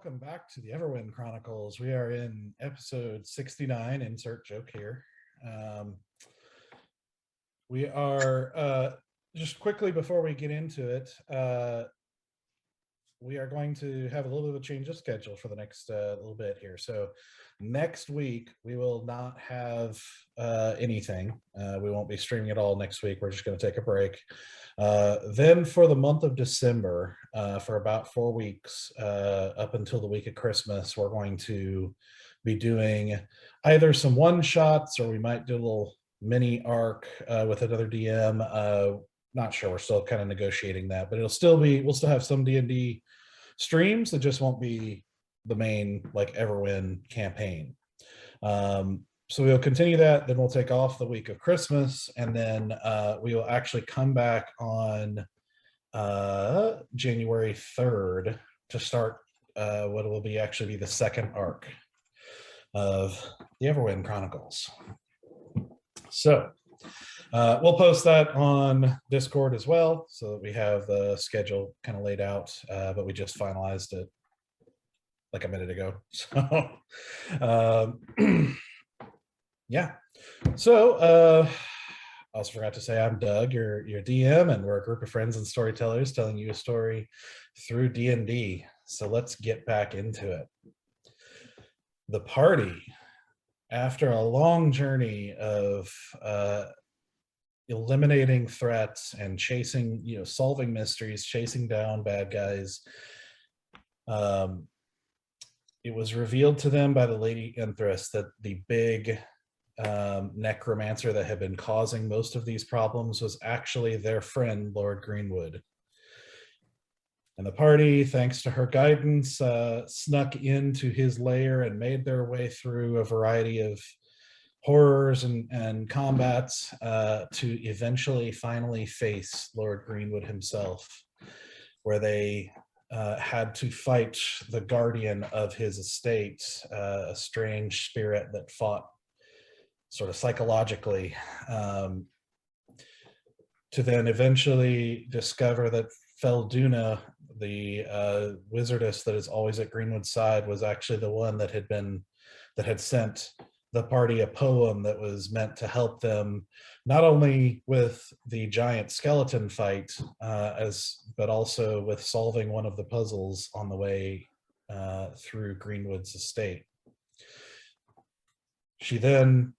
welcome back to the Everwind Chronicles. We are in episode 69, insert joke here. We are, just quickly before we get into it, we are going to have a little bit of a change of schedule for the next little bit here. So next week, we will not have anything. We won't be streaming at all next week. We're just going to take a break. Then for the month of December, for about 4 weeks, up until the week of Christmas, we're going to be doing either some one-shots or we might do a little mini arc with another DM. Not sure, we're still kind of negotiating that, but we'll still have some D&D streams. It just won't be the main like Everwind campaign. So we'll continue that, then we'll take off the week of Christmas, and then we will actually come back on January 3rd to start what will be actually be the second arc of the Everwind Chronicles. So we'll post that on Discord as well, so that we have the schedule kind of laid out, but we just finalized it like a minute ago. So yeah. So I also forgot to say I'm Doug, your DM, and we're a group of friends and storytellers telling you a story through D&D. So let's get back into it. The party, after a long journey of eliminating threats and chasing, solving mysteries, chasing down bad guys, it was revealed to them by the Lady Empress that the big necromancer that had been causing most of these problems was actually their friend, Lord Greenwood. And the party, thanks to her guidance, snuck into his lair and made their way through a variety of horrors and combats to eventually finally face Lord Greenwood himself, where they had to fight the guardian of his estate, a strange spirit that fought sort of psychologically, to then eventually discover that Felduna, the wizardess that is always at Greenwood's side, was actually the one that had sent the party a poem that was meant to help them not only with the giant skeleton fight, but also with solving one of the puzzles on the way through Greenwood's estate. She then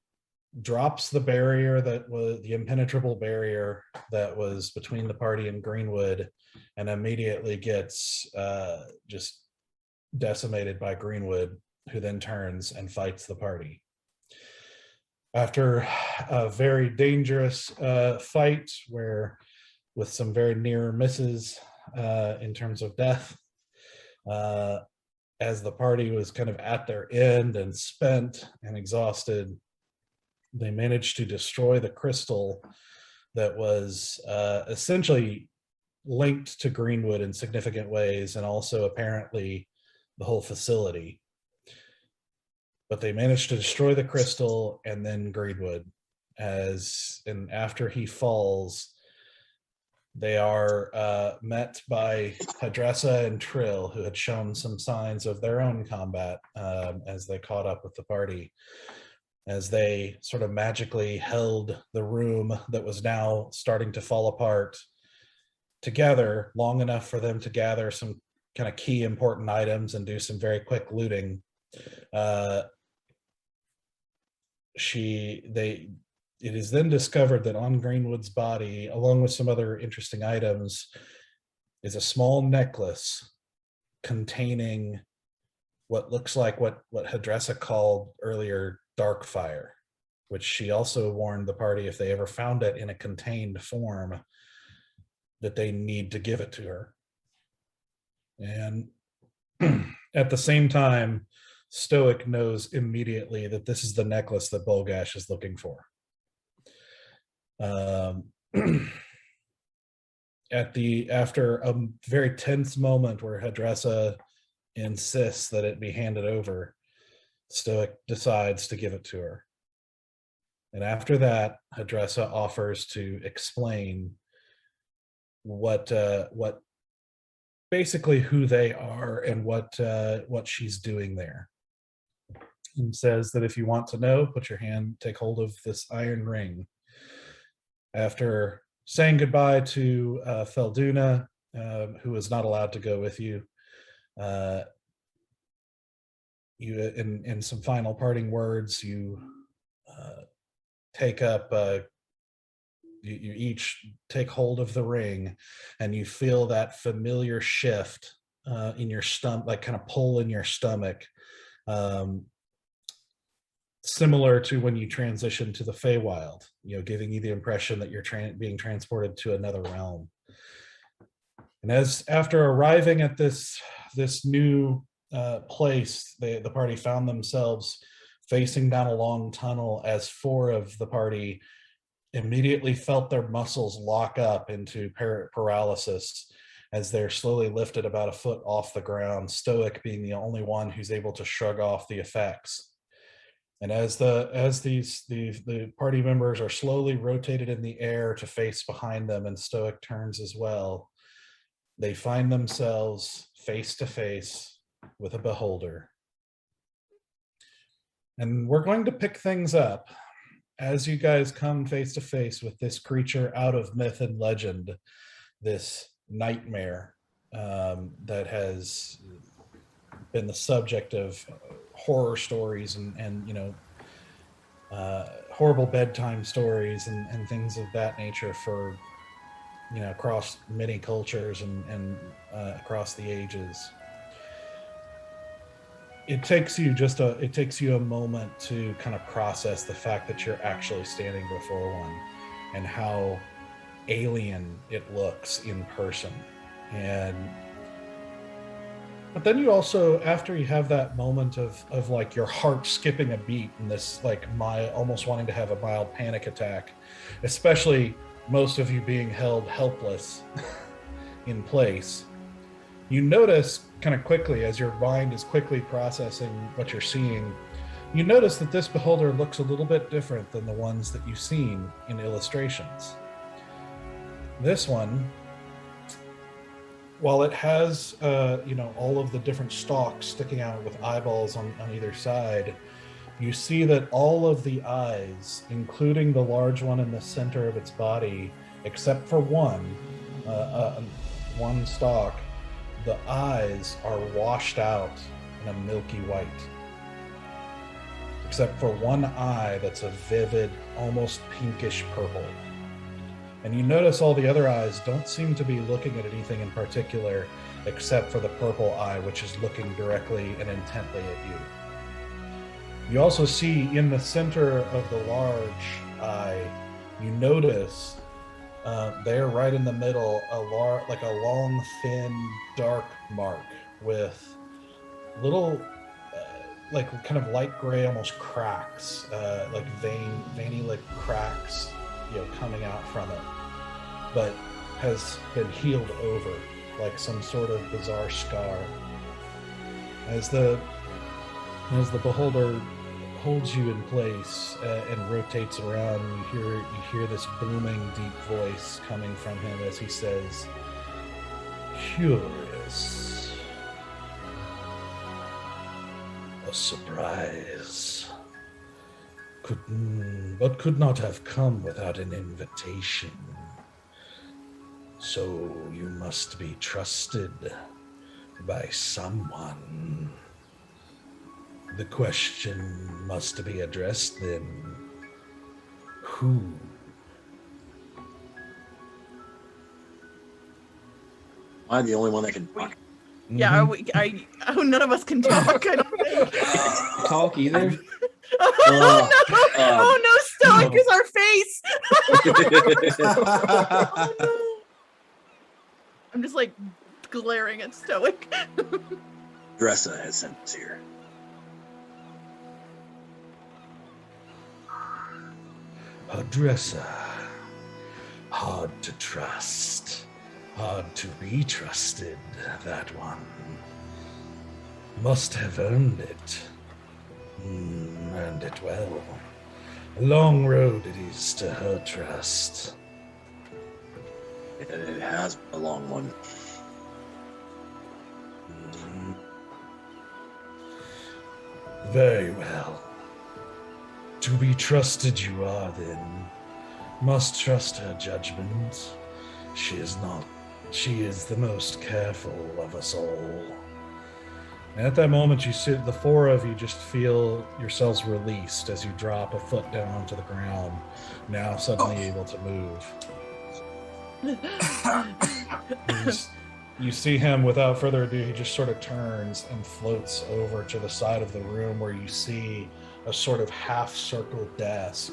drops the barrier that was the impenetrable barrier that was between the party and Greenwood, and immediately gets just decimated by Greenwood, who then turns and fights the party. After a very dangerous fight, with some very near misses in terms of death, as the party was kind of at their end and spent and exhausted, they managed to destroy the crystal that was essentially linked to Greenwood in significant ways, and also apparently the whole facility. But they managed to destroy the crystal and then Greenwood. And after he falls, they are met by Hadressa and Trill, who had shown some signs of their own combat as they caught up with the party, as they sort of magically held the room that was now starting to fall apart together long enough for them to gather some kind of key important items and do some very quick looting. It is then discovered that on Greenwood's body, along with some other interesting items, is a small necklace containing what looks like what Hadressa called earlier dark fire, which she also warned the party if they ever found it in a contained form, that they need to give it to her. And at the same time, Stoic knows immediately that this is the necklace that Bolgash is looking for. After a very tense moment where Hadressa insists that it be handed over, Stoic decides to give it to her. And after that, Hadressa offers to explain what basically who they are and what she's doing there. And says that if you want to know, take hold of this iron ring. After saying goodbye to Felduna, who is not allowed to go with you, you in some final parting words, you take up. You each take hold of the ring, and you feel that familiar shift in your stomach, like kind of pull in your stomach, similar to when you transition to the Feywild, giving you the impression that you're being transported to another realm. And after arriving at this new place, the party found themselves facing down a long tunnel, as 4 of the party immediately felt their muscles lock up into paralysis as they're slowly lifted about a foot off the ground, Stoic being the only one who's able to shrug off the effects. And as the party members are slowly rotated in the air to face behind them, and Stoic turns as well, they find themselves face to face with a beholder. And we're going to pick things up as you guys come face to face with this creature out of myth and legend, this nightmare that has been the subject of horror stories and horrible bedtime stories and things of that nature for across many cultures and across the ages. It takes you a moment to kind of process the fact that you're actually standing before one and how alien it looks in person. But then you also, after you have that moment of like your heart skipping a beat and this like almost wanting to have a mild panic attack, especially most of you being held helpless in place, you notice kind of quickly, as your mind is quickly processing what you're seeing, you notice that this beholder looks a little bit different than the ones that you've seen in illustrations. This one, while it has all of the different stalks sticking out with eyeballs on either side, you see that all of the eyes, including the large one in the center of its body, except for one stalk, the eyes are washed out in a milky white. Except for one eye that's a vivid, almost pinkish purple. And you notice all the other eyes don't seem to be looking at anything in particular, except for the purple eye, which is looking directly and intently at you. You also see in the center of the large eye, you notice there right in the middle, a long, thin, dark mark with little, kind of light gray, almost cracks, veiny, like cracks, coming out from it, but has been healed over, like some sort of bizarre scar. As the beholder holds you in place and rotates around, you hear this booming, deep voice coming from him as he says, "Curious. A surprise. Could not have come without an invitation. So you must be trusted by someone. The question must be addressed then. Who?" Am I the only one that can talk? Yeah, none of us can talk, I don't think. Talk either? Oh no, Stoic is our face! Oh no. I'm just like glaring at Stoic. Hadressa has sent us here. Hadressa. Hard to trust. Hard to be trusted, that one. Must have earned it. Earned it well. A long road it is to her trust. And it has been a long one. Very well. To be trusted you are, then. Must trust her judgment. She is the most careful of us all. And at that moment, the four of you just feel yourselves released as you drop a foot down onto the ground, now suddenly able to move. You see him, without further ado, he just sort of turns and floats over to the side of the room where you see a sort of half-circle desk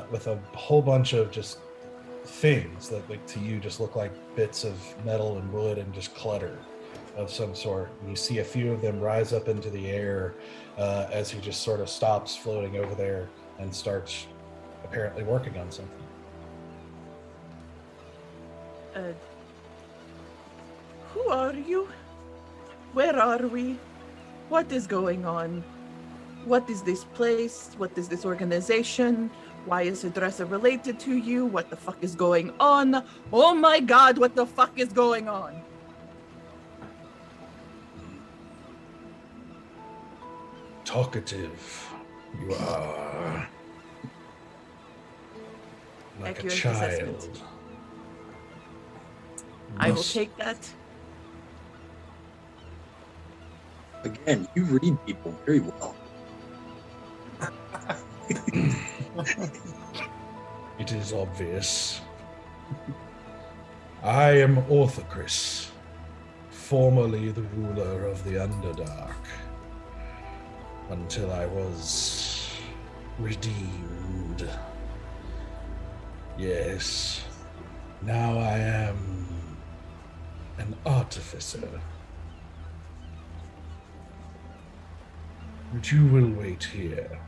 with a whole bunch of just things that, like, to you just look like bits of metal and wood and just clutter of some sort. And you see a few of them rise up into the air as he just sort of stops floating over there and starts apparently working on something. Who are you? Where are we? What is going on? What is this place? What is this organization? Why is Hadressa related to you? What the fuck is going on? Oh my god, what the fuck is going on? Talkative you are. Like Accurate a child. assessment. I will take that. Again, you read people very well. It is obvious. I am Orthocris, formerly the ruler of the Underdark, until I was redeemed. Yes, now I am an artificer. But you will wait here.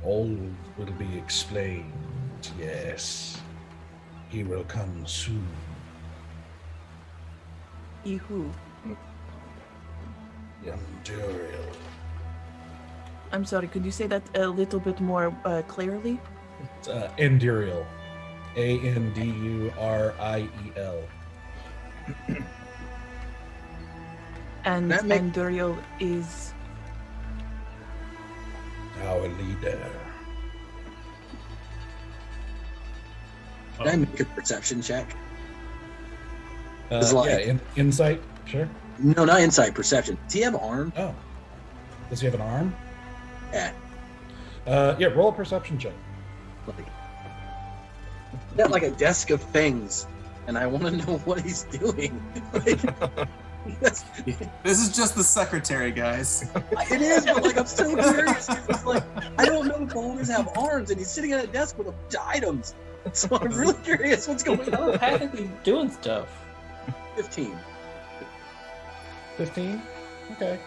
All will be explained, yes. He will come soon. Who? Anduriel. I'm sorry, could you say that a little bit more clearly? It's Anduriel. Anduriel. And Anduriel is... our leader. Can I make a perception check? Insight, sure. No, not insight, perception. Does he have arms? Oh. Does he have an arm? Yeah. Roll a perception check. Got like a desk of things, and I want to know what he's doing. This is just the secretary, guys. It is, but like I'm so curious. It's like I don't know if beholders have arms, and he's sitting at a desk with a bunch of items. So I'm really curious what's going on. Telepathically doing stuff. 15. 15? Okay.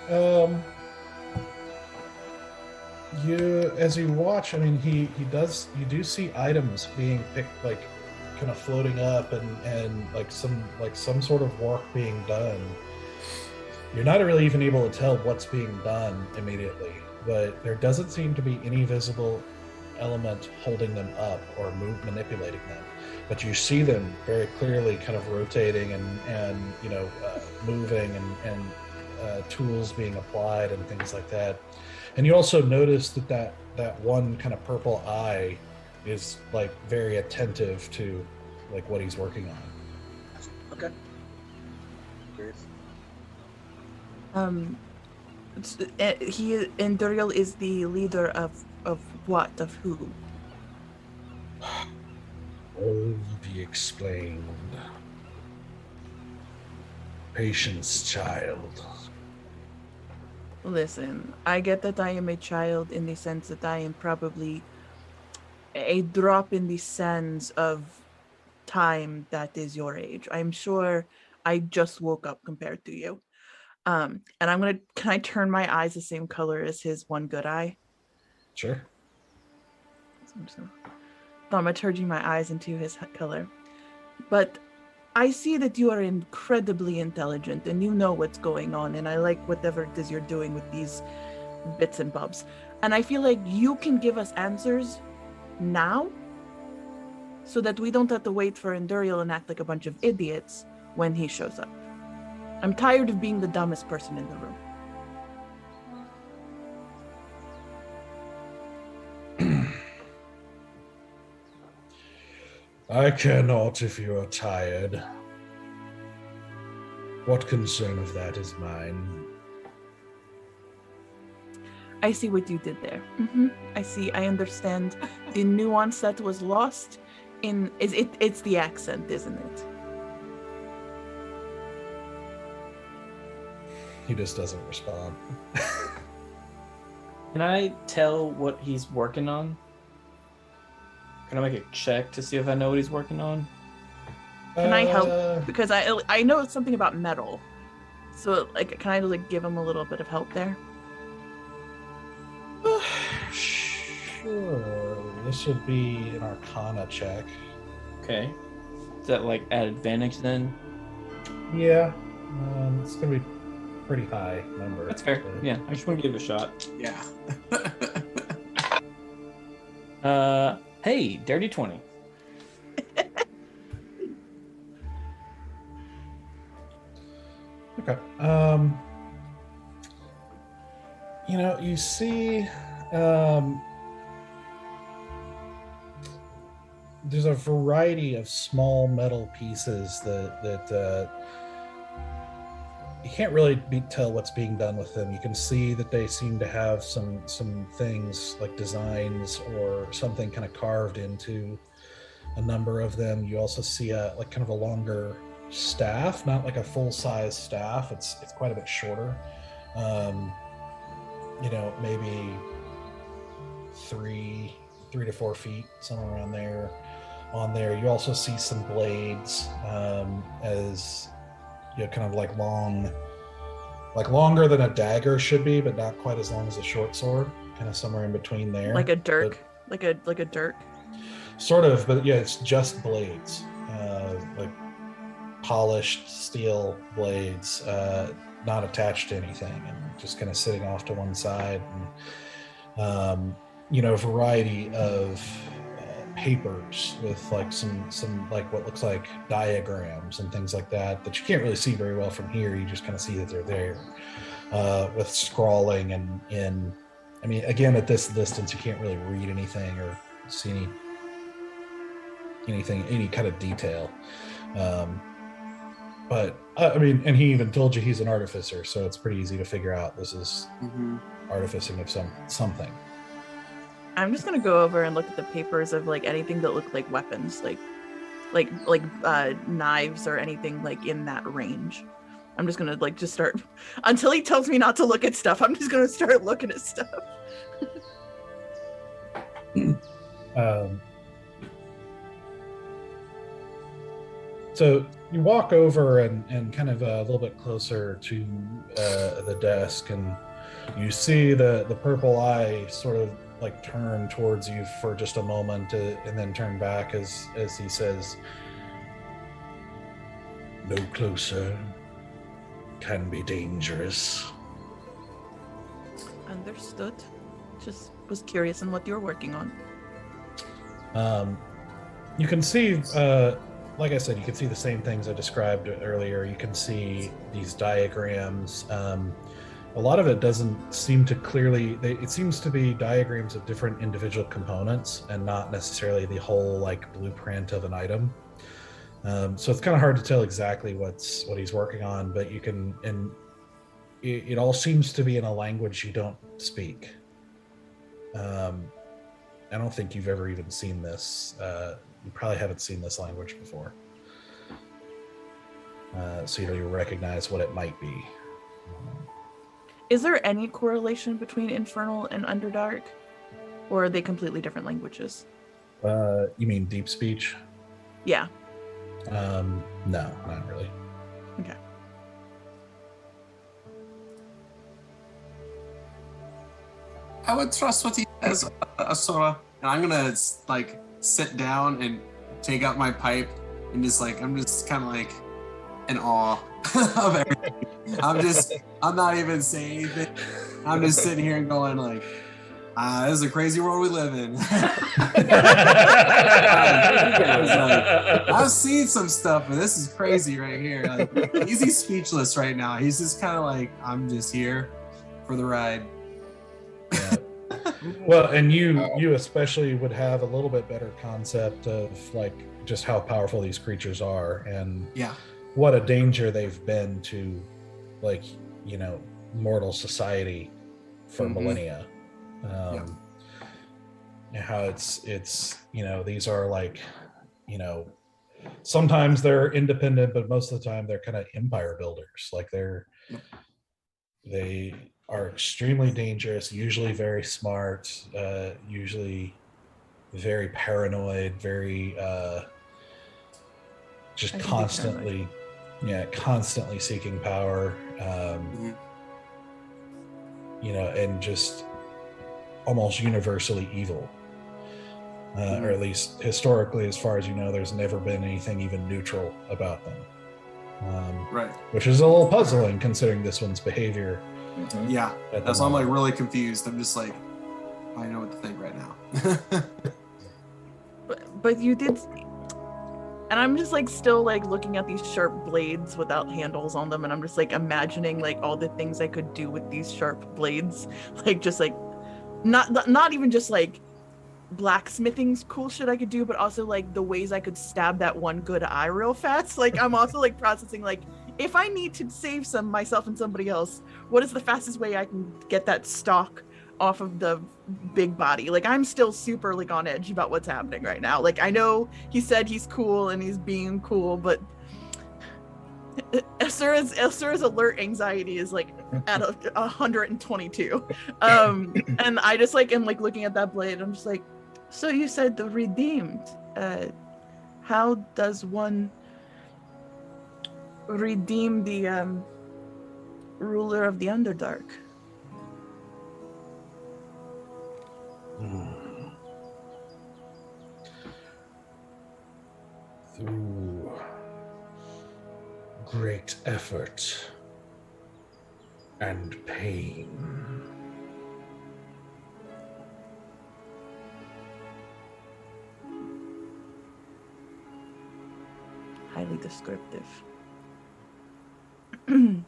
As you watch, I mean, you do see items being picked, like kind of floating up and like some sort of work being done. You're not really even able to tell what's being done immediately, but there doesn't seem to be any visible element holding them up or manipulating them. But you see them very clearly kind of rotating and moving and tools being applied and things like that. And you also notice that one kind of purple eye is like very attentive to like what he's working on. Okay. Curious. Anduriel is the leader of what? Of who? All will be explained. Patience, child. Listen, I get that I am a child in the sense that I am probably a drop in the sands of time that is your age. I'm sure I just woke up compared to you. And can I turn my eyes the same color as his one good eye? Sure. I'm turning my eyes into his color. But I see that you are incredibly intelligent and you know what's going on, and I like whatever it is you're doing with these bits and bobs. And I feel like you can give us answers now so that we don't have to wait for Anduriel and act like a bunch of idiots when he shows up. I'm tired of being the dumbest person in the room. I cannot if you are tired. What concern of that is mine? I see what you did there. I understand the nuance that was lost it's the accent, isn't it? He just doesn't respond. Can I tell what he's working on? Can I make a check to see if I know what he's working on? Can I help? Because I know something about metal. So like, can I like give him a little bit of help there? Sure. This would be an Arcana check. Okay. Is that like at advantage then? Yeah. It's gonna be pretty high number. That's fair. Yeah, I just want to give it a shot. Yeah. Hey, dirty 20. Okay. You see, there's a variety of small metal pieces that you can't really tell what's being done with them. You can see that they seem to have some things like designs or something kind of carved into a number of them. You also see a kind of a longer staff, not like a full-size staff. It's quite a bit shorter. Maybe 3 to 4 feet, somewhere around there. On there, you also see some blades, as kind of like longer than a dagger should be, but not quite as long as a short sword. Kind of somewhere in between there. Like a dirk, like a dirk. Sort of, but yeah, it's just blades, like polished steel blades, not attached to anything, and just kind of sitting off to one side. And a variety of papers with like some like what looks like diagrams and things like that you can't really see very well from here. You just kind of see that they're there, with scrawling and again, at this distance you can't really read anything or see any kind of detail. But and he even told you he's an artificer, so it's pretty easy to figure out this is artificing of something. I'm just gonna go over and look at the papers of like anything that look like weapons, like knives or anything like in that range. I'm just gonna just start until he tells me not to look at stuff. I'm just gonna start looking at stuff. So you walk over and kind of a little bit closer to the desk, and you see the purple eye sort of like turn towards you for just a moment, and then turn back as he says, "No closer can be dangerous." Understood. Just was curious on what you're working on. You can see, like I said, you can see the same things I described earlier. You can see these diagrams. A lot of it doesn't seem to clearly, it seems to be diagrams of different individual components and not necessarily the whole like blueprint of an item. So it's kind of hard to tell exactly what he's working on, but you can, and it all seems to be in a language you don't speak. I don't think you've ever even seen this. You probably haven't seen this language before. So you recognize what it might be. Is there any correlation between Infernal and Underdark? Or are they completely different languages? You mean deep speech? Yeah. No, not really. Okay. I would trust what he says, Asura. And I'm gonna sit down and take out my pipe and I'm just kind of like in awe of everything. I'm not even saying anything. I'm just sitting here and going like, this is a crazy world we live in. I've seen some stuff, but this is crazy right here. Like, he's speechless right now. He's just kind of like, I'm just here for the ride. Yeah. Well, and you especially would have a little bit better concept of like just how powerful these creatures are and Yeah. what a danger they've been to, like, mortal society for millennia. And how it's these are like, sometimes they're independent, but most of the time they're kind of empire builders. Like they are extremely dangerous, usually very smart, usually very paranoid, very just constantly seeking power, and just almost universally evil. Or at least historically, as far as there's never been anything even neutral about them. Right. Which is a little puzzling considering this one's behavior. Yeah, that's why I'm like really confused. I'm just like, I know what to think right now. but you did, and I'm just like still like looking at these sharp blades without handles on them, and I'm just like imagining like all the things I could do with these sharp blades, like just like not even just like blacksmithing's cool shit I could do, but also like the ways I could stab that one good eye real fast. Like I'm also like processing like if I need to save myself and somebody else, what is the fastest way I can get that stalk off of the big body? Like I'm still super like on edge about what's happening right now. Like I know he said he's cool and he's being cool, but Asura's alert anxiety is like at 122. And I just like am like looking at that blade. I'm just like, so you said the redeemed. How does one redeem the ruler of the Underdark? Through great effort and pain. Highly descriptive. Do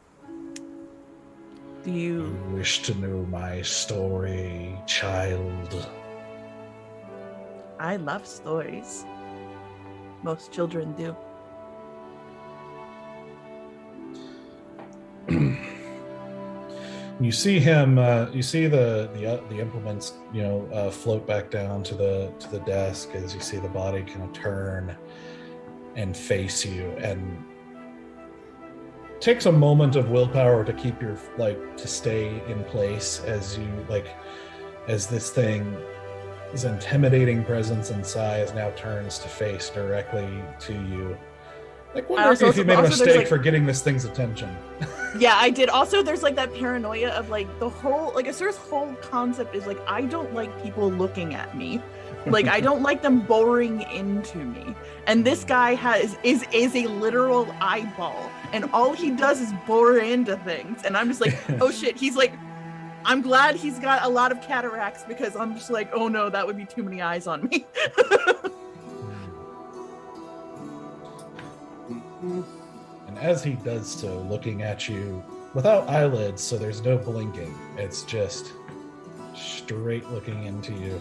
you wish to know my story, child? I love stories. Most children do. You see him. You see the implements, float back down to the desk as you see the body kind of turn and face you, and takes a moment of willpower to keep your to stay in place as this thing. His intimidating presence and size now turns to face directly to you. Like, wondering if you made a mistake for getting this thing's attention. Yeah, I did. Also, there's like that paranoia of like the whole, like Asura's whole concept is like, I don't like people looking at me. Like, I don't like them boring into me. And this guy is a literal eyeball, and all he does is bore into things. And I'm just like, oh shit. He's like, I'm glad he's got a lot of cataracts, because I'm just like, oh no, that would be too many eyes on me. And as he does so, looking at you without eyelids, so there's no blinking, it's just straight looking into you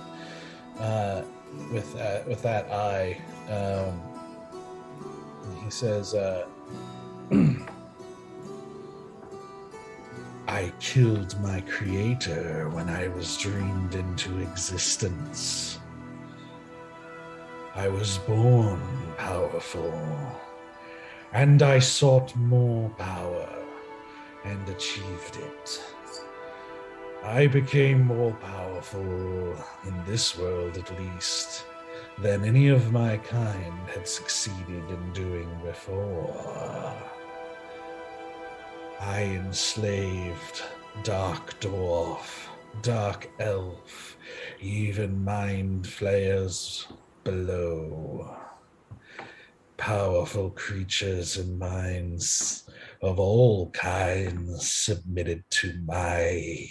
with that eye. He says, I killed my creator when I was dreamed into existence. I was born powerful, and I sought more power and achieved it. I became more powerful, in this world at least, than any of my kind had succeeded in doing before. I enslaved Dark Dwarf, Dark Elf, even Mind Flayers below. Powerful creatures and minds of all kinds submitted to my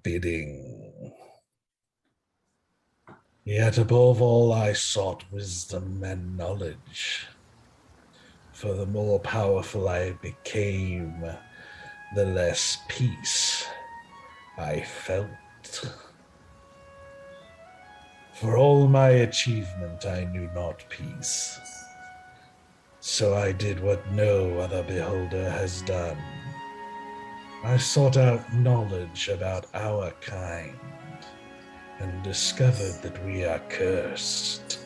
bidding. Yet above all, I sought wisdom and knowledge. For the more powerful I became, the less peace I felt. For all my achievement, I knew not peace. So I did what no other beholder has done. I sought out knowledge about our kind and discovered that we are cursed.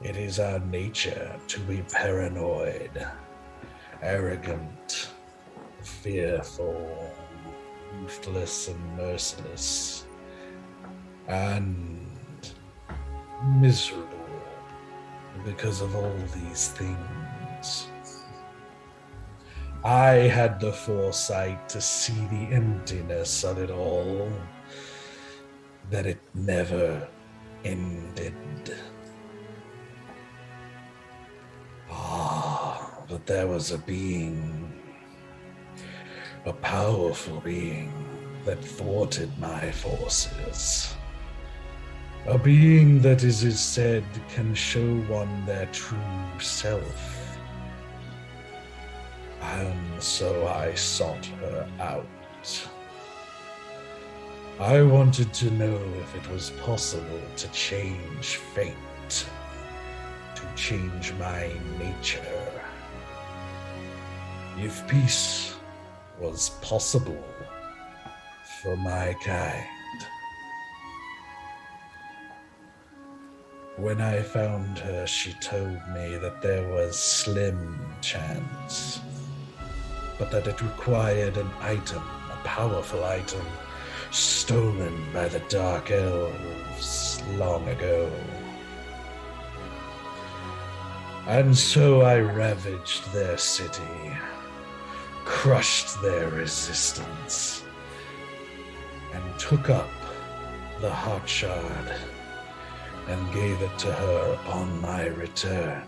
It is our nature to be paranoid, arrogant, fearful, ruthless and merciless, and miserable because of all these things. I had the foresight to see the emptiness of it all, that it never ended. But there was a being, a powerful being that thwarted my forces. A being that, as is said, can show one their true self. And so I sought her out. I wanted to know if it was possible to change fate, to change my nature. If peace was possible for my kind. When I found her, she told me that there was slim chance, but that it required an item, a powerful item, stolen by the Dark Elves long ago. And so I ravaged their city, crushed their resistance, and took up the Heart Shard and gave it to her upon my return.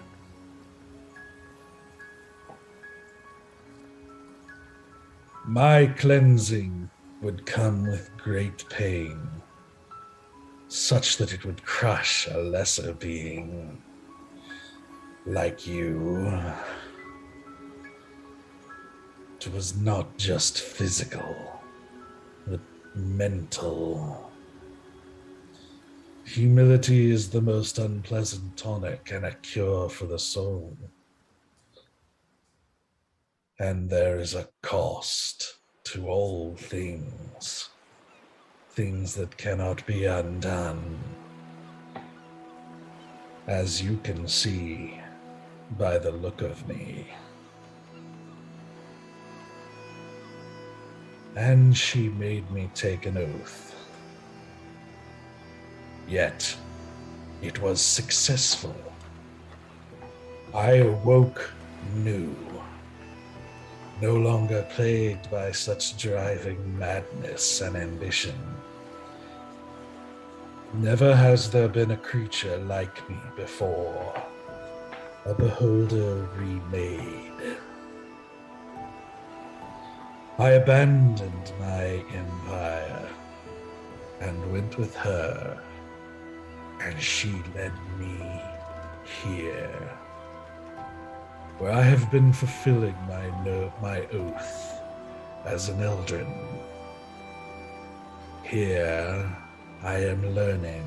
My cleansing would come with great pain, such that it would crush a lesser being like you. It was not just physical, but mental. Humility is the most unpleasant tonic and a cure for the soul. And there is a cost to all things, things that cannot be undone. As you can see by the look of me. And she made me take an oath. Yet, it was successful. I awoke new, no longer plagued by such driving madness and ambition. Never has there been a creature like me before, a beholder remade. I abandoned my empire and went with her, and she led me here, where I have been fulfilling my oath as an Eldrin. Here I am learning,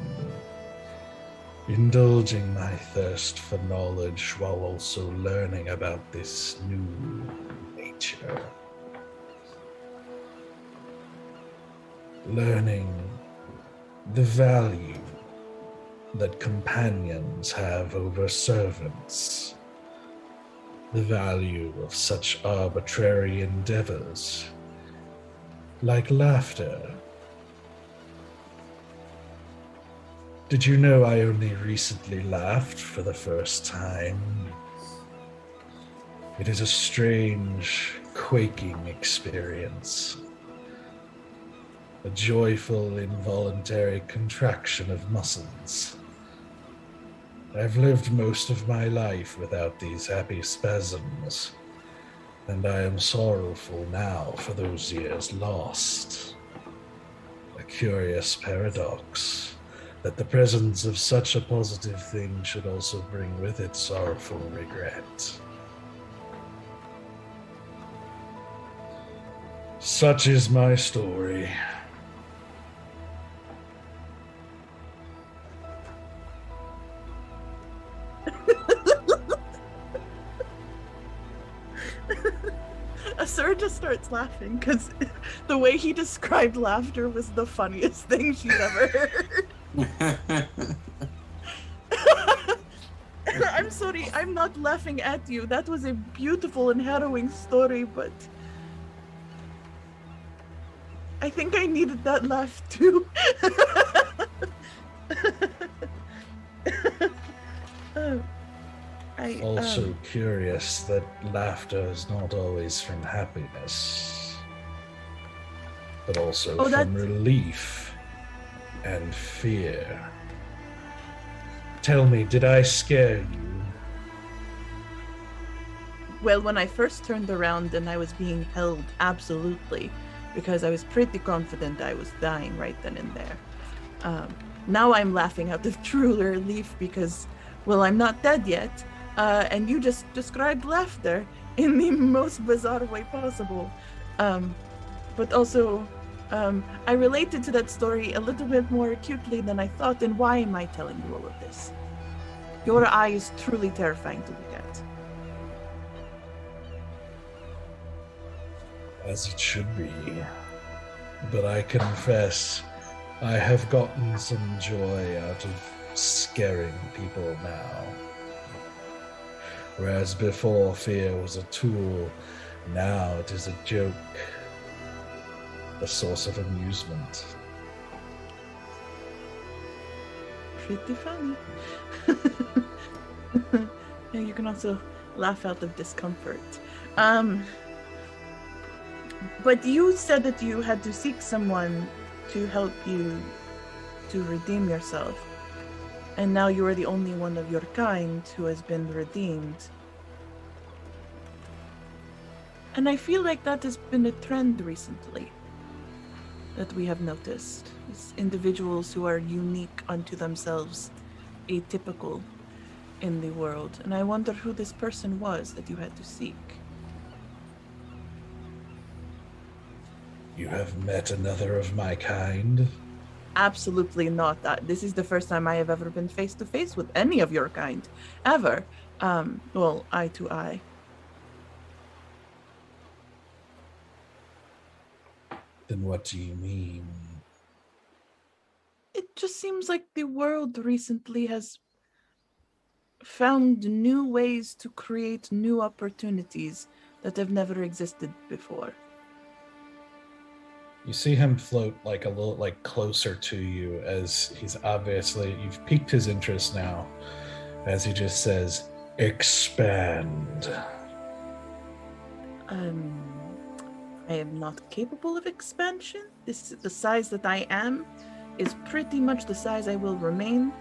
indulging my thirst for knowledge while also learning about this new nature. Learning the value that companions have over servants, the value of such arbitrary endeavors, like laughter. Did you know I only recently laughed for the first time? It is a strange, quaking experience. A joyful, involuntary contraction of muscles. I've lived most of my life without these happy spasms, and I am sorrowful now for those years lost. A curious paradox, that the presence of such a positive thing should also bring with it sorrowful regret. Such is my story. starts laughing because the way he described laughter was the funniest thing she's ever heard. I'm sorry, I'm not laughing at you. That was a beautiful and harrowing story, but I think I needed that laugh too. Also curious that laughter is not always from happiness, but also from relief and fear. Tell me, did I scare you? Well, when I first turned around and I was being held, absolutely, because I was pretty confident I was dying right then and there. Now I'm laughing out of true relief because, well, I'm not dead yet. And you just described laughter in the most bizarre way possible. But also, I related to that story a little bit more acutely than I thought, and why am I telling you all of this? Your eye is truly terrifying to look at. As it should be. But I confess, I have gotten some joy out of scaring people now. Whereas before fear was a tool, now it is a joke, a source of amusement. Pretty funny. And you can also laugh out of discomfort. But you said that you had to seek someone to help you to redeem yourself. And now you are the only one of your kind who has been redeemed. And I feel like that has been a trend recently that we have noticed. It's individuals who are unique unto themselves, atypical in the world. And I wonder who this person was that you had to seek. You have met another of my kind? Absolutely not. This is the first time I have ever been face to face with any of your kind, ever. Well, eye to eye. Then what do you mean? It just seems like the world recently has found new ways to create new opportunities that have never existed before. You see him float like a little like closer to you as he's obviously, you've piqued his interest now, as he just says, expand. I am not capable of expansion. The size that I am is pretty much the size I will remain.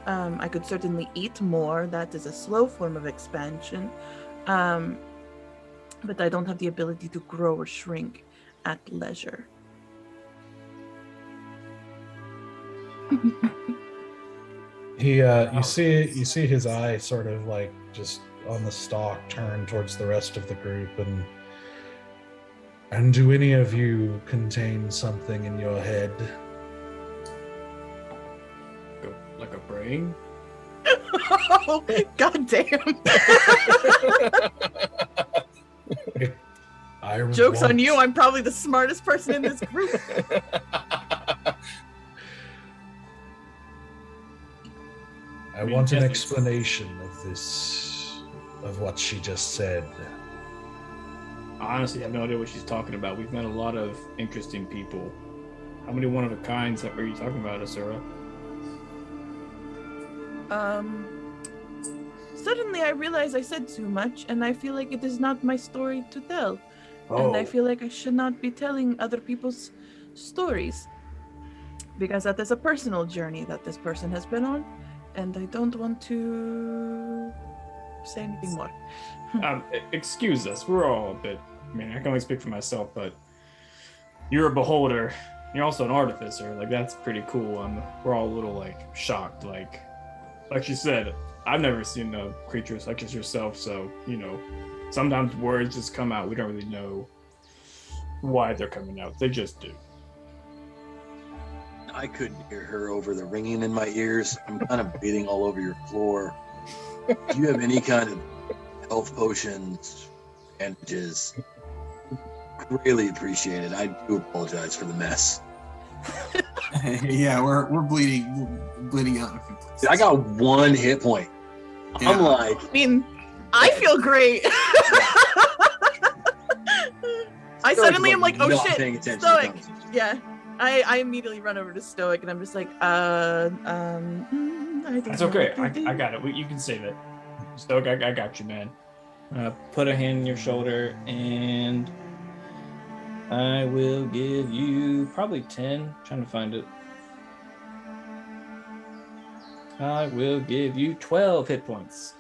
I could certainly eat more. That is a slow form of expansion. But I don't have the ability to grow or shrink at leisure. You see his eye sort of like just on the stalk turn towards the rest of the group, and do any of you contain something in your head? Like a brain? Oh, goddamn. Joke's on you, I'm probably the smartest person in this group. I want an explanation of this, of what she just said. I honestly have no idea what she's talking about. We've met a lot of interesting people. How many one-of-a-kinds are you talking about, Asura? Suddenly I realize I said too much, and I feel like it is not my story to tell. Oh. And I feel like I should not be telling other people's stories. Because that is a personal journey that this person has been on, and I don't want to say anything more. Excuse us, we're all a bit, I mean, I can only speak for myself, but you're a beholder, you're also an artificer, like that's pretty cool. We're all a little like shocked, like she said, I've never seen a creature such as yourself, so, you know, sometimes words just come out, we don't really know why they're coming out, they just do. I couldn't hear her over the ringing in my ears. I'm kind of bleeding all over your floor. Do you have any kind of health potions, bandages, Greatly appreciated. I do apologize for the mess. Yeah, we're bleeding out. Dude, I got 1 hit point. Yeah. I'm like, I mean, I feel great. I suddenly am like, oh not shit, paying attention to Stoic. the conversation. Yeah. I immediately run over to Stoic and I'm just like, I don't That's know okay. what to do. I got it. You can save it. Stoic, I got you, man. Put a hand on your shoulder, and I will give you probably 10. Trying to find it. I will give you 12 hit points.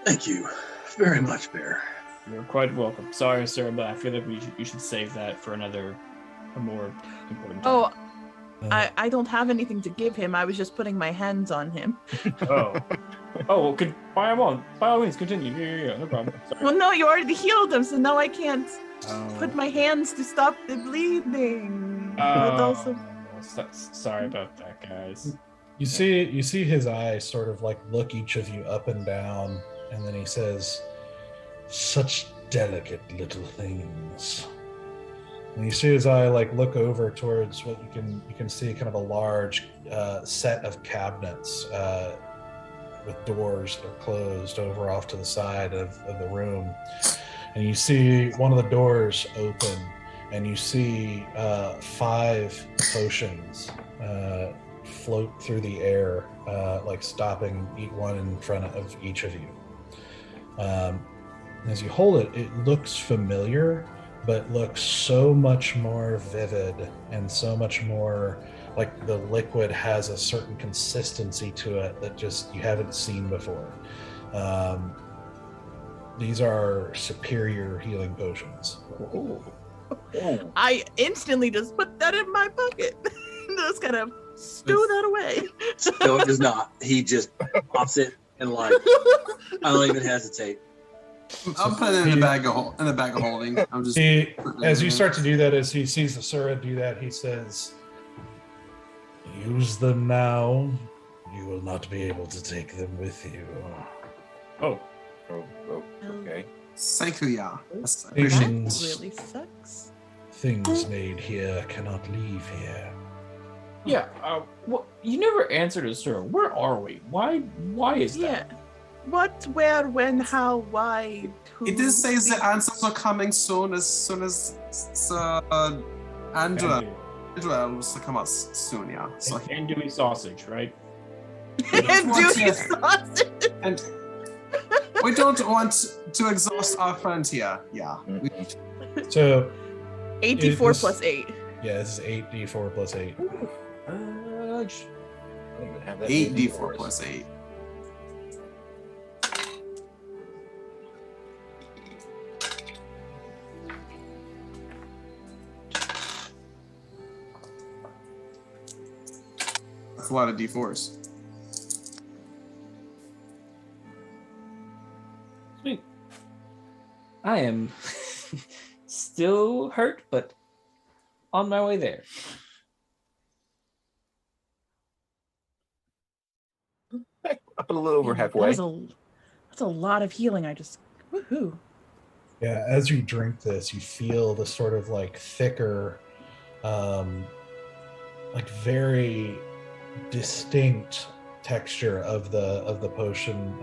Thank you very much, Bear. You're quite welcome. Sorry, sir, but I feel like you should save that for a more important time. Oh, I don't have anything to give him. I was just putting my hands on him. Oh, well, by all means, continue. Yeah, no problem. Sorry. Well, no, you already healed him, so now I can't Oh. put my hands to stop the bleeding. But Oh, also, sorry about that, guys. You see his eyes sort of like look each of you up and down, and then he says, "Such delicate little things." And you see his eye like look over towards what you can see kind of a large set of cabinets with doors that are closed over off to the side of the room. And you see one of the doors open, and you see 5 potions float through the air, like stopping one in front of each of you. As you hold it, it looks familiar, but looks so much more vivid and so much more like the liquid has a certain consistency to it that just you haven't seen before. These are superior healing potions. I instantly just put that in my pocket. Just kind of stow that away. No, it does not. He just pops it and like, I don't even hesitate. I'm putting it in the bag of holding. I'm just. As you start to do that, as he sees Asura do that, he says, "Use them now. You will not be able to take them with you." Oh, Okay. Saikuya. That really sucks. Things made here cannot leave here. yeah. Well, you never answered us, sir. Where are we? Why is Yeah. that? What, where, when, how, why, who? It did say the answers are coming soon as Andra was to come out soon, yeah. So Andouille sausage, right? And What's do your- sausage. and we don't want to exhaust our friend here. Yeah. So 84 This- plus 8. yeah, this is 8d4 plus 8. I don't even have that. 8d4 plus 8. That's a lot of d4s. Sweet. I am still hurt, but on my way there. Up a little over halfway. That's a lot of healing. I just, woohoo. Yeah, as you drink this, you feel the sort of like thicker, like very distinct texture of the potion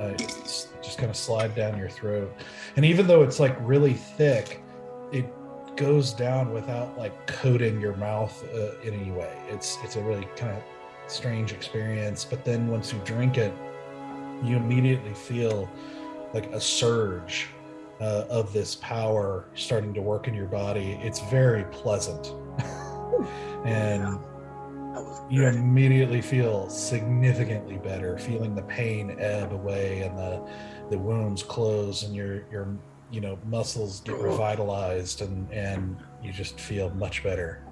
just kind of slide down your throat. And even though it's like really thick, it goes down without like coating your mouth in any way. It's a really kind of strange experience. But then once you drink it, you immediately feel like a surge of this power starting to work in your body. It's very pleasant. And you immediately feel significantly better, feeling the pain ebb away and the wounds close and your muscles get revitalized and you just feel much better.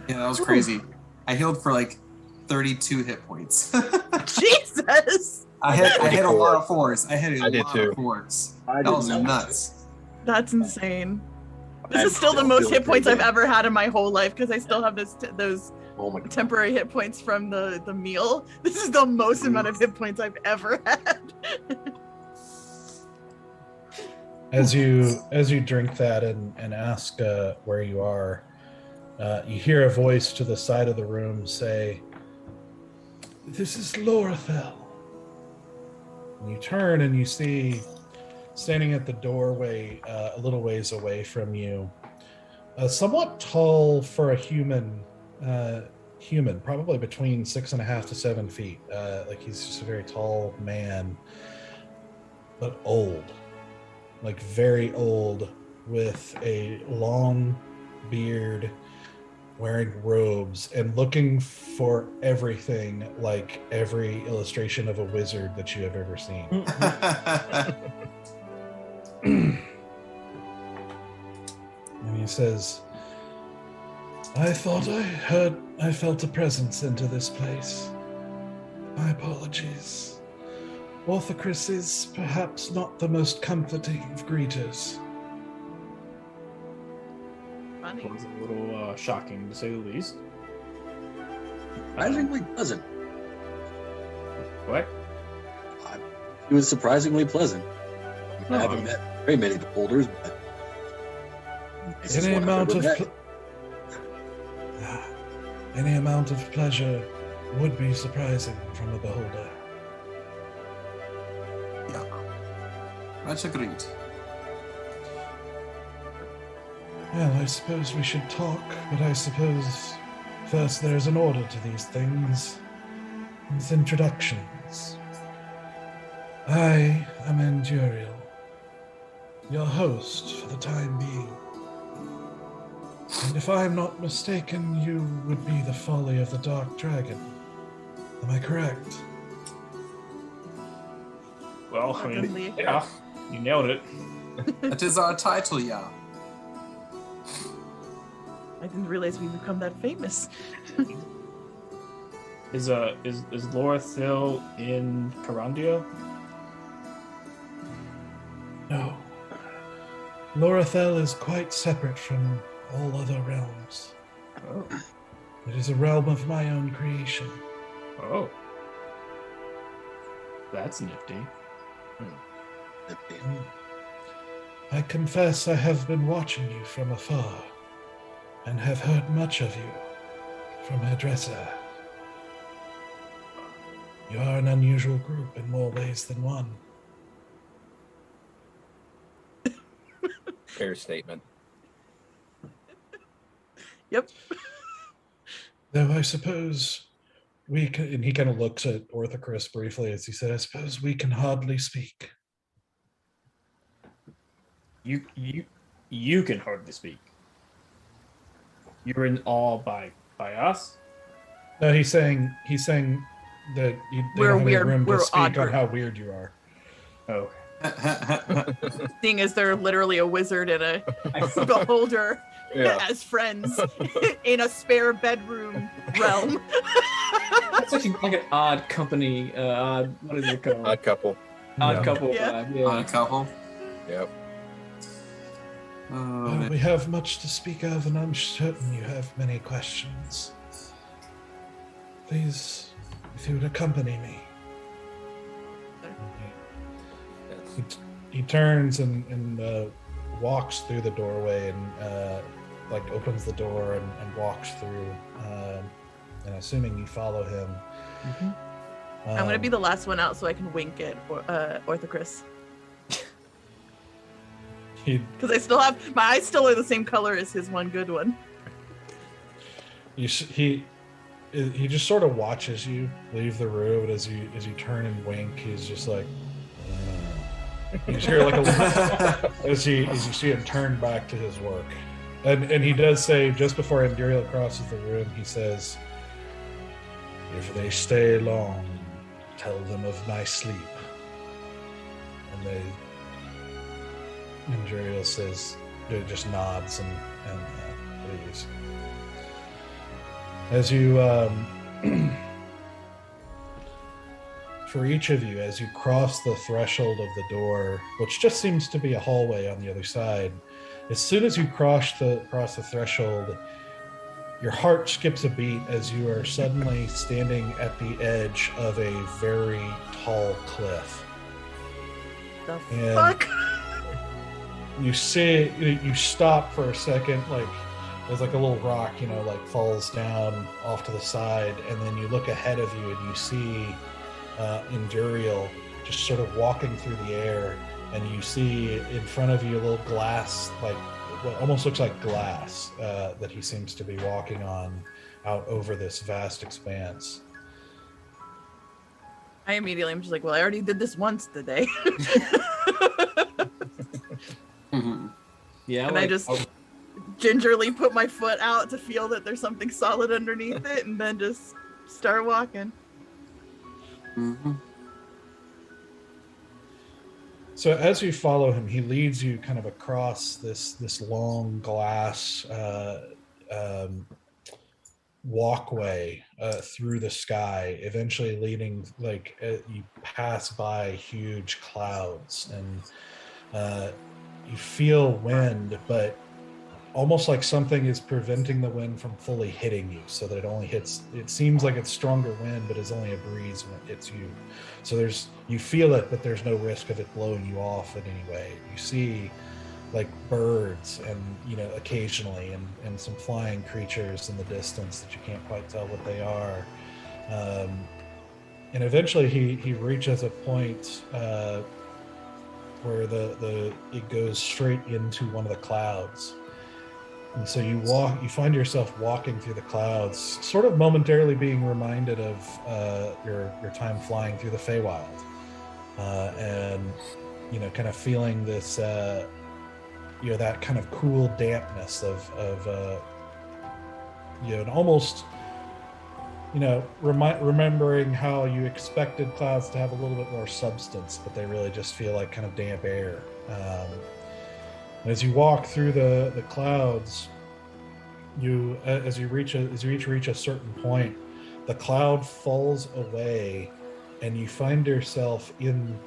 Yeah, that was crazy. I healed for like 32 hit points. Jesus! I hit a lot of 4s. I hit a I did lot too. of 4s. I That was did not. nuts. That's insane. This I'm is still the still most feeling hit points pretty I've good. ever had in my whole life because I still have those Oh my god. temporary hit points from the meal. This is the most amount of hit points I've ever had. As you drink that and ask where you are, you hear a voice to the side of the room say, "This is Lorethel." And you turn and you see, standing at the doorway, a little ways away from you, somewhat tall for a human, probably between 6.5 to 7 feet. Like he's just a very tall man, but old, like very old, with a long beard, wearing robes, and looking for everything like every illustration of a wizard that you have ever seen. And he says, "I thought I felt a presence into this place. My apologies. Orthocris is perhaps not the most comforting of greeters." Funny. It was a little shocking, to say the least. Surprisingly pleasant. What? He was surprisingly pleasant. I haven't met very many beholders, but Any amount of pleasure would be surprising from a beholder. Yeah. Much agreed. Well, I suppose we should talk, but I suppose first there's an order to these things. These introductions. I am Enduriel, your host for the time being. And if I'm not mistaken, you would be the Folly of the Dark Dragon. Am I correct? Well, I mean, Certainly. yeah, you nailed it. That is our title, yeah. I didn't realize we'd become that famous. Is Lorethil in Carandia? No. Lorethel is quite separate from all other realms. Oh. It is a realm of my own creation. Oh. That's nifty. I confess I have been watching you from afar, and have heard much of you from Hadressa. You are an unusual group in more ways than one. Fair statement. Yep. Though I suppose we can, and he kind of looks at Orthocris briefly as he said, I suppose we can hardly speak. You can hardly speak. You're in awe by us? No, he's saying that they We're don't have any weird. room We're to speak odd on group. how weird you are. Oh. Seeing as they're literally a wizard and a beholder Yeah. as friends in a spare bedroom realm. It's like an odd company, what is it called? Odd couple. Odd Yeah. couple Yeah. vibe, yeah. On a couple. Yep. Oh, We have much to speak of, and I'm certain you have many questions. Please, if you would accompany me. Yes. He turns and walks through the doorway and like opens the door and walks through. And assuming you follow him, I'm gonna be the last one out so I can wink at Orthocris. Because I still have my eyes still are the same color as his one good one. he just sort of watches you leave the room, and as you turn and wink, he's just like. You just hear like as you see him turn back to his work, and he does say just before Enduriel crosses the room, he says, "If they stay long, tell them of my sleep." And Enduriel says, it just nods and leaves. As you for each of you, as you cross the threshold of the door, which just seems to be a hallway on the other side, as soon as you cross the threshold, your heart skips a beat as you are suddenly standing at the edge of a very tall cliff. The And- fuck? you see, you stop for a second, like there's like a little rock, like falls down off to the side, and then you look ahead of you and you see Endurial just sort of walking through the air, and you see in front of you a little glass, like what almost looks like glass, that he seems to be walking on out over this vast expanse. I immediately am just like, well, I already did this once today. Mm-hmm. Yeah, And I just gingerly put my foot out to feel that there's something solid underneath it, and then just start walking. Mm-hmm. So as you follow him, he leads you kind of across this long glass walkway through the sky, eventually leading, like you pass by huge clouds, and you feel wind, but almost like something is preventing the wind from fully hitting you, so that it only hits, it seems like it's stronger wind, but it's only a breeze when it hits you. So you feel it, but there's no risk of it blowing you off in any way. You see like birds and occasionally and some flying creatures in the distance that you can't quite tell what they are. And eventually he reaches a point where it goes straight into one of the clouds. And so you find yourself walking through the clouds, sort of momentarily being reminded of your time flying through the Feywild, and kind of feeling this that kind of cool dampness of and almost remembering how you expected clouds to have a little bit more substance, but they really just feel like kind of damp air. As you walk through the clouds, as you reach a certain point, the cloud falls away, and you find yourself in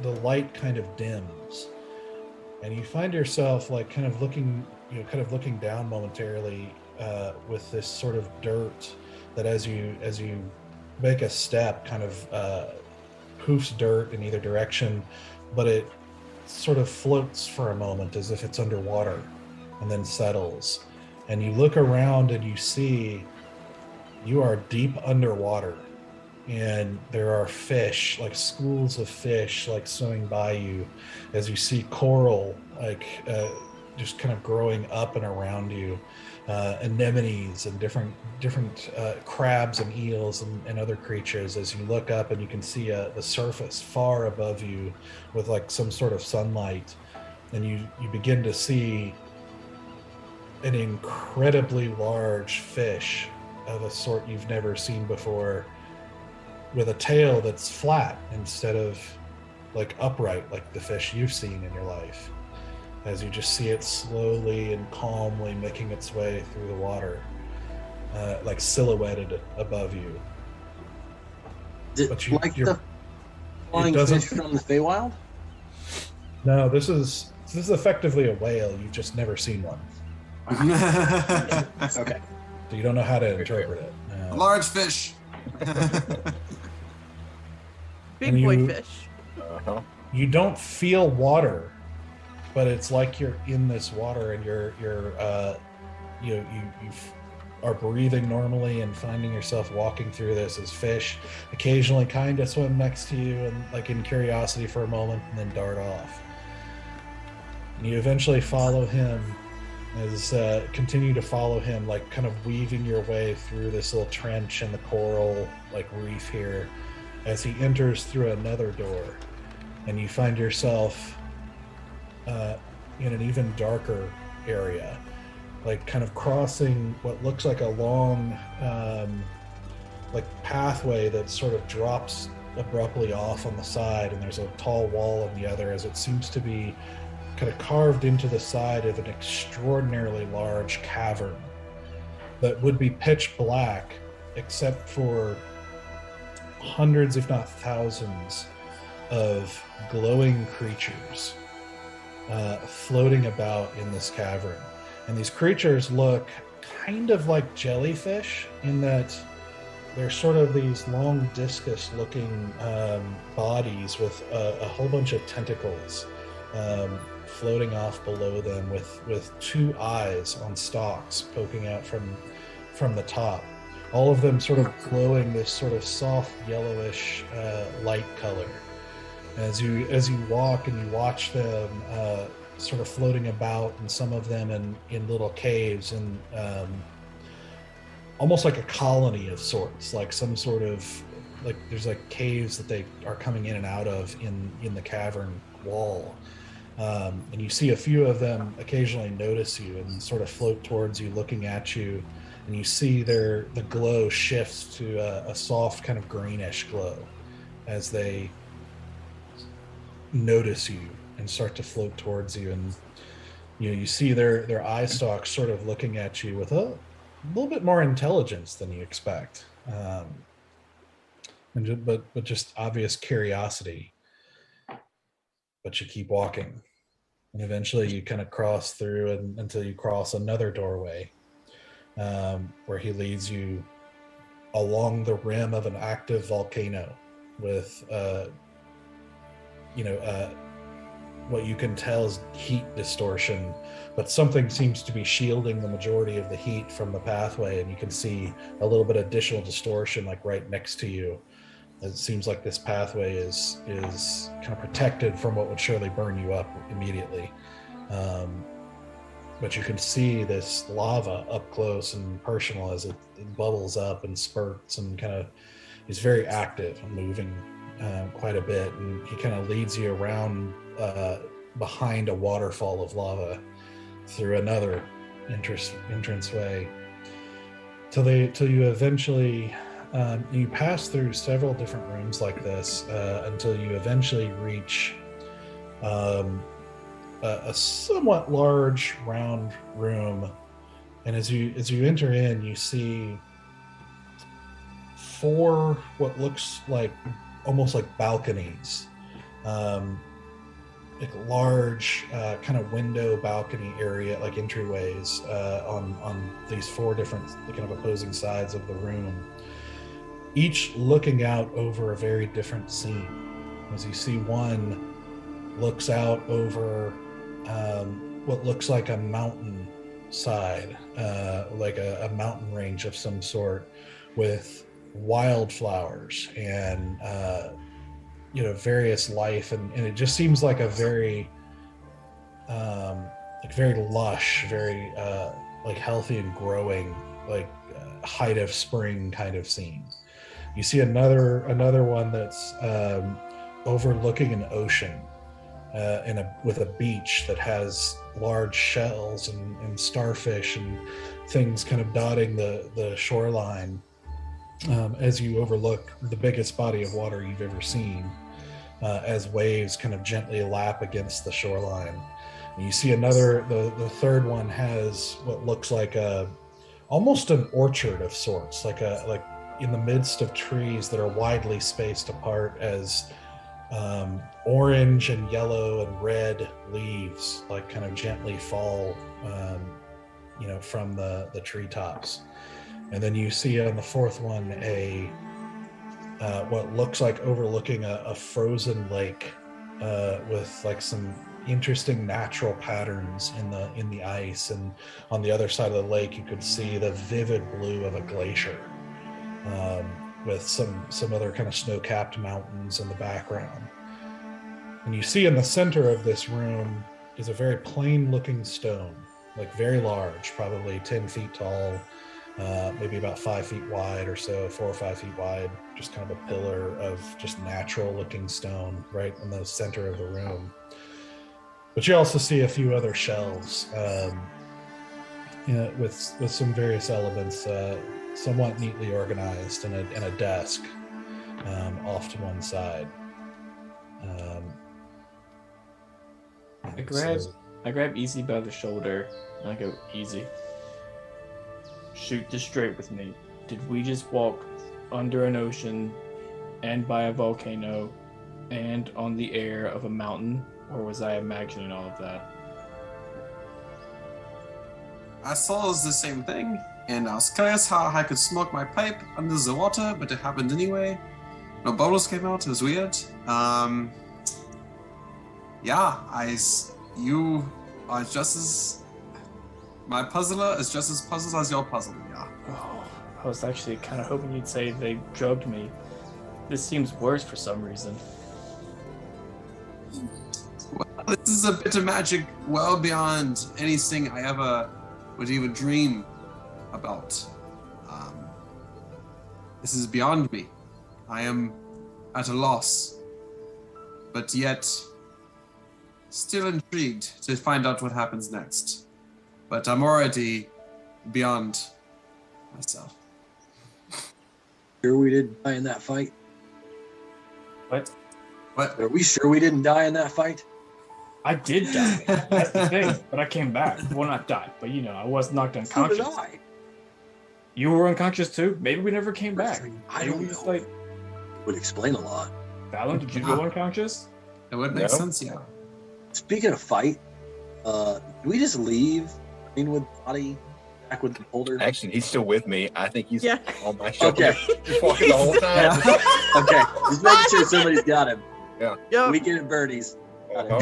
the light kind of dims, and you find yourself like kind of looking down momentarily with this sort of dirt that as you make a step kind of poofs dirt in either direction, but it sort of floats for a moment as if it's underwater and then settles. And you look around and you see you are deep underwater, and there are fish, like schools of fish, like swimming by you, as you see coral like just kind of growing up and around you, anemones and different crabs and eels and other creatures. As you look up and you can see the surface far above you with like some sort of sunlight, and you begin to see an incredibly large fish of a sort you've never seen before, with a tail that's flat instead of like upright like the fish you've seen in your life, as you just see it slowly and calmly making its way through the water, like silhouetted above you. But the flying fish from the Feywild? No, this is effectively a whale. You've just never seen one. Okay. So you don't know how to interpret it. Large fish. Big boy fish. Uh-huh. You don't feel water, but it's like you're in this water, and you are breathing normally and finding yourself walking through this as fish occasionally kind of swim next to you and like in curiosity for a moment and then dart off. And you eventually follow him, continue to follow him, like kind of weaving your way through this little trench in the coral like reef here, as he enters through another door, and you find yourself in an even darker area, like kind of crossing what looks like a long like pathway that sort of drops abruptly off on the side, and there's a tall wall on the other, as it seems to be kind of carved into the side of an extraordinarily large cavern that would be pitch black except for hundreds, if not thousands, of glowing creatures floating about in this cavern. And these creatures look kind of like jellyfish in that they're sort of these long discus looking bodies with a whole bunch of tentacles floating off below them with two eyes on stalks poking out from the top. All of them sort of glowing this sort of soft yellowish light color. As you walk and you watch them sort of floating about, and some of them in little caves, and almost like a colony of sorts, like some sort of like there's like caves that they are coming in and out of in the cavern wall. And you see a few of them occasionally notice you and sort of float towards you, looking at you, and you see the glow shifts to a soft kind of greenish glow as they notice you and start to float towards you. And you see their eye stalks sort of looking at you with a little bit more intelligence than you expect, but just obvious curiosity. But you keep walking, and eventually you kind of cross through until you cross another doorway, where he leads you along the rim of an active volcano with what you can tell is heat distortion, but something seems to be shielding the majority of the heat from the pathway, and you can see a little bit of additional distortion like right next to you. It seems like this pathway is kind of protected from what would surely burn you up immediately. But you can see this lava up close and personal as it bubbles up and spurts and kind of is very active and moving quite a bit. And he kind of leads you around behind a waterfall of lava through another entranceway till you eventually you pass through several different rooms like this until you eventually reach a somewhat large round room. And as you enter in, you see 4 what looks like almost like balconies, like large kind of window balcony area, like entryways on these 4 different kind of opposing sides of the room, each looking out over a very different scene. As you see, one looks out over what looks like a mountain side, like a mountain range of some sort, with wildflowers and various life, and it just seems like a very very lush, very like healthy and growing, like height of spring kind of scene. You see another one that's overlooking an ocean with a beach that has large shells and starfish and things kind of dotting the shoreline, as you overlook the biggest body of water you've ever seen, as waves kind of gently lap against the shoreline. And you see the third one has what looks like almost an orchard of sorts, like in the midst of trees that are widely spaced apart, as orange and yellow and red leaves like kind of gently fall from the treetops. And then you see on the fourth one what looks like overlooking a frozen lake with like some interesting natural patterns in the ice, and on the other side of the lake you could see the vivid blue of a glacier, with some other kind of snow-capped mountains in the background. And you see in the center of this room is a very plain-looking stone, like very large, probably 10 feet tall, maybe about 5 feet wide or so, 4 or 5 feet wide, just kind of a pillar of just natural-looking stone right in the center of the room. But you also see a few other shelves with some various elements, somewhat neatly organized, and a desk off to one side. I grab Easy by the shoulder and I go, "Easy, shoot this straight with me. Did we just walk under an ocean and by a volcano and on the air of a mountain, or was I imagining all of that?" I saw it was the same thing, and I was curious how I could smoke my pipe under the water, but it happened anyway. No bubbles came out, it was weird. Yeah, you are just as... My puzzler is just as puzzled as your puzzle, yeah. Oh, I was actually kind of hoping you'd say they drugged me. This seems worse for some reason. Well, this is a bit of magic well beyond anything I ever would even dream about. This is beyond me. I am at a loss, but yet still intrigued to find out what happens next. But I'm already beyond myself. Sure we didn't die in that fight? What? What? Are we sure we didn't die in that fight? I did die. That's the thing. But I came back. Well, not died, but I was knocked So unconscious. did I. You were unconscious too? Maybe we never came back. I Maybe don't we know. just like... Would explain a lot. Valan, did you go unconscious? It would make No. sense, yeah. Speaking of fight, did we just leave Greenwood body back with the boulder? Actually, he's still with me. I think he's Yeah. on my shoulder. Okay. Just walking the whole time. Okay, just making sure somebody's got him. Yup. Weekend at Birdie's. Uh-huh.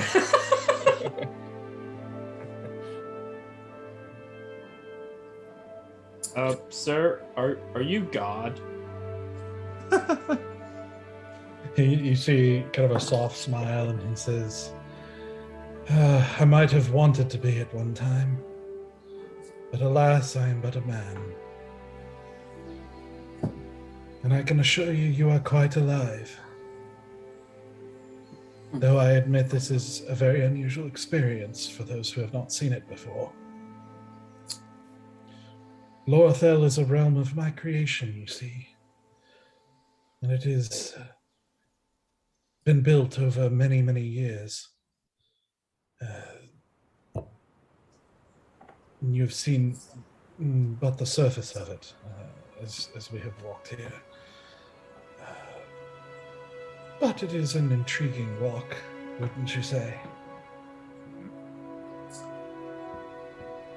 Sir, are you God? You see kind of a soft smile, and he says, I might have wanted to be at one time, but alas, I am but a man. And I can assure you, you are quite alive. Though I admit this is a very unusual experience for those who have not seen it before. Lorthel is a realm of my creation, you see. And it has been built over many, many years. You've seen but the surface of it as we have walked here. But it is an intriguing walk, wouldn't you say?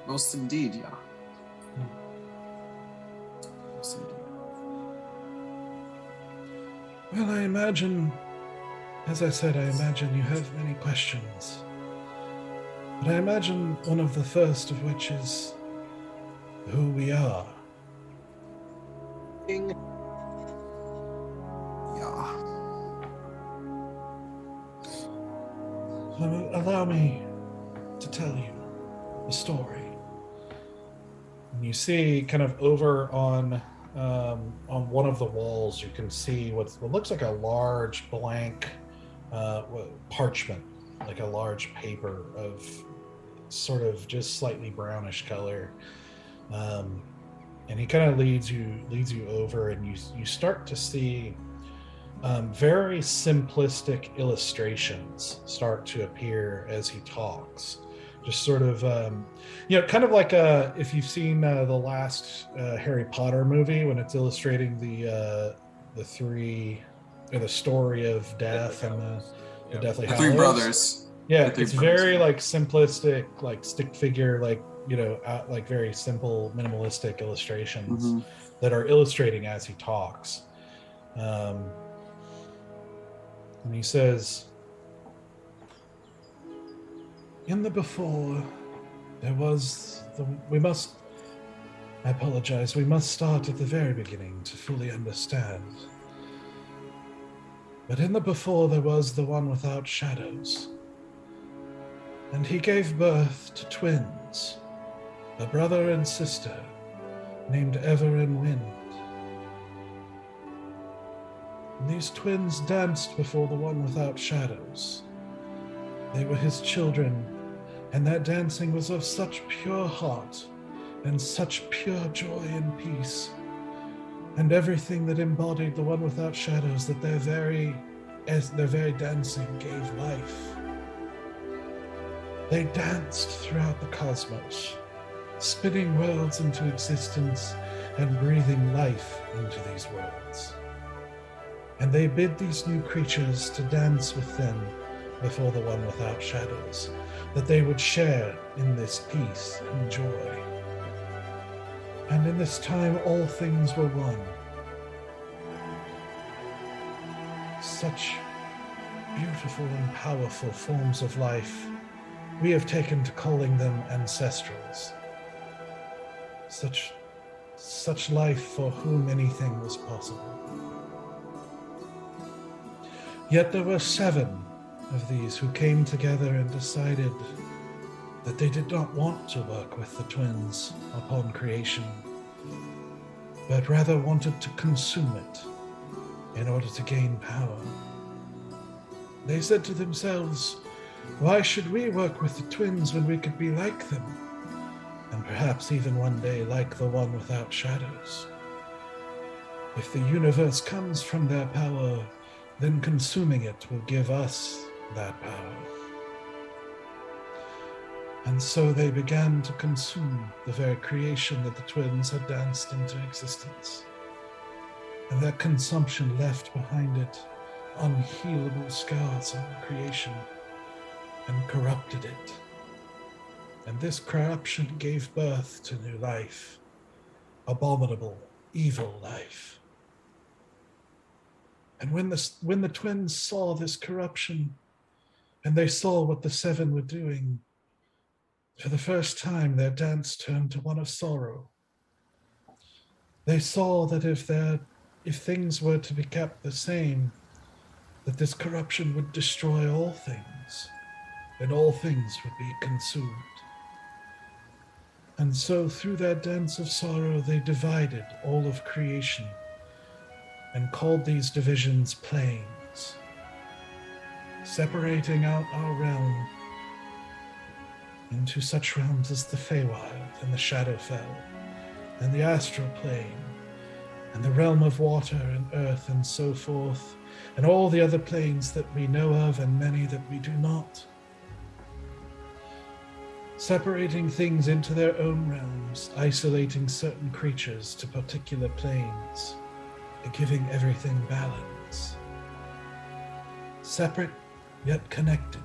Most indeed, yeah. Most indeed. Well, I imagine, as I said, I imagine you have many questions. But I imagine one of the first of which is who we are. King. Yeah. So allow me to tell you a story. And you see, kind of over on one of the walls, you can see what looks like a large blank parchment, like a large paper of sort of just slightly brownish color. And he kind of leads you over, and you start to see very simplistic illustrations start to appear as he talks. Just sort of, kind of like if you've seen the last Harry Potter movie, when it's illustrating the story of Death and the Deathly The Hallows. Three Brothers. Yeah, The Three it's Brothers, very yeah. like simplistic, like stick figure, like like very simple, minimalistic illustrations Mhm. that are illustrating as he talks. And he says, in the before, there was we must start at the very beginning to fully understand. But in the before, there was the one without shadows. And he gave birth to twins, a brother and sister, named Ever and Wind. And these twins danced before the one without shadows. They were his children, and their dancing was of such pure heart and such pure joy and peace, and everything that embodied the one without shadows, that their very dancing gave life. They danced throughout the cosmos, spinning worlds into existence and breathing life into these worlds. And they bid these new creatures to dance with them before the one without shadows, that they would share in this peace and joy. And in this time all things were one. Such beautiful and powerful forms of life, we have taken to calling them ancestrals. Such life for whom anything was possible. Yet there were 7 of these who came together and decided that they did not want to work with the twins upon creation, but rather wanted to consume it in order to gain power. They said to themselves, why should we work with the twins when we could be like them? And perhaps even one day like the one without shadows. If the universe comes from their power, then consuming it will give us that power. And so they began to consume the very creation that the twins had danced into existence. And that consumption left behind it unhealable scars on the creation and corrupted it. And this corruption gave birth to new life, abominable, evil life. And when the twins saw this corruption, and they saw what the 7 were doing, for the first time their dance turned to one of sorrow. They saw that if things were to be kept the same, that this corruption would destroy all things, and all things would be consumed. And so through their dance of sorrow, they divided all of creation and called these divisions planes, separating out our realm into such realms as the Feywild and the Shadowfell and the Astral Plane and the realm of water and earth and so forth, and all the other planes that we know of and many that we do not. Separating things into their own realms, isolating certain creatures to particular planes, and giving everything balance. Separate yet connected,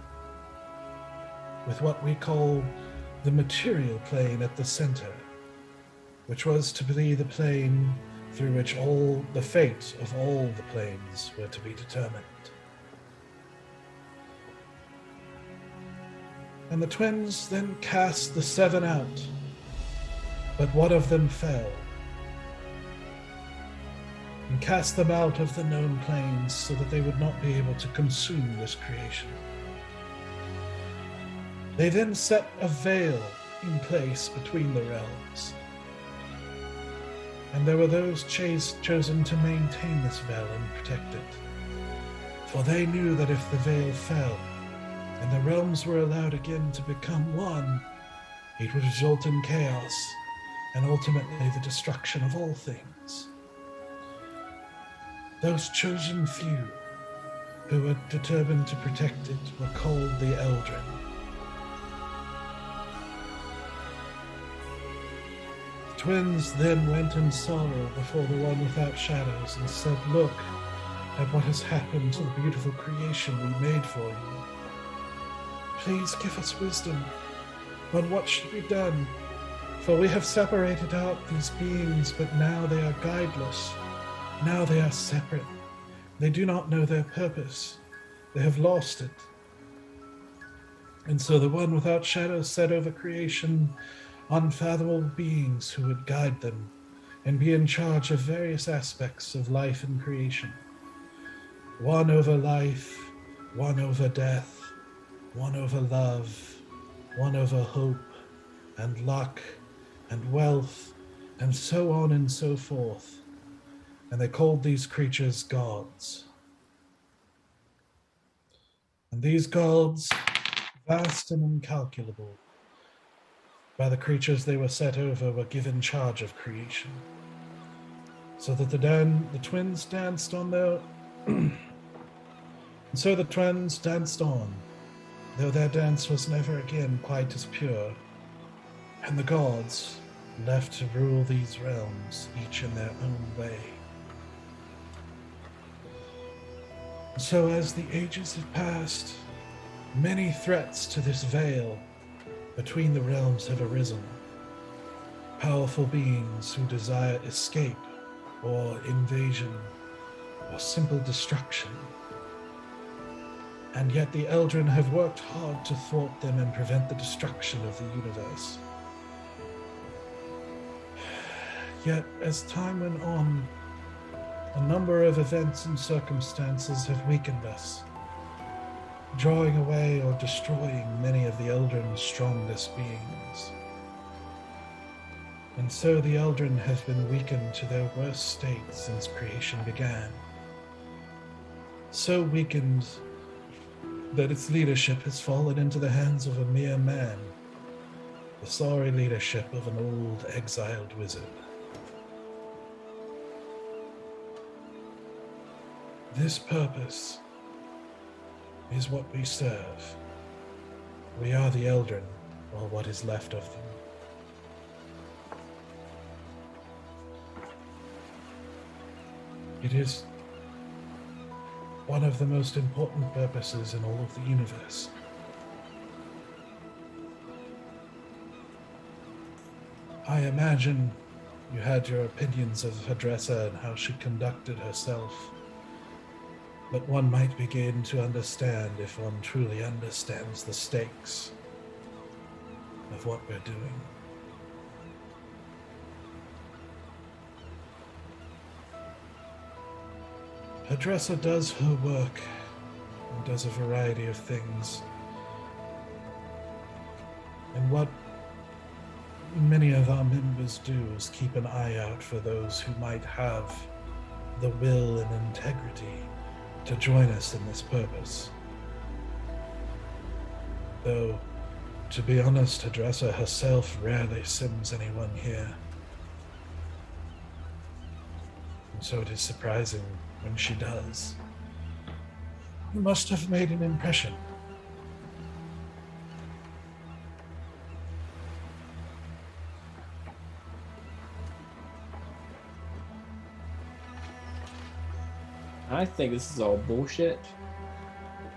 with what we call the material plane at the center, which was to be the plane through which all the fate of all the planes were to be determined. And the twins then cast the 7 out, but one of them fell, and cast them out of the known planes so that they would not be able to consume this creation. They then set a veil in place between the realms, and there were those chosen to maintain this veil and protect it, for they knew that if the veil fell, and the realms were allowed again to become one, it would result in chaos, and ultimately the destruction of all things. Those chosen few who were determined to protect it were called the Eldrin. The twins then went in sorrow before the one without shadows and said, look at what has happened to the beautiful creation we made for you. Please give us wisdom on what should be done, for we have separated out these beings, but now they are guideless. Now they are separate. They do not know their purpose. They have lost it. And so the one without shadows set over creation unfathomable beings who would guide them and be in charge of various aspects of life and creation. One over life, one over death, one over love, one over hope and luck and wealth, and so on and so forth. And they called these creatures gods. And these gods, vast and incalculable, by the creatures they were set over, were given charge of creation. So that the twins danced on their... and so the twins danced on, though their dance was never again quite as pure, and the gods left to rule these realms, each in their own way. So as the ages have passed, many threats to this veil between the realms have arisen. Powerful beings who desire escape or invasion or simple destruction. And yet the Eldrin have worked hard to thwart them and prevent the destruction of the universe. Yet, as time went on, a number of events and circumstances have weakened us, drawing away or destroying many of the Eldrin's strongest beings. And so the Eldrin have been weakened to their worst state since creation began. So weakened that its leadership has fallen into the hands of a mere man, the sorry leadership of an old exiled wizard. This purpose is what we serve. We are the Eldrin, or what is left of them. It is one of the most important purposes in all of the universe. I imagine you had your opinions of Hadressa and how she conducted herself, but one might begin to understand if one truly understands the stakes of what we're doing. Hadressa does her work and does a variety of things. And what many of our members do is keep an eye out for those who might have the will and integrity to join us in this purpose. Though, to be honest, Hadressa herself rarely sends anyone here. And so it is surprising when she does. You must have made an impression. I think this is all bullshit.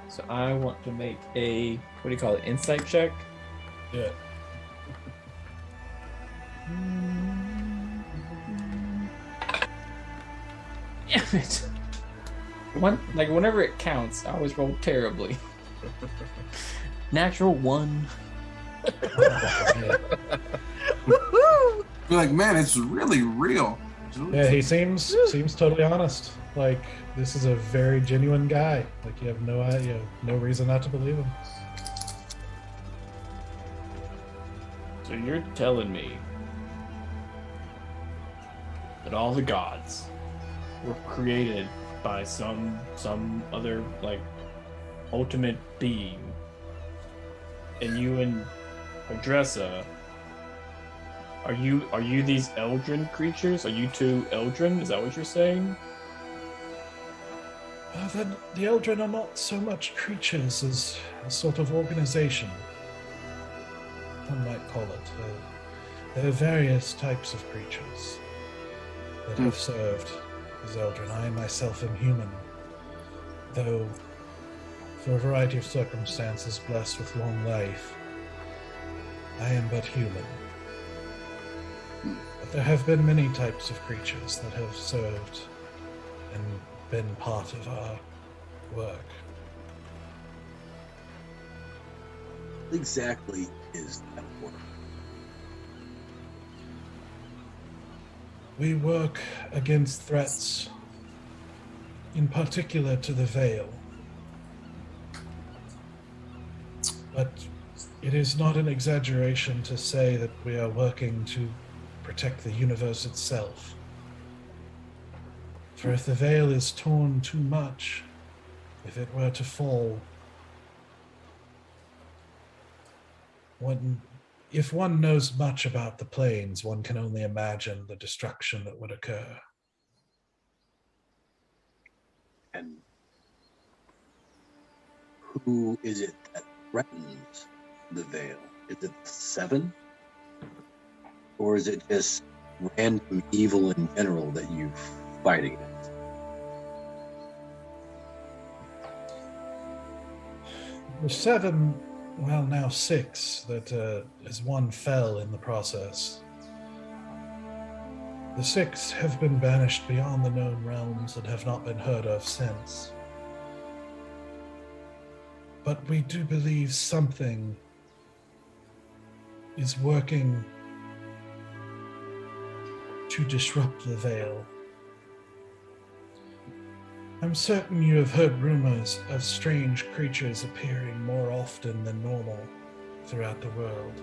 So I want to make a, what do you call it, insight check? Yeah. Damn it. Whenever it counts, I always roll terribly. Natural 1. Woohoo! You're like, man, it's really real. Yeah, he seems totally honest. Like, this is a very genuine guy. Like, you have no reason not to believe him. So you're telling me that all the gods were created by some other, like, ultimate being, and you and Hadressa, are you these Eldrin creatures? Are you two Eldrin? Is that what you're saying? Then the Eldrin are not so much creatures as a sort of organization, one might call it. There are various types of creatures that have served as Eldrin. I myself am human, though for a variety of circumstances blessed with long life, I am but human. But there have been many types of creatures that have served and been part of our work. What exactly is that work? We work against threats, in particular to the Veil. But it is not an exaggeration to say that we are working to protect the universe itself. For if the Veil is torn too much, if it were to fall, if one knows much about the planes, one can only imagine the destruction that would occur. And who is it that threatens the Veil? Is it the Seven? Or is it just random evil in general that you fight against? The Seven, well, now 6, that as one fell in the process. The 6 have been banished beyond the known realms and have not been heard of since. But we do believe something is working to disrupt the veil. I'm certain you have heard rumors of strange creatures appearing more often than normal throughout the world.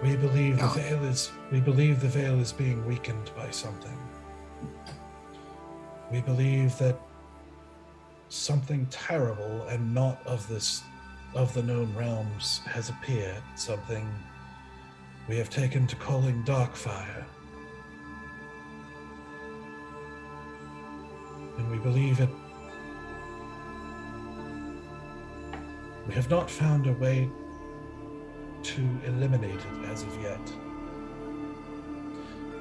We believe the veil is being weakened by something. We believe that something terrible and not of the known realms has appeared, something we have taken to calling Darkfire. And we believe it. We have not found a way to eliminate it as of yet.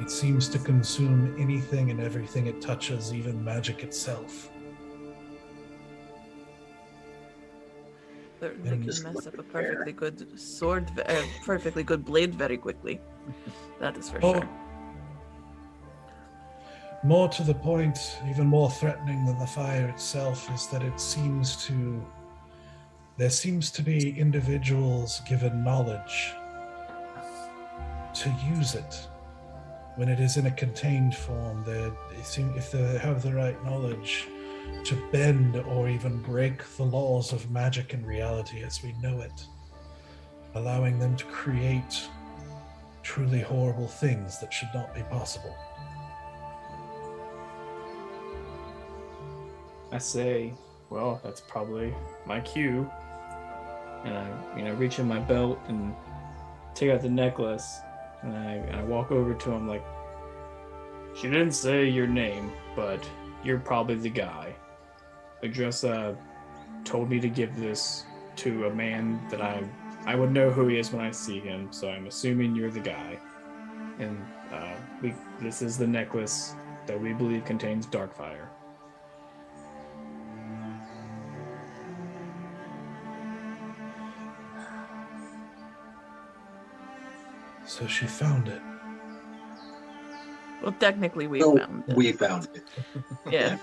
It seems to consume anything and everything it touches, even magic itself. Certainly can mess up a perfectly good sword, perfectly good blade very quickly. That is for sure. More to the point, even more threatening than the fire itself, is that there seems to be individuals given knowledge to use it when it is in a contained form. If they have the right knowledge, to bend or even break the laws of magic and reality as we know it, allowing them to create truly horrible things that should not be possible. I say, well, that's probably my cue. And I reach in my belt and take out the necklace, and I walk over to him like, she didn't say your name, but you're probably the guy. Hadressa told me to give this to a man that I would know who he is when I see him, so I'm assuming you're the guy. And this is the necklace that we believe contains Darkfire. So she found it. Well, technically we found it. We found it. Yeah.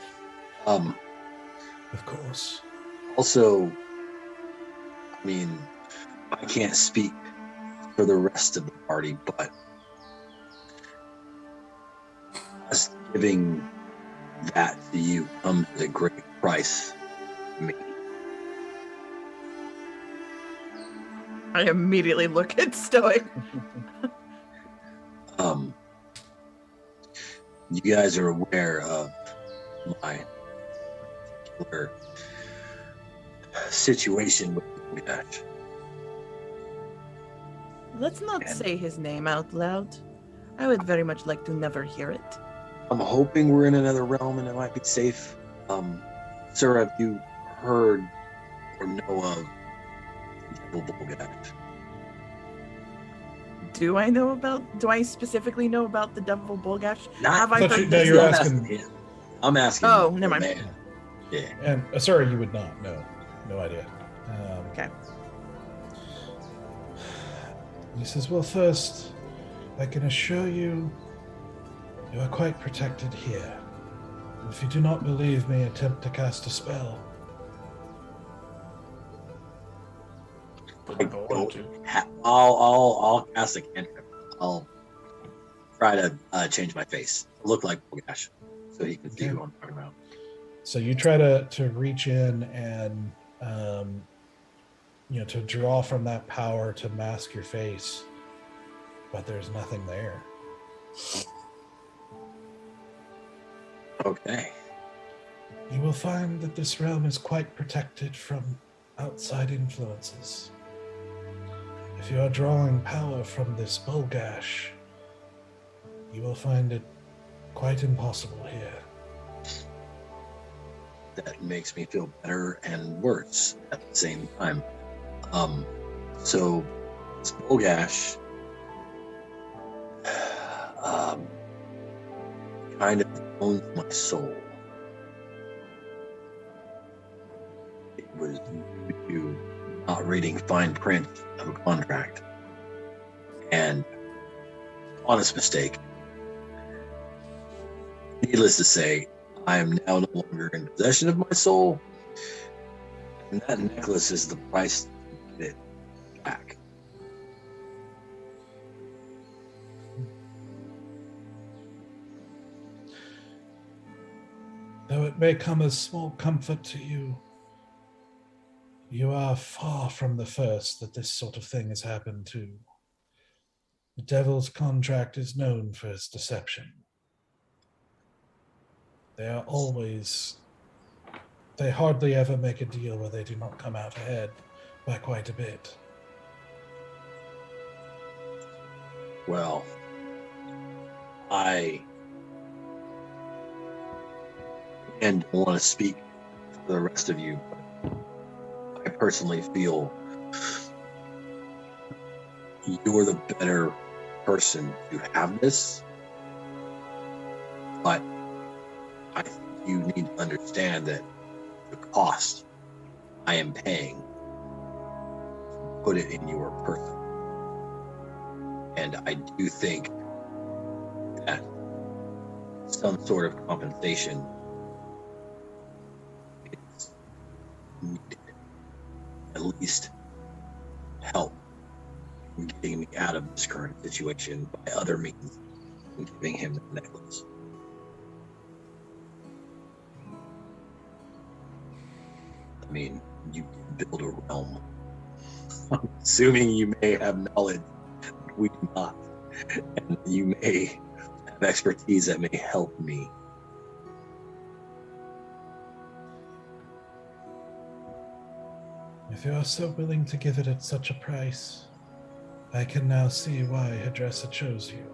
Of course. Also, I mean, I can't speak for the rest of the party, but us giving that to you comes at a great price to me. I immediately look at Stoic. You guys are aware of my particular situation with Dash. Let's not say his name out loud. I would very much like to never hear it. I'm hoping we're in another realm and it might be safe. Sir, have you heard or know of Devil Bulgash? Do I specifically know about the Devil Bulgash? Not, Have I heard you're this? asking him. I'm asking. Oh, the never mind. man. Yeah. And sorry, you would not. No idea. Okay. He says, well, first, I can assure you, you are quite protected here. If you do not believe me, attempt to cast a spell. I'll cast a cantrip. I'll try to change my face, look like Bulgash, so he can see who I'm talking about. So you try to reach in and to draw from that power to mask your face, but there's nothing there. Okay. You will find that this realm is quite protected from outside influences. If you are drawing power from this Bulgash, you will find it quite impossible here. That makes me feel better and worse at the same time. So this Bulgash kind of owns my soul. It was due to not reading fine print of a contract, and honest mistake. Needless to say, I am now no longer in possession of my soul, And that necklace is the price to get it back. Though it may come as small comfort to you, you are far from the first that this sort of thing has happened to. The Devil's Contract is known for its deception. They hardly ever make a deal where they do not come out ahead by quite a bit. Well, I don't want to speak for the rest of you, but I personally feel you're the better person to have this. But I think you need to understand that the cost I am paying to put it in your person. And I do think that some sort of compensation is needed. At least help in getting me out of this current situation by other means than giving him the necklace. I mean, you build a realm. I'm assuming you may have knowledge we do not, and you may have expertise that may help me. If you are so willing to give it at such a price, I can now see why Hadressa chose you.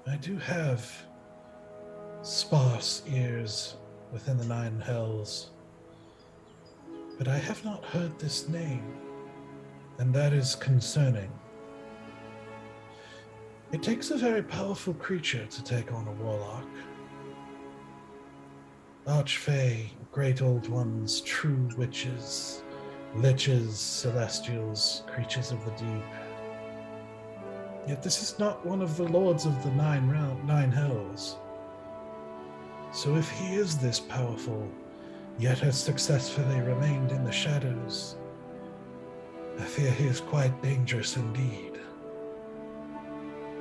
I do have sparse ears within the Nine Hells, but I have not heard this name, and that is concerning. It takes a very powerful creature to take on a warlock. Archfey, great old ones, true witches, liches, celestials, creatures of the deep. Yet this is not one of the lords of the nine hells. So if he is this powerful, yet has successfully remained in the shadows, I fear he is quite dangerous indeed.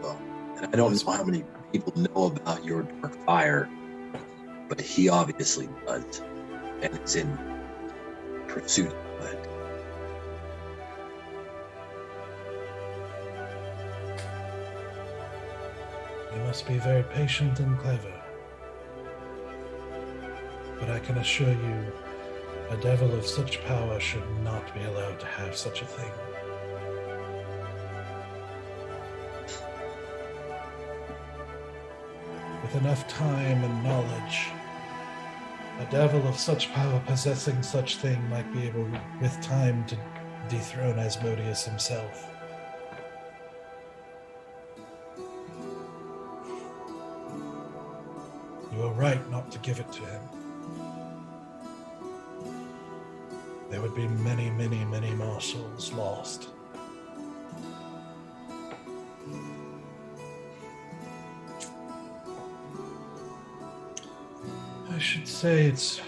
Well, and I don't know how many people know about your dark fire, but he obviously does, and is in pursuit of it. You must be very patient and clever. But I can assure you, a devil of such power should not be allowed to have such a thing. With enough time and knowledge, a devil of such power possessing such thing might be able, with time, to dethrone Asmodeus himself. You are right not to give it to him. There would be many, many, many more souls lost. I should say it's...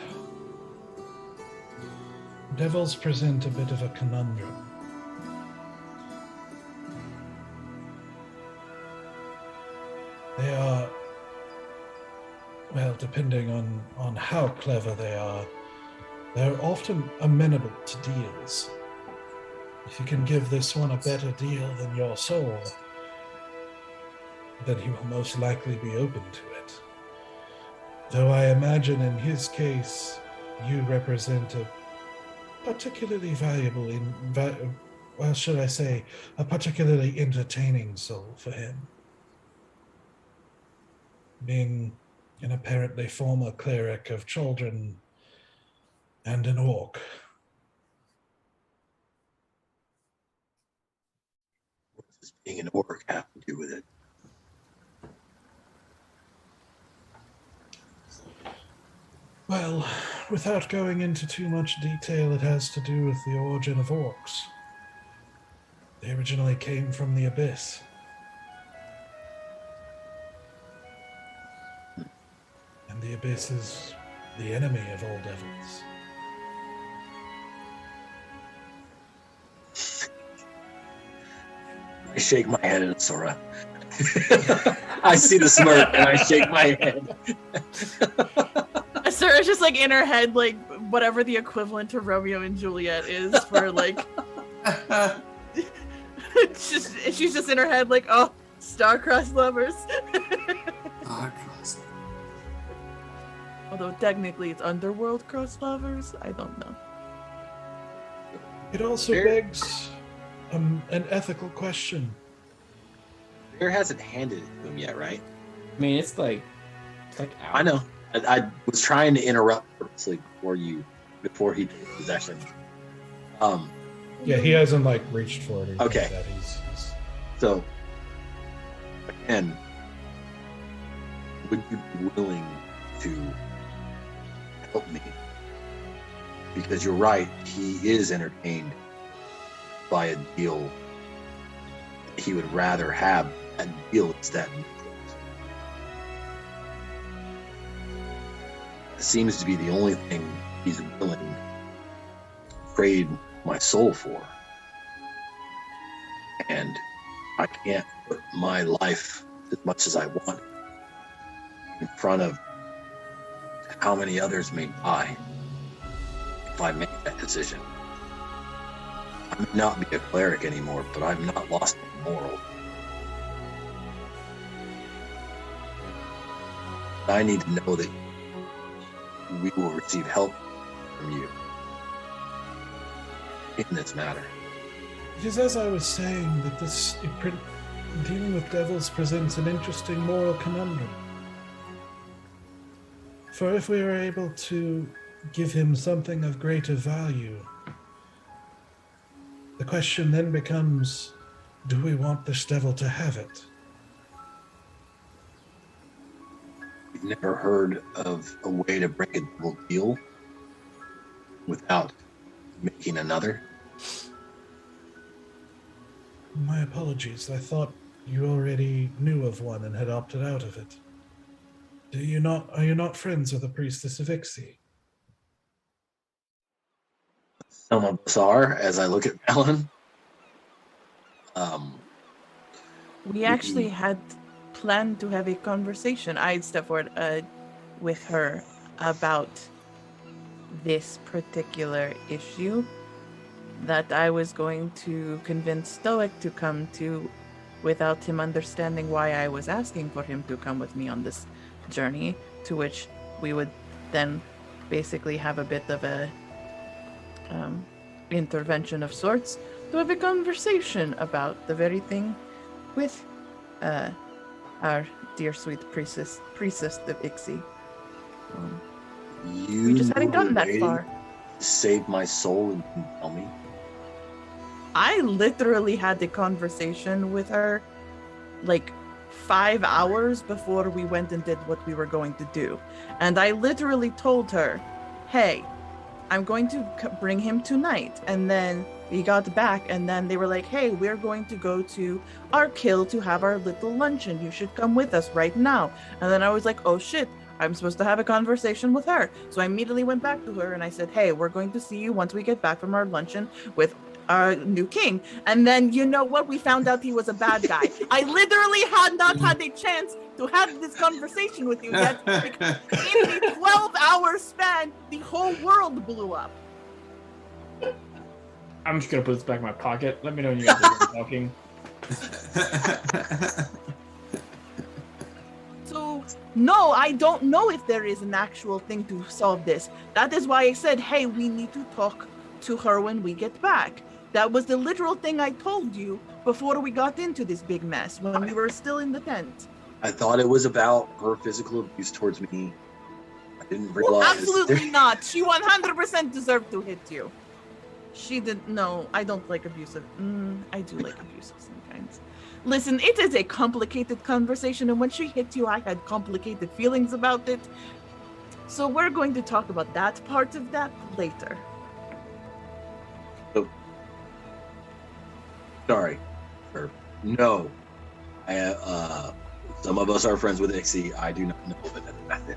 Devils present a bit of a conundrum. They are, well, depending on how clever they are, they're often amenable to deals. If you can give this one a better deal than your soul, then he will most likely be open to it. Though I imagine in his case, you represent a particularly valuable, well, should I say, a particularly entertaining soul for him. Being an apparently former cleric of children and an orc. What does being an orc have to do with it? Well, without going into too much detail, it has to do with the origin of orcs. They originally came from the abyss. Abyss is the enemy of all devils. I shake my head at Asura. I see the smirk and I shake my head. Asura's just like in her head, like whatever the equivalent to Romeo and Juliet is for like. She's just in her head, like, oh, star-crossed lovers. Although technically it's underworld crossed lovers, I don't know. It also begs an ethical question. Bear hasn't handed it to him yet, right? I mean, it's like out. I know. I was trying to interrupt purposely before he did his action. Yeah, he hasn't like reached for it. Or anything Okay. like that. He's So, again, would you be willing to help me? Because you're right, he is entertained by a deal he would rather have. That deal is that it seems to be the only thing he's willing to trade my soul for. And I can't put my life, as much as I want, in front of how many others may die if I make that decision. I may not be a cleric anymore, but I've not lost my moral. I need to know that we will receive help from you in this matter. It is as I was saying that dealing with devils presents an interesting moral conundrum. For if we are able to give him something of greater value, the question then becomes, do we want this devil to have it? You've never heard of a way to break a double deal without making another? My apologies. I thought you already knew of one and had opted out of it. Are you not friends with the priestess of Ixie? Some of us are, as I look at Valan. We actually had planned to have a conversation. I'd step forward with her about this particular issue that I was going to convince Stoic to come to without him understanding why I was asking for him to come with me on this journey, to which we would then basically have a bit of a intervention of sorts to have a conversation about the very thing with our dear sweet priestess of Ixie. You We just hadn't gotten that were far. waiting to save my soul and didn't tell me. I literally had the conversation with her like 5 hours before we went and did what we were going to do. And I literally told her, hey, I'm going to bring him tonight. And then we got back and then they were like, hey, we're going to go to our kill to have our little luncheon. You should come with us right now. And then I was like, oh shit, I'm supposed to have a conversation with her. So I immediately went back to her and I said, hey, we're going to see you once we get back from our luncheon with our new king. And then, you know what? We found out he was a bad guy. I literally had not had a chance to have this conversation with you yet. Because in the 12-hour span, the whole world blew up. I'm just gonna put this back in my pocket. Let me know when you guys are done talking. So, no, I don't know if there is an actual thing to solve this. That is why I said, hey, we need to talk to her when we get back. That was the literal thing I told you before we got into this big mess, when we were still in the tent. I thought it was about her physical abuse towards me. I didn't Well, realize. absolutely not. She 100% deserved to hit you. She didn't. No, I don't like abusive. I do like abusive sometimes. Listen, it is a complicated conversation, and when she hit you, I had complicated feelings about it. So we're going to talk about that part of that later. Sorry. Or, no. Some of us are friends with Ixie. I do not know of another method.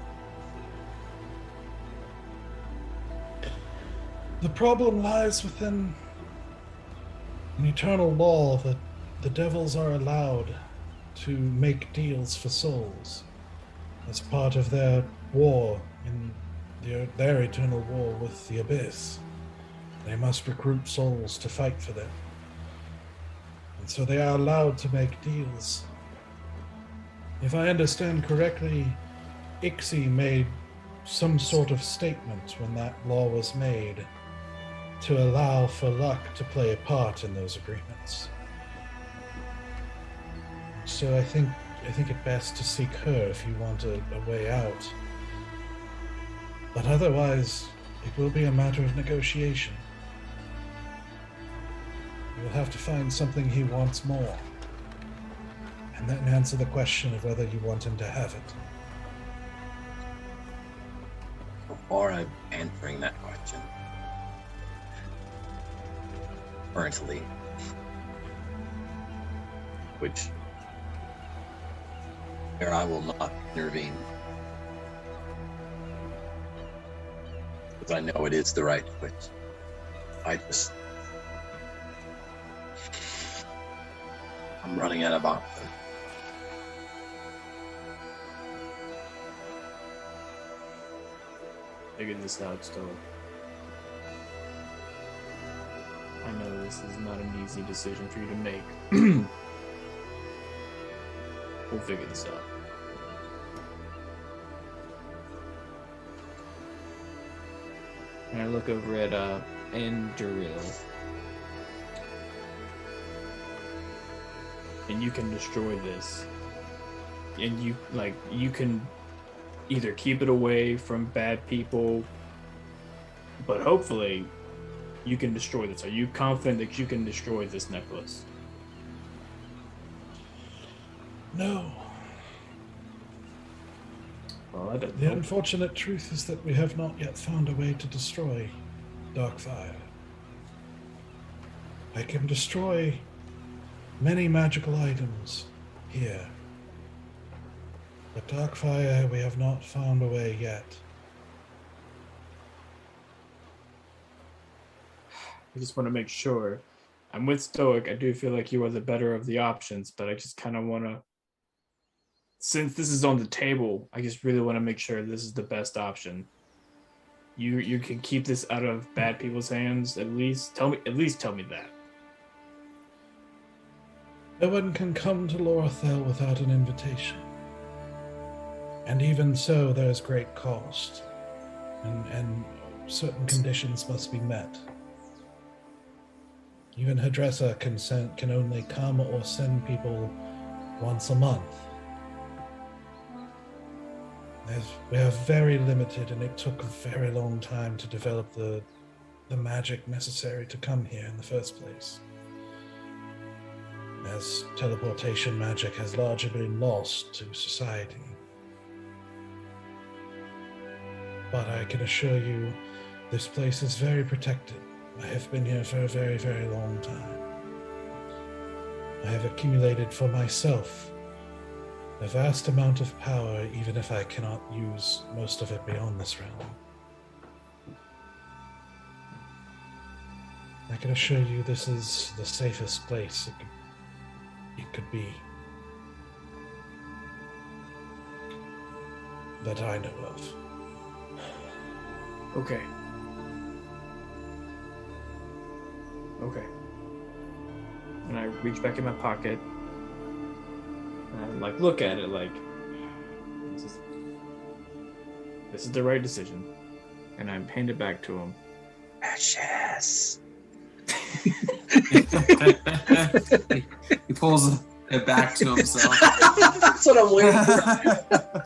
The problem lies within an eternal law that the devils are allowed to make deals for souls as part of their war in their eternal war with the Abyss. They must recruit souls to fight for them. And so they are allowed to make deals. If I understand correctly, Ixie made some sort of statement when that law was made to allow for luck to play a part in those agreements. So I think it best to seek her if you want a way out. But otherwise, it will be a matter of negotiation. You will have to find something he wants more, and then answer the question of whether you want him to have it. Before I'm answering that question, currently, which where I will not intervene, because I know it is the right choice. I'm running out of options. Figure this out, Stoic. I know this is not an easy decision for you to make. We'll figure this out. And I look over at Anduril. And you can destroy this. And you can either keep it away from bad people, but hopefully you can destroy this. Are you confident that you can destroy this necklace? No. Well, I don't The know. unfortunate truth is that we have not yet found a way to destroy Darkfire. I can destroy many magical items here, but Darkfire we have not found a way yet. I just want to make sure. I'm with Stoic. I do feel like you are the better of the options, but I just kind of want to, since this is on the table, I just really want to make sure this is the best option. You can keep this out of bad people's hands. At least tell me that. No one can come to Lorthel without an invitation. And even so, there is great cost, and certain conditions must be met. Even Hadressa can only come or send people once a month. We are very limited, and it took a very long time to develop the magic necessary to come here in the first place, as teleportation magic has largely been lost to society. But I can assure you, this place is very protected. I have been here for a very, very long time. I have accumulated for myself a vast amount of power, even if I cannot use most of it beyond this realm. I can assure you this is the safest place it could be that I know of. Okay. And I reach back in my pocket and I look at it this is the right decision. And I hand it back to him. Precious. He pulls it back to himself. That's what I'm waiting for.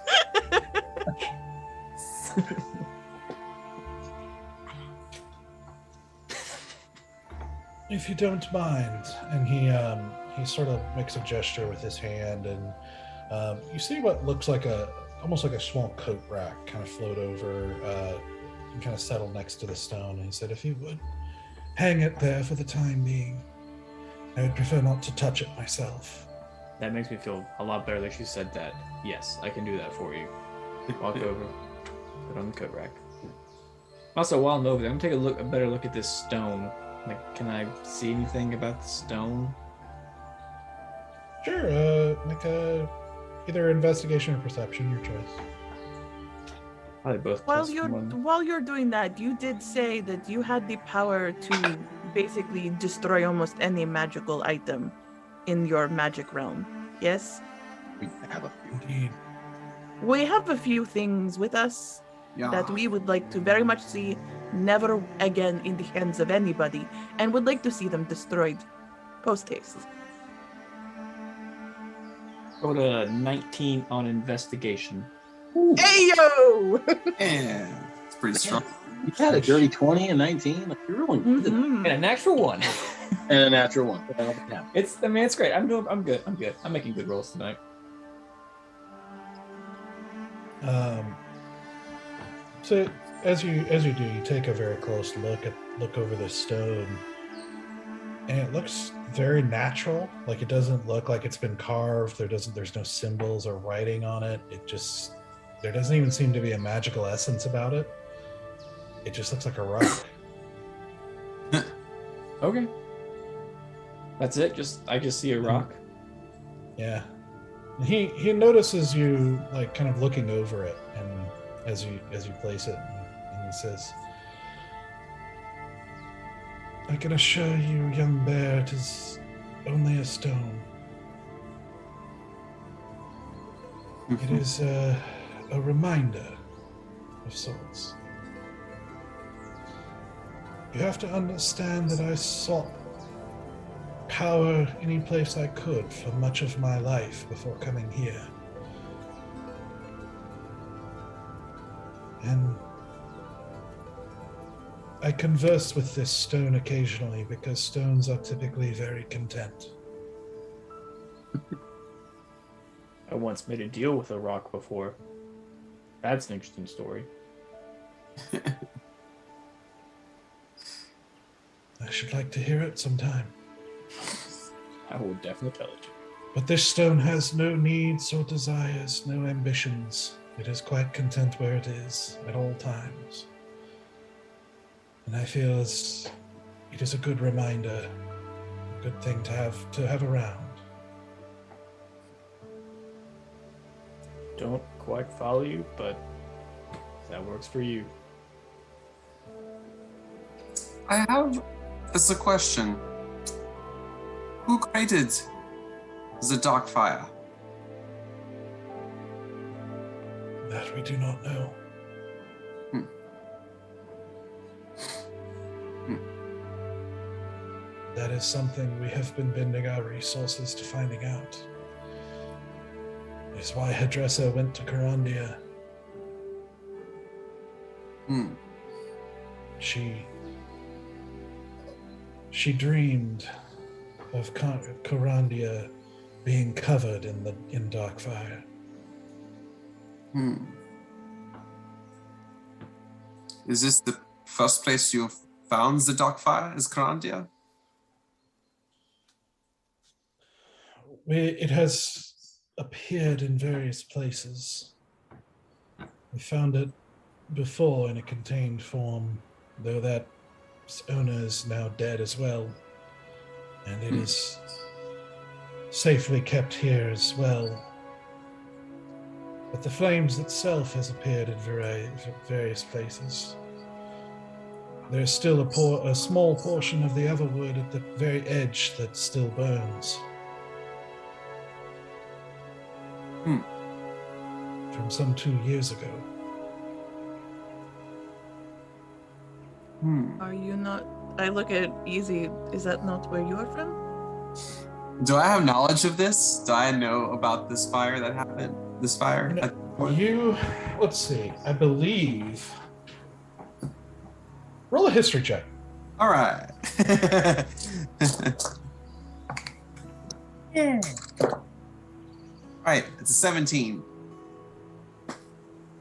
If you don't mind, and he sort of makes a gesture with his hand, and you see what looks like almost like a small coat rack kind of float over and kind of settle next to the stone. And he said, if you would hang it there for the time being, I would prefer not to touch it myself. That makes me feel a lot better that you said that. Yes, I can do that for you. Walk over, put on the coat rack. Also, while I'm over there, I'm gonna take a better look at this stone. Like, can I see anything about the stone? Sure. Make either investigation or perception, your choice. Probably both. While plus you're one. while you're doing that, you did say that you had the power to basically destroy almost any magical item in your magic realm. Yes? We have a few. Indeed. We have a few things with us Yeah. that we would like to very much see never again in the hands of anybody, and would like to see them destroyed post haste. Rolled a 19 on investigation. Ayo! Yeah. It's pretty strong. You had a dirty 20 and 19. Like, you're really good. Mhm. And a natural one. And a natural one. Yeah. It's great. I'm good. I'm making good rolls tonight. So as you do, you take a very close look over the stone, and it looks very natural. Like, it doesn't look like it's been carved. There's no symbols or writing on it. There doesn't even seem to be a magical essence about it. It just looks like a rock. Okay. That's it. I just see a rock. Yeah. And he notices you, like, kind of looking over it, and as you place it, and he says, "I can assure you, young bear, it is only a stone. It is a reminder of sorts. You have to understand that I sought power any place I could for much of my life before coming here. And I converse with this stone occasionally because stones are typically very content." I once made a deal with a rock before. That's an interesting story. I should like to hear it sometime. I will definitely tell it to you. But this stone has no needs or desires, no ambitions. It is quite content where it is at all times. And I feel it is a good reminder, a good thing to have around. Don't quite follow you, but that works for you. I have a question. Who created the dark fire? That we do not know. That is something we have been bending our resources to finding out. It is why Hadressa went to Carandia. She dreamed of Carandia being covered in dark fire. Is this the first place you've found the dark fire? Is Carandia? It has appeared in various places. We found it before in a contained form, though that owner is now dead as well. And it is safely kept here as well. But the flames itself has appeared in various places. There's still a small portion of the Everwood at the very edge that still burns. From some 2 years ago. Are you not? I look at Easy. Is that not where you are from? Do I have knowledge of this? Do I know about this fire that happened? This fire? Let's see. I believe. Roll a history check. All right. All right, it's a 17.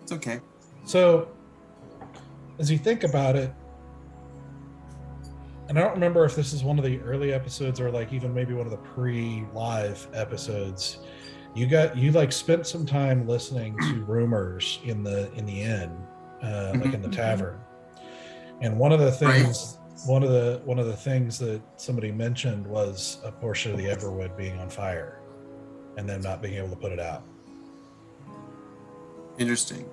It's okay. So, as you think about it, and I don't remember if this is one of the early episodes or like even maybe one of the pre-live episodes, you spent some time listening to rumors in the inn, like in the tavern, And one of the things that somebody mentioned was a portion of the Everwood being on fire and them not being able to put it out. Interesting.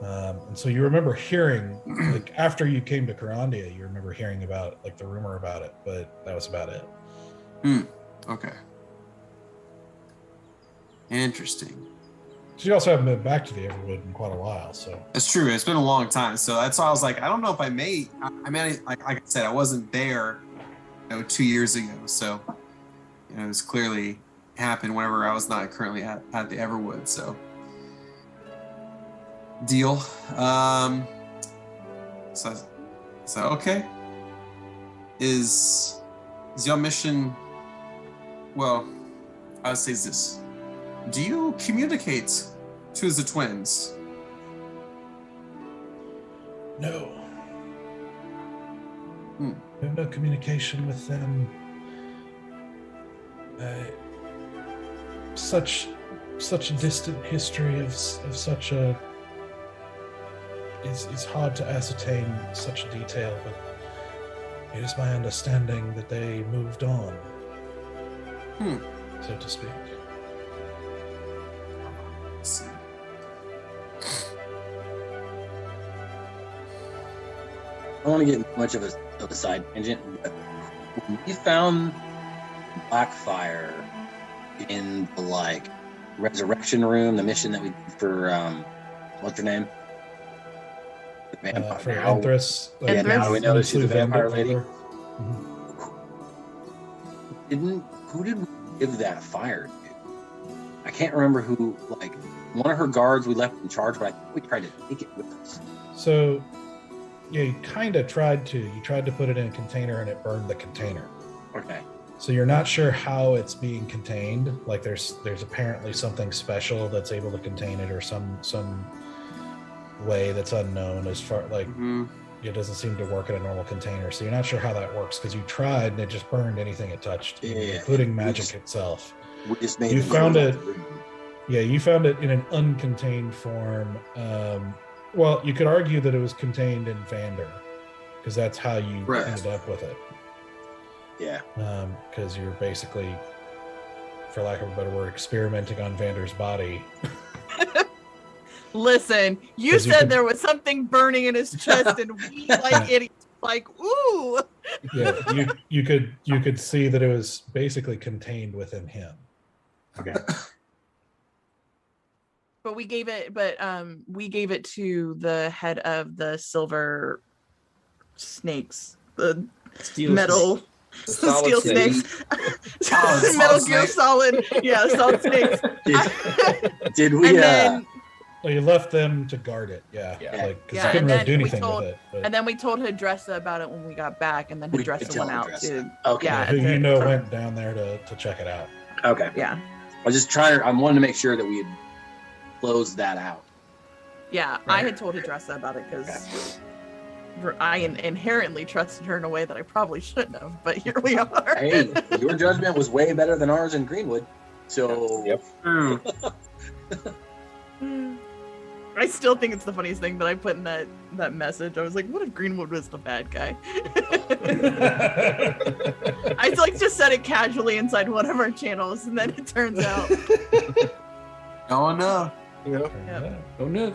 And so you remember hearing, like, after you came to Karandia, you remember hearing about, like, the rumor about it, but that was about it. Okay. Interesting. So you also haven't been back to the Everwood in quite a while, so. It's true. It's been a long time. So that's why I was like, I don't know if I may. I mean, like I said, I wasn't there, 2 years ago. So, it was clearly happened whenever I was not currently at the Everwood. So, deal. So okay. Is your mission? Well, I would say this. Do you communicate to the twins? No. We have no communication with them. Such a distant history of such a is hard to ascertain such detail, but it is my understanding that they moved on, so to speak. See. I don't want to get much of a side tangent, but when we found Blackfire in the resurrection room, the mission that we did for what's her name? The vampire. For Empress. Yeah, now we know that she's a vampire lady. Mm-hmm. Who did we give that fire to? I can't remember who. One of her guards we left in charge, but I think we tried to take it with us. So, yeah, you kind of tried to. You tried to put it in a container, and it burned the container. Okay. So you're not sure how it's being contained. Like there's apparently something special that's able to contain it, or some way that's unknown as far it doesn't seem to work in a normal container. So you're not sure how that works because you tried and it just burned anything it touched, including magic itself. We just made you found it. Yeah, you found it in an uncontained form. Well, you could argue that it was contained in Vander because that's how you ended up with it. Yeah. Because you're basically, for lack of a better word, experimenting on Vander's body. Listen, you said there was something burning in his chest, and we idiots ooh. Yeah, you could see that it was basically contained within him. Okay. But we gave it to the head of the silver snakes, the metal steel snakes. Metal Gear Solid. Yeah, solid snakes. Did we well, you left them to guard it, because you couldn't really do anything with it. But. And then we told Hadressa about it when we got back, and then Hadressa went out to. Okay. Yeah, who went down there to check it out. Okay. Yeah. I was just trying. I wanted to make sure that we had closed that out. Yeah, right. I had told Hadressa about it because I inherently trusted her in a way that I probably shouldn't have. But here we are. Hey, your judgment was way better than ours in Greenwood. So. Yep. I still think it's the funniest thing that I put in that message. I was like, what if Greenwood was the bad guy? I just said it casually inside one of our channels, and then it turns out. Oh no. Yep. Oh no.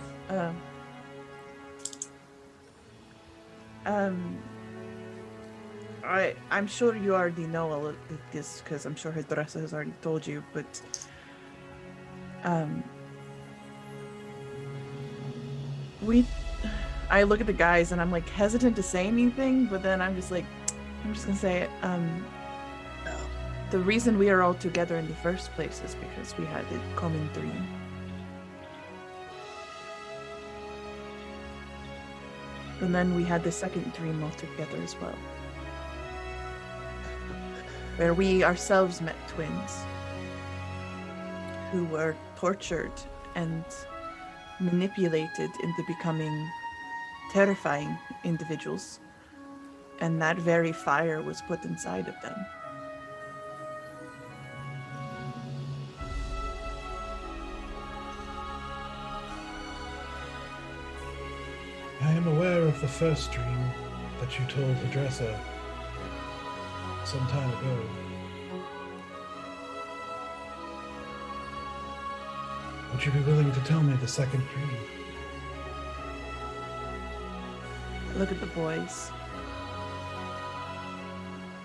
I'm sure you already know all of this because I'm sure Hadressa has already told you, but I look at the guys and I'm hesitant to say anything, but then I'm just gonna say it. The reason we are all together in the first place is because we had a common dream. And then we had the second dream all together as well, where we ourselves met twins who were tortured and manipulated into becoming terrifying individuals, and that very fire was put inside of them. I am aware of the first dream. that you told Hadressa some time ago. Would you be willing to tell me the second dream? Look at the boys.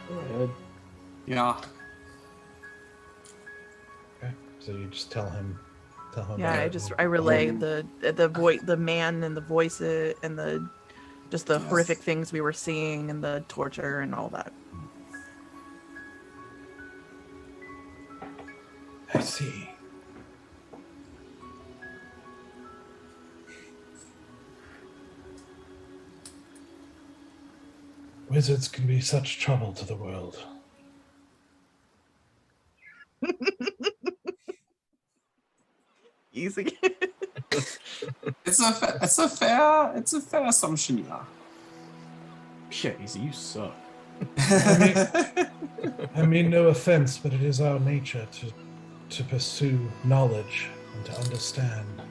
Go ahead. Yeah. Okay, so you just tell him. Yeah, about I relay the man and the voices and the horrific things we were seeing and the torture and all that. I see. Wizards can be such trouble to the world. Easy. It's a fair assumption, yeah. Yeah, easy. You suck. I mean no offense, but it is our nature to pursue knowledge and to understand.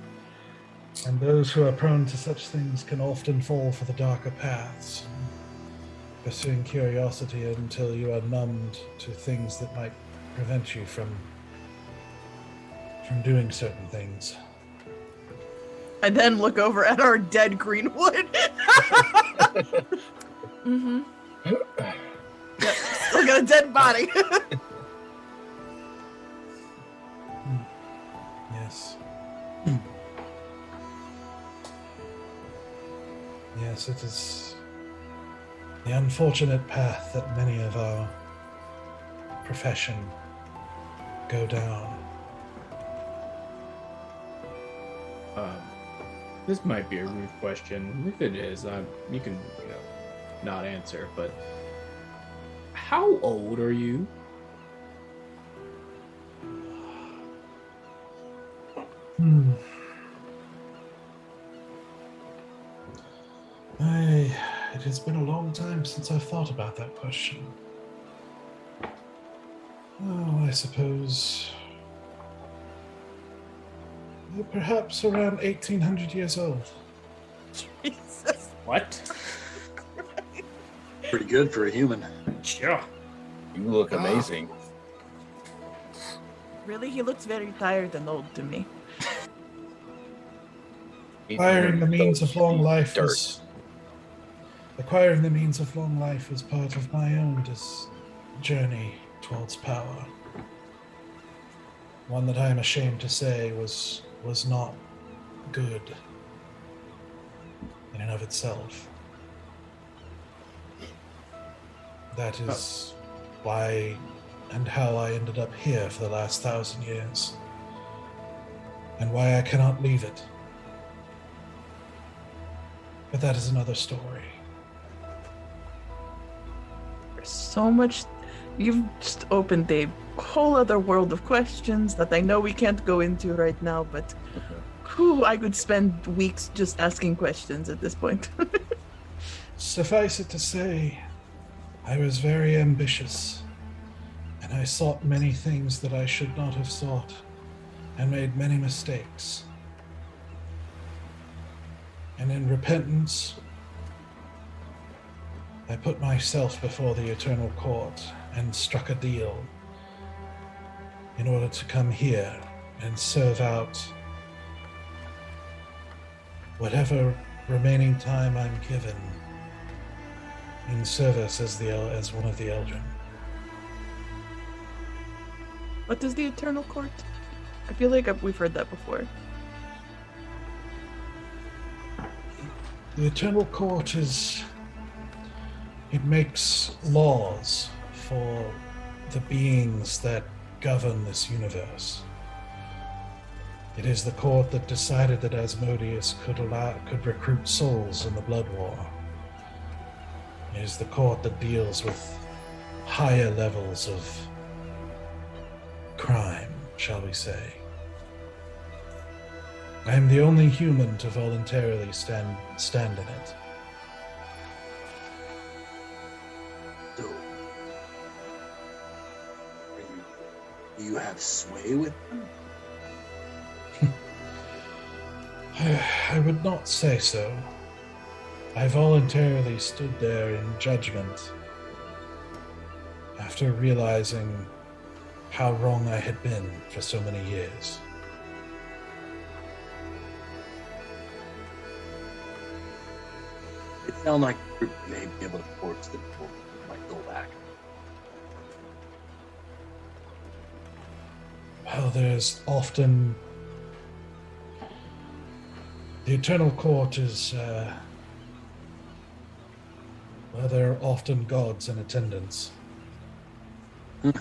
And those who are prone to such things can often fall for the darker paths, pursuing curiosity until you are numbed to things that might prevent you from doing certain things. I then look over at our dead Greenwood. Mm-hmm. Yep, still got a dead body. Yes. Yes, it is the unfortunate path that many of our profession go down. This might be a rude question. If it is, you can, not answer. But how old are you? It has been a long time since I've thought about that question. Oh, I suppose perhaps around 1800 years old. Jesus. What? Pretty good for a human. Yeah. You look amazing. Really, he looks very tired and old to me. Acquiring the means of long life was part of my own journey towards power. One that I am ashamed to say was not good in and of itself. That is why and how I ended up here for the last 1,000 years, and why I cannot leave it. But that is another story. There's so much. You've just opened a whole other world of questions that I know we can't go into right now, but I could spend weeks just asking questions at this point. Suffice it to say, I was very ambitious, and I sought many things that I should not have sought, and made many mistakes. And in repentance, I put myself before the Eternal Court and struck a deal in order to come here and serve out whatever remaining time I'm given in service as one of the Eldrin. What is the Eternal Court? I feel like we've heard that before. The Eternal Court it makes laws for the beings that govern this universe. It is the court that decided that Asmodeus could recruit souls in the Blood War. It is the court that deals with higher levels of crime, shall we say. I am the only human to voluntarily stand in it. So, do you have sway with them? I would not say so. I voluntarily stood there in judgment after realizing how wrong I had been for so many years. It sounds like the group may be able to force the people might go back. Well, there's often... The Eternal Court is, well, there are often gods in attendance. Might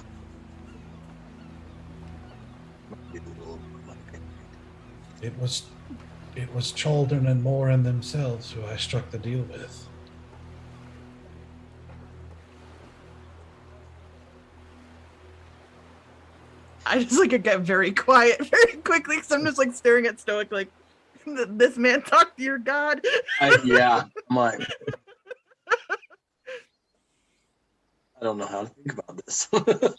be a little unpaid. It was Chaldern and Morin themselves who I struck the deal with. I just get very quiet very quickly because I'm just staring at Stoic this man talked to your god. Yeah, I'm like, I don't know how to think about this.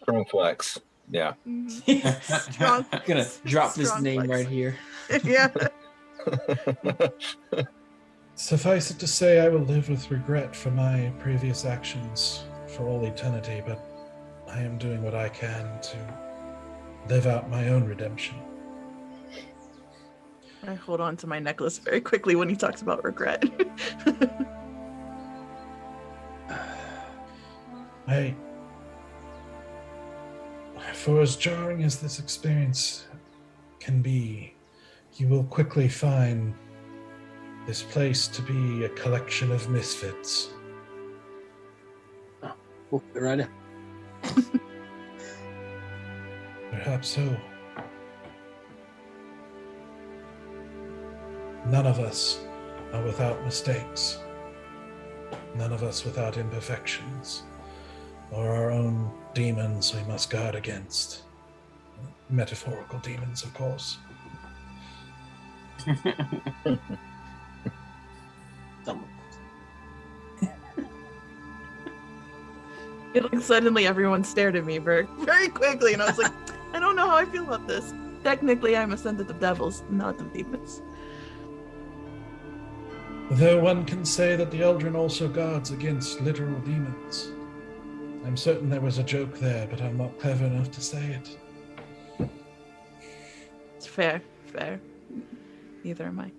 Strong flex. Yeah. Strong. I'm gonna drop this strong name flex. right here. Yeah. Suffice it to say, I will live with regret for my previous actions for all eternity, but I am doing what I can to live out my own redemption. I hold on to my necklace very quickly when he talks about regret. For as jarring as this experience can be, you will quickly find this place to be a collection of misfits. We'll fit right in. Perhaps so. None of us are without mistakes. None of us without imperfections, or our own demons we must guard against. Metaphorical demons, of course. Some. Suddenly everyone stared at me very, very quickly, and I was like, I don't know how I feel about this. Technically, I'm ascendant of devils, not of demons. Though one can say that the Eldrin also guards against literal demons. I'm certain there was a joke there, but I'm not clever enough to say it. It's fair. Neither am I.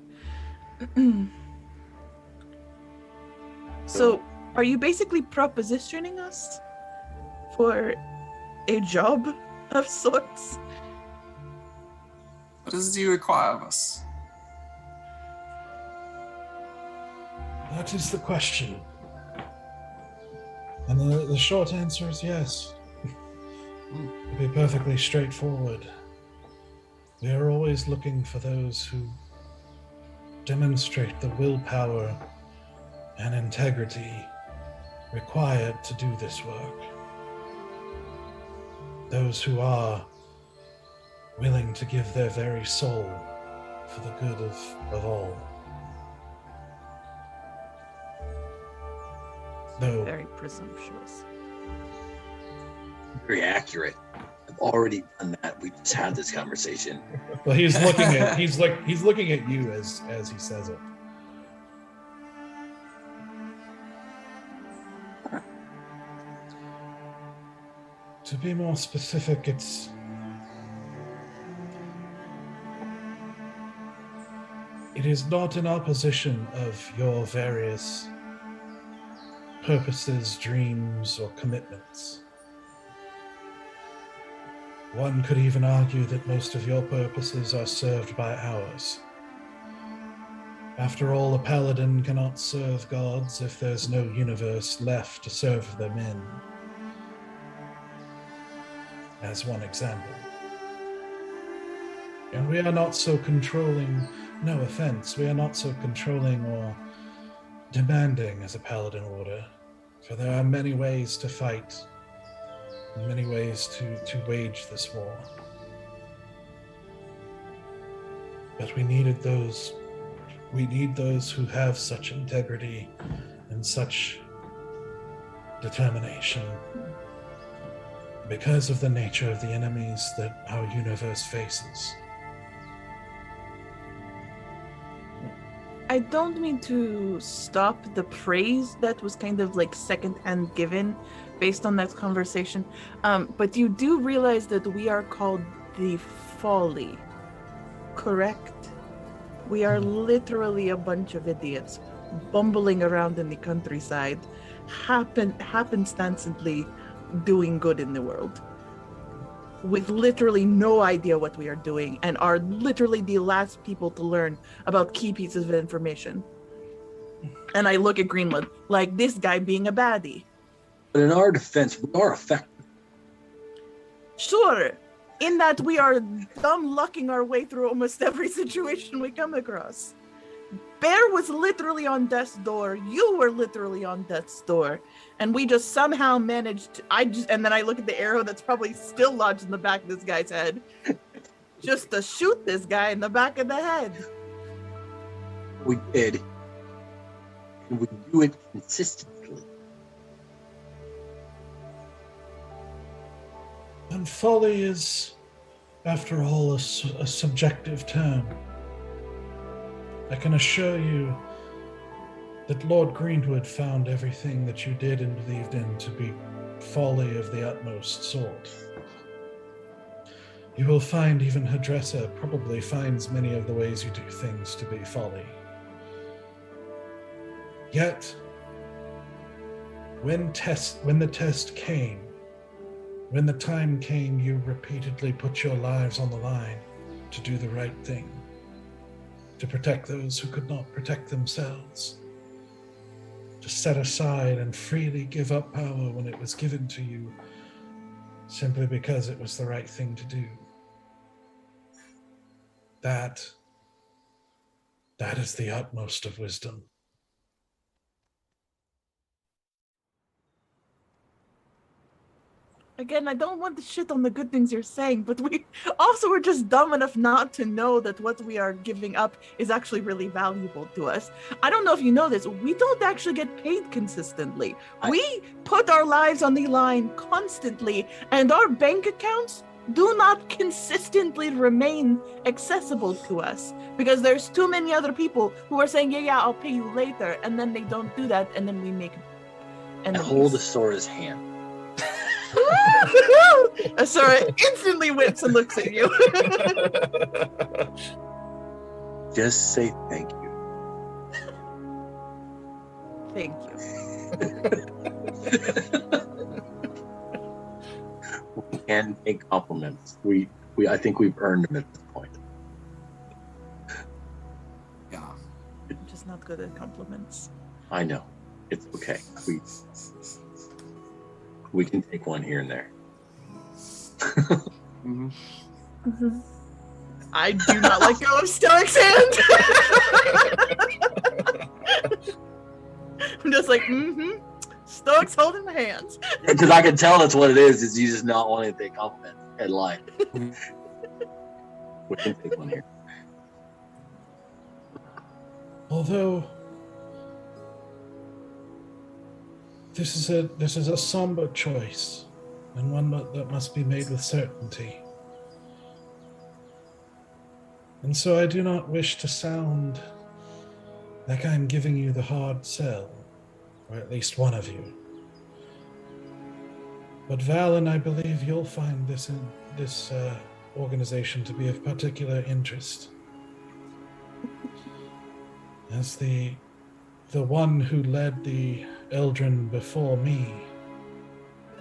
So, are you basically propositioning us for a job of sorts? What does he require of us? That is the question. And the short answer is yes. To be perfectly straightforward, we are always looking for those who demonstrate the willpower and integrity required to do this work. Those who are willing to give their very soul for the good of all. Though Very presumptuous. Very accurate. I've already done that. We just had this conversation. well, he's looking at you as he says it. To be more specific, it is not in opposition of your various purposes, dreams, or commitments. One could even argue that most of your purposes are served by ours. After all, a paladin cannot serve gods if there's no universe left to serve them in. As one example. And we are not so controlling, no offense, we are not so controlling or demanding as a paladin order, for there are many ways to fight, and many ways to wage this war. But we need those who have such integrity and such determination because of the nature of the enemies that our universe faces. I don't mean to stop the praise that was kind of like secondhand given based on that conversation, but you do realize that we are called the Folly, correct? We are literally a bunch of idiots bumbling around in the countryside, happenstancely doing good in the world, with literally no idea what we are doing, and are literally the last people to learn about key pieces of information. And I look at Greenwood like this guy being a baddie. But in our defense, we are effective. Sure, in that we are dumb lucking our way through almost every situation we come across. Bear was literally on death's door. You were literally on death's door. And we just somehow managed and then I look at the arrow that's probably still lodged in the back of this guy's head. Just to shoot this guy in the back of the head. We did. And we do it consistently. And folly is, after all, a subjective term. I can assure you that Lord Greenwood found everything that you did and believed in to be folly of the utmost sort. You will find even Hadressa probably finds many of the ways you do things to be folly. Yet, when the test came, when the time came, you repeatedly put your lives on the line to do the right thing, to protect those who could not protect themselves, to set aside and freely give up power when it was given to you, simply because it was the right thing to do. That is the utmost of wisdom. Again, I don't want to shit on the good things you're saying, but we also were just dumb enough not to know that what we are giving up is actually really valuable to us. I don't know if you know this, we don't actually get paid consistently. We put our lives on the line constantly, and our bank accounts do not consistently remain accessible to us because there's too many other people who are saying, yeah, I'll pay you later, and then they don't do that, and then we make and hold Asura's hand. Asura instantly whips and looks at you. Just say thank you. Thank you. We can take compliments. I think we've earned them at this point. Yeah. I'm just not good at compliments. I know. It's okay. We can take one here and there. Mm-hmm. Mm-hmm. I do not let go of Stoic's hand. I'm just like, Stoic's holding my hands. Because I can tell that's what it is you just not wanting to take compliments and lie. We can take one here. Although this is a somber choice, and one that must be made with certainty. And so I do not wish to sound like I'm giving you the hard sell, or at least one of you. But Valan, I believe you'll find this organization to be of particular interest. As the one who led the Eldrin before me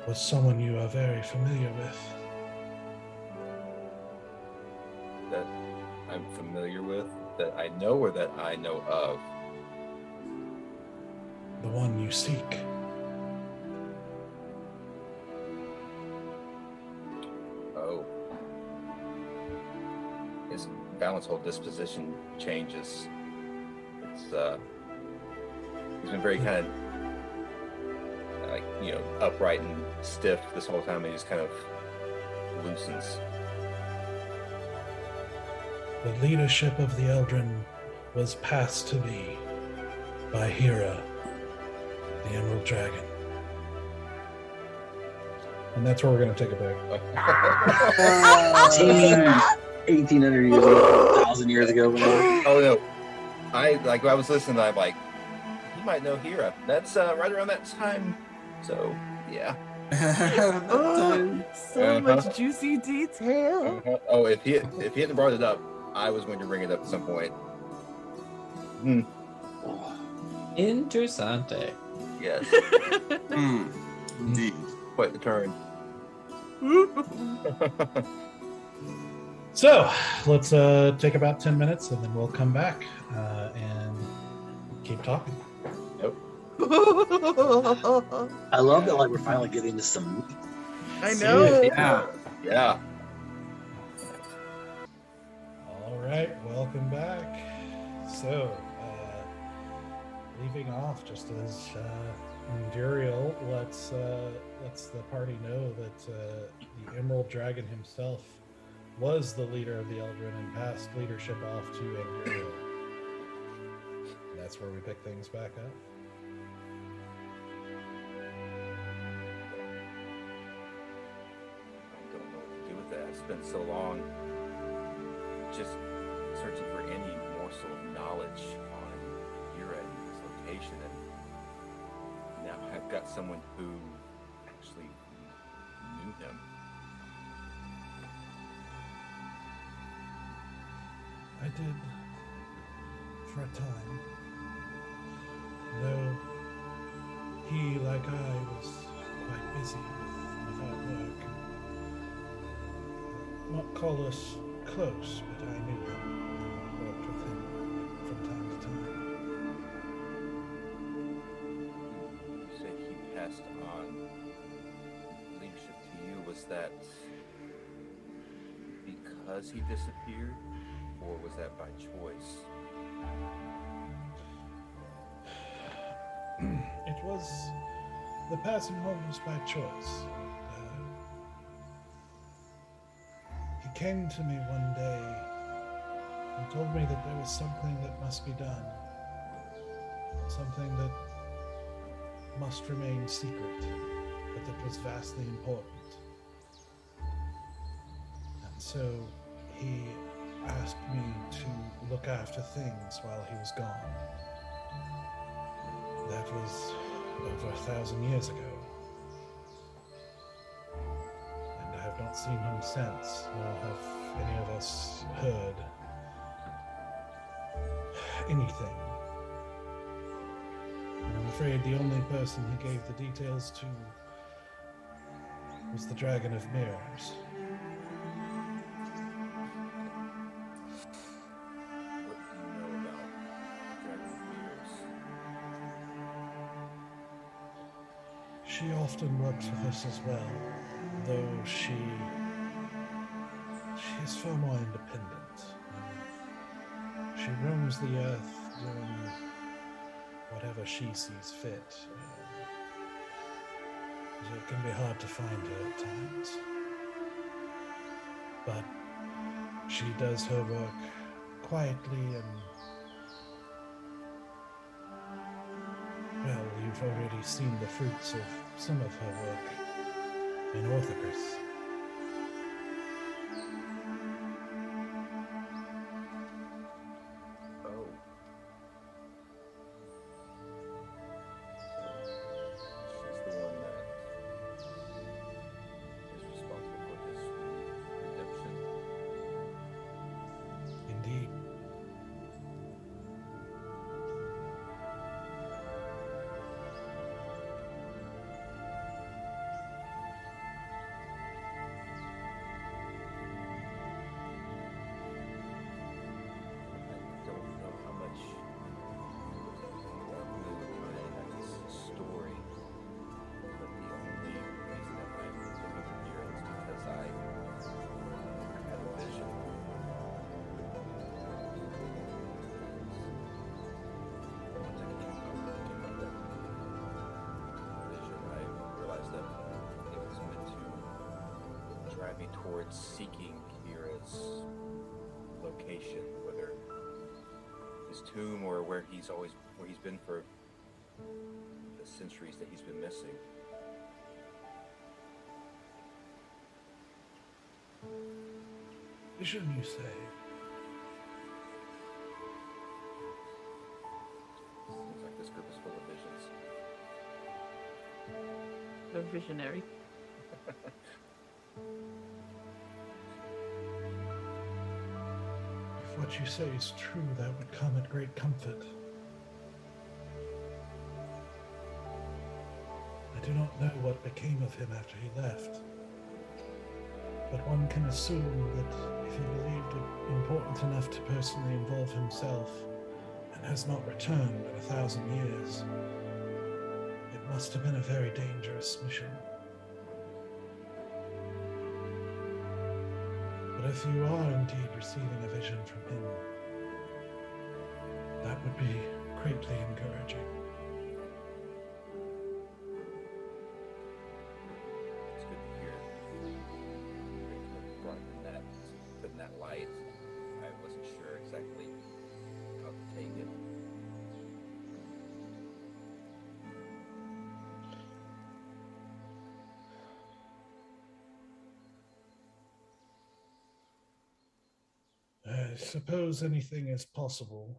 was someone you are very familiar with. That I'm familiar with, that I know, or that I know of? The one you seek. Oh. His Valan's whole disposition changes. It's he's been very kind of upright and stiff this whole time, and he just kind of loosens. The leadership of the Eldrin was passed to me by Hera, the Emerald Dragon. And that's where we're going to take a break. 1800 years ago, 1,000 years ago. Oh no. I was listening, I'm like, he might know Hira. That's right around that time. So yeah. Oh, so much juicy detail. Oh, if he hadn't brought it up, I was going to bring it up at some point. Interessante. Yes. Indeed. Quite the turn. So let's take about 10 minutes and then we'll come back and keep talking. I love that. Like we're finally getting into some meat. I know. Yeah. All right, welcome back. So, leaving off just as Duriel lets the party know that the Emerald Dragon himself was the leader of the Eldrin and passed leadership off to Duriel. And that's where we pick things back up. I don't know what to do with that. I spent so long just searching for any morsel of knowledge on Hira and his location, and now I've got someone who actually knew him. I did for a time, though he, like I, was quite busy without work. Not call us close, but I knew him and worked with him from time to time. You say he passed on leadership to you. Was that because he disappeared, or was that by choice? It was the passing on was by choice. He came to me one day and told me that there was something that must be done, something that must remain secret, but that was vastly important. And so he asked me to look after things while he was gone. That was over 1,000 years ago. And I have not seen him since, nor have any of us heard anything. And I'm afraid the only person he gave the details to was the Dragon of Mirrors. What do you know about Dragon of Mirrors? She often works with us as well, though she is far more independent. She roams the earth doing whatever she sees fit. So it can be hard to find her at times. But she does her work quietly and, well, you've already seen the fruits of some of her work in Orthocris. Oh. She's the one that is responsible for this redemption. Indeed. I don't know how much clue behind this story, but the only reason that I'm looking here is because I had a vision. Once I came out that vision, I realized that it was meant to drive me towards seeking Kira's location, whether his tomb or where he's been for the centuries that he's been missing. Vision, you say? A visionary. If what you say is true, that would come at great comfort. I do not know what became of him after he left, but one can assume that if he believed it important enough to personally involve himself and has not returned in 1,000 years, it must have been a very dangerous mission. But if you are indeed receiving a vision from him, that would be greatly encouraging. It's good to hear. Putting that light, I wasn't sure exactly how to take it. I suppose anything is possible,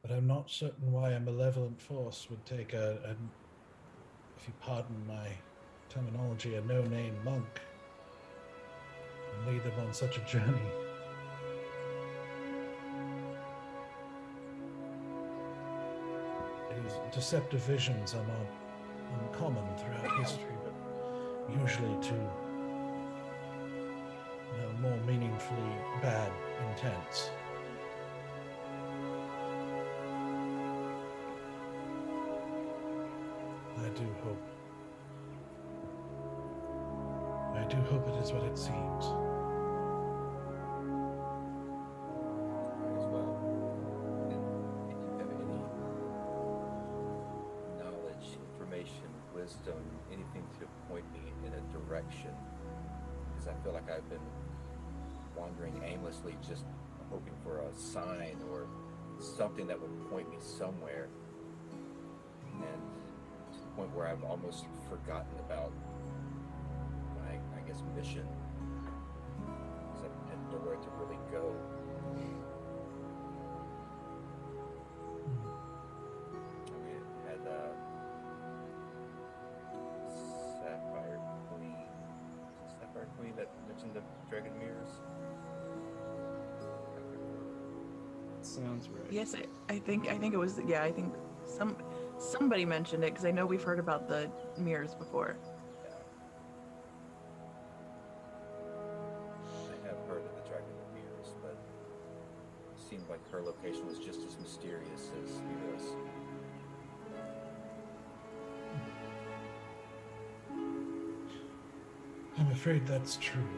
but I'm not certain why a malevolent force would take if you pardon my terminology, a no-name monk and lead them on such a journey. His deceptive visions are not uncommon throughout history, but usually to more meaningfully bad intents. I do hope it is what it seems. As well. And if you have any knowledge, information, wisdom, anything to point me in a direction, because I feel like I've been wandering aimlessly, just hoping for a sign or something that would point me somewhere, and to the point where I've almost forgotten about my, I guess, mission, because I had nowhere to really go. We had Sapphire Queen that mentioned the dragon mirrors. Sounds right. Yes, I think it was, yeah, I think somebody mentioned it, because I know we've heard about the mirrors before. I have heard of the dragon mirrors, but it seemed like her location was just as mysterious as Heroes. I'm afraid that's true.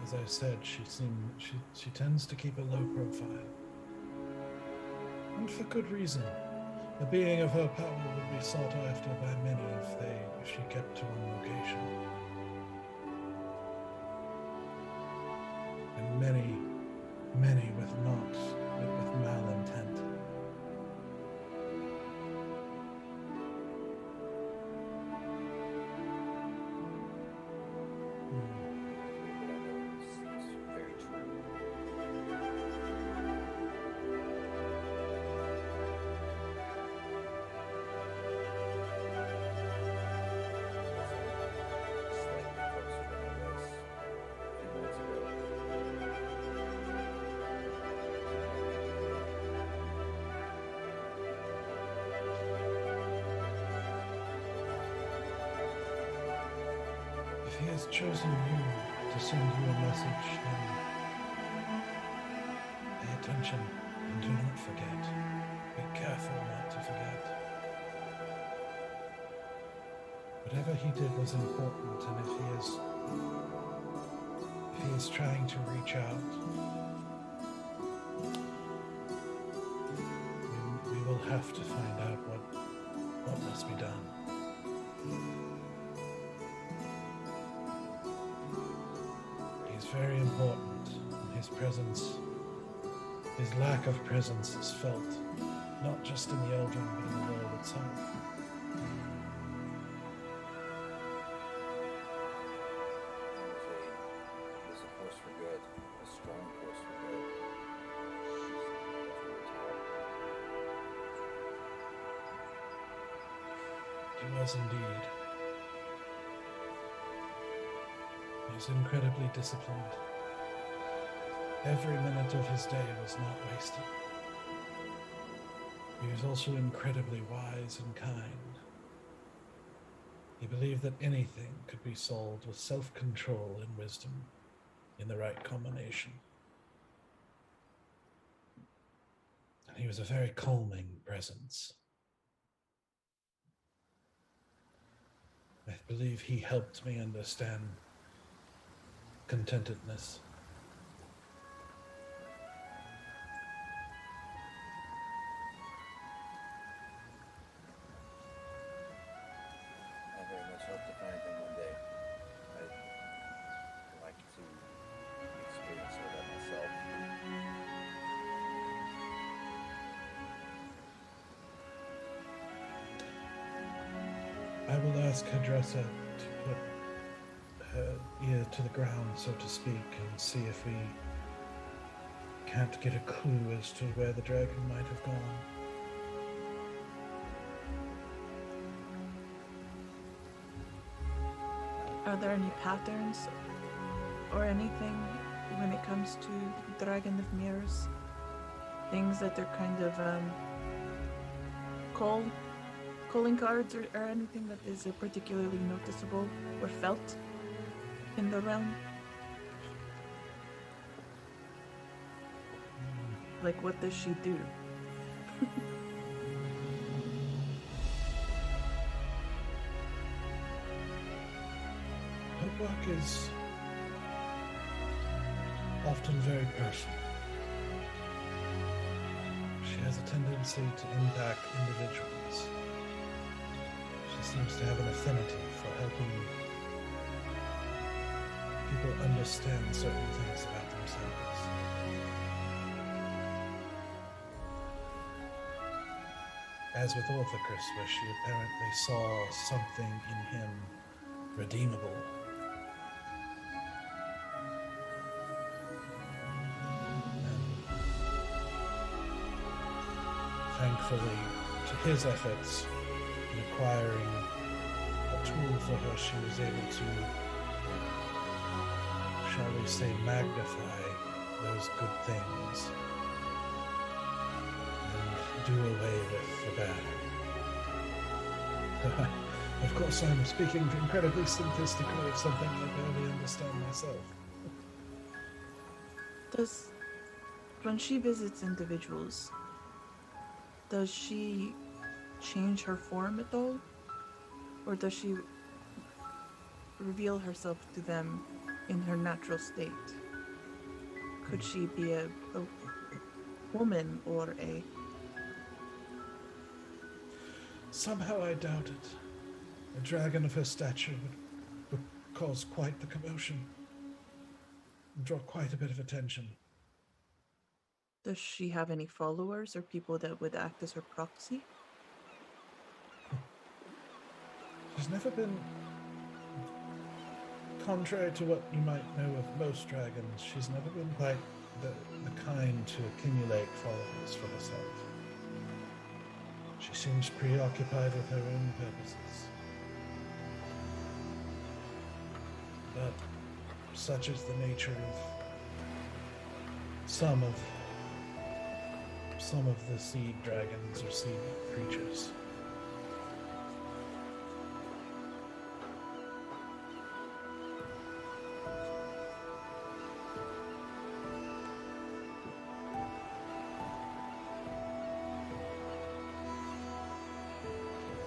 As I said, she tends to keep a low profile. And for good reason. A being of her power would be sought after by many if she kept to one location. And many with malintent. Very true. Slightly closer than I was a few minutes ago. If he has chosen you to send you a message, then pay attention and do not forget. Be careful not to forget. Whatever he did was important, and if he is trying to reach out, we will have to find out what must be done. He's very important, and his lack of presence is felt, not just in the Eldrin, but in the world itself. It was a force for good, a strong force for good. He was indeed. He was incredibly disciplined. Every minute of his day was not wasted. He was also incredibly wise and kind. He believed that anything could be solved with self-control and wisdom in the right combination. And he was a very calming presence. I believe he helped me understand contentedness. I very much hope to find him one day. I'd like to experience all that myself. I will ask Hadressa to put her ear to the ground, so to speak, and see if we can't get a clue as to where the dragon might have gone. Are there any patterns or anything when it comes to the Dragon of Mirrors? Things that are kind of calling cards or anything that is particularly noticeable or felt in the realm? Like, what does she do? Her work is often very personal. She has a tendency to impact individuals. She seems to have an affinity for helping people understand certain things about themselves. As with Orthocrisper, she apparently saw something in him redeemable. Thankfully, to his efforts in acquiring a tool for her, she was able to, shall we say, magnify those good things and do away with the bad. Of course, I'm speaking incredibly simplistically of something I barely understand myself. When she visits individuals, does she change her form at all? Or does she reveal herself to them in her natural state? Could she be a woman or a... Somehow I doubt it. A dragon of her stature would cause quite the commotion and draw quite a bit of attention. Does she have any followers or people that would act as her proxy? She's never been, contrary to what you might know of most dragons, she's never been quite the kind to accumulate followers for herself. She seems preoccupied with her own purposes. But such is the nature of some of the seed dragons or seed creatures.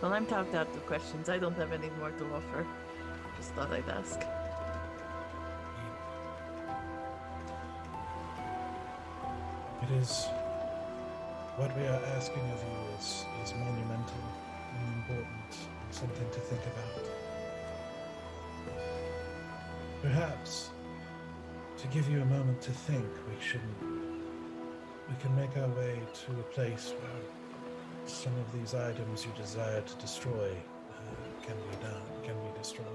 Well, I'm tapped out of questions. I don't have any more to offer. Just thought I'd ask. It is what we are asking of you is monumental and important and something to think about. Perhaps, to give you a moment to think, we can make our way to a place where some of these items you desire to destroy can be destroyed.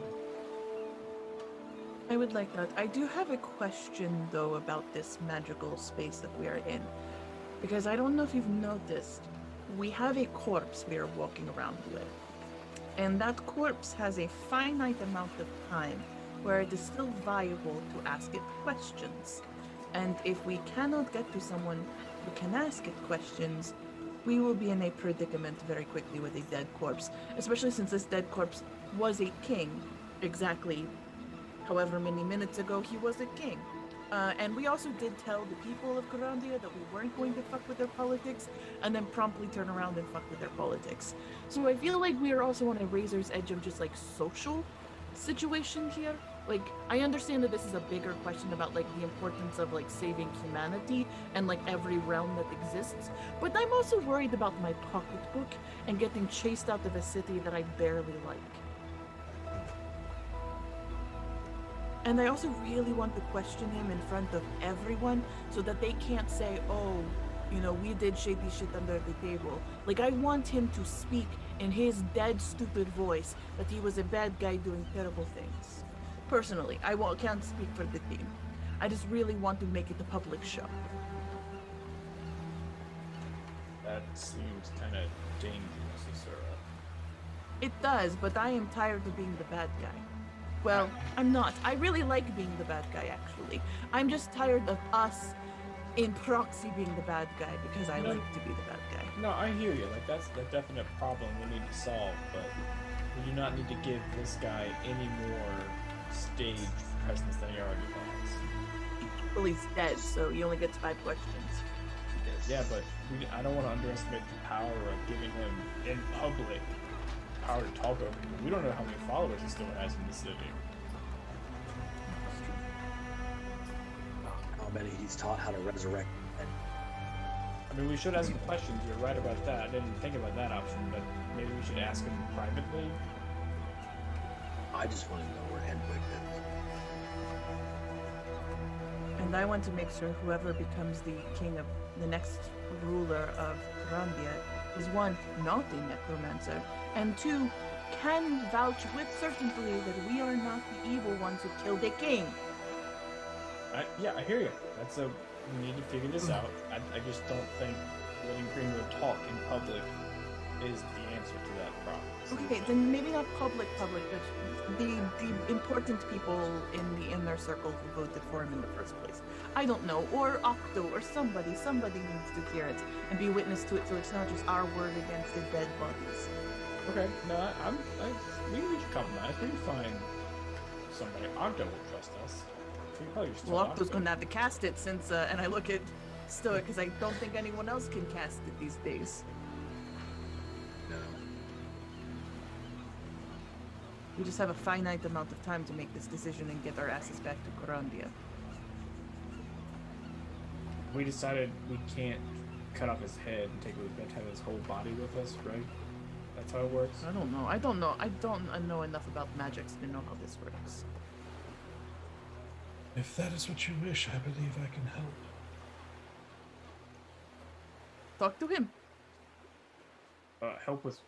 I would like that. I do have a question, though, about this magical space that we are in. Because I don't know if you've noticed, we have a corpse we are walking around with. And that corpse has a finite amount of time where it is still viable to ask it questions. And if we cannot get to someone who can ask it questions, we will be in a predicament very quickly with a dead corpse, especially since this dead corpse was a king exactly however many minutes ago he was a king. And we also did tell the people of Corandia that we weren't going to fuck with their politics, and then promptly turn around and fuck with their politics. So I feel like we are also on a razor's edge of just like social situation here. Like, I understand that this is a bigger question about like the importance of like saving humanity and like every realm that exists, but I'm also worried about my pocketbook and getting chased out of a city that I barely like. And I also really want to question him in front of everyone so that they can't say, oh, you know, we did shady shit under the table. Like, I want him to speak in his dead, stupid voice that he was a bad guy doing terrible things. Personally, can't speak for the team. I just really want to make it a public show. That seems kind of dangerous, Asura. It does, but I am tired of being the bad guy. Well, I'm not. I really like being the bad guy, actually. I'm just tired of us in proxy being the bad guy because I like to be the bad guy. No, I hear you. Like, that's the definite problem we need to solve, but we do not need to give this guy any more stage presence than he already has. Well, he's dead, so he only gets 5 questions. Yeah, but I don't want to underestimate the power of giving him, in public, power to talk over people. We don't know how many followers he still has in the city. How many he's taught how to resurrect. I mean, we should ask him questions. You're right about that. I didn't think about that option, but maybe we should ask him privately. I just want to know where Hedwig is. And I want to make sure whoever becomes the king of the next ruler of Corandia is 1, not a necromancer, and 2, can vouch with certainty that we are not the evil ones who killed a king. Yeah, I hear you. We need to figure this out. I just don't think letting Greenwood talk in public is the answer to that problem. Okay, then maybe not public, but the important people in the inner circle who voted for him in the first place. I don't know, or Octo, or somebody needs to hear it and be witness to it, so it's not just our word against the dead bodies. Okay, no, maybe we should compromise. We can find somebody. Octo will trust us. Well, Octo's going to have to cast it since, and I look at Stoic because I don't think anyone else can cast it these days. No. We just have a finite amount of time to make this decision and get our asses back to Corandia. We decided we can't cut off his head and take it with have his whole body with us, right? That's how it works? I don't know. I don't know enough about magics to know how this works. If that is what you wish, I believe I can help. Talk to him. Help with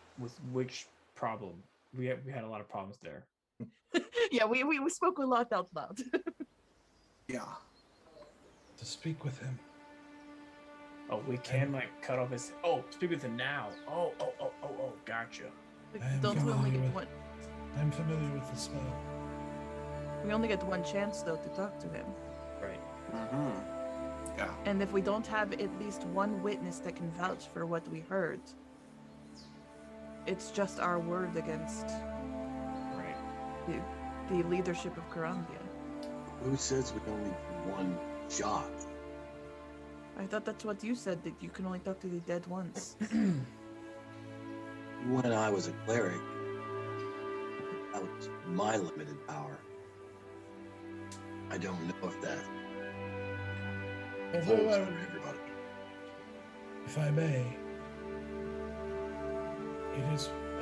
which problem? We had a lot of problems there. Yeah, we spoke a lot out loud. Yeah. To speak with him. Oh, we can cut off his. Oh, speak with him now. Oh, gotcha. Don't we only get one? I'm familiar with the spell. We only get one chance though to talk to him. Right. Mm-hmm. Yeah. And if we don't have at least one witness that can vouch for what we heard, it's just our word against the leadership of Corandia. Who says we only get one shot? I thought that's what you said, that you can only talk to the dead once. When I was a cleric, that was my limited power. I don't know if that Although holds for everybody. if I may,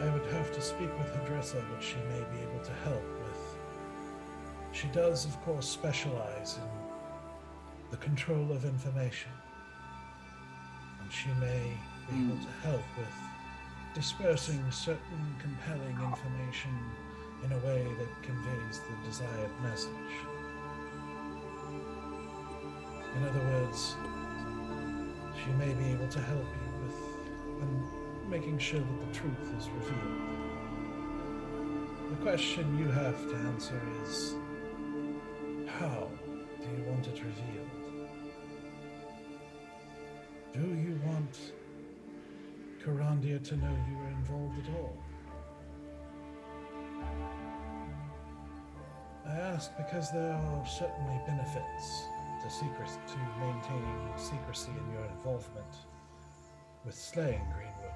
I would have to speak with Hadressa, but she may be able to help with. She does, of course, specialize in the control of information. And she may be able to help with dispersing certain compelling information in a way that conveys the desired message. In other words, she may be able to help you with making sure that the truth is revealed. question you have to answer is, how do you want it revealed? Do you want Corandia to know you were involved at all? I ask because there are certainly benefits to maintaining secrecy in your involvement with slaying Greenwood.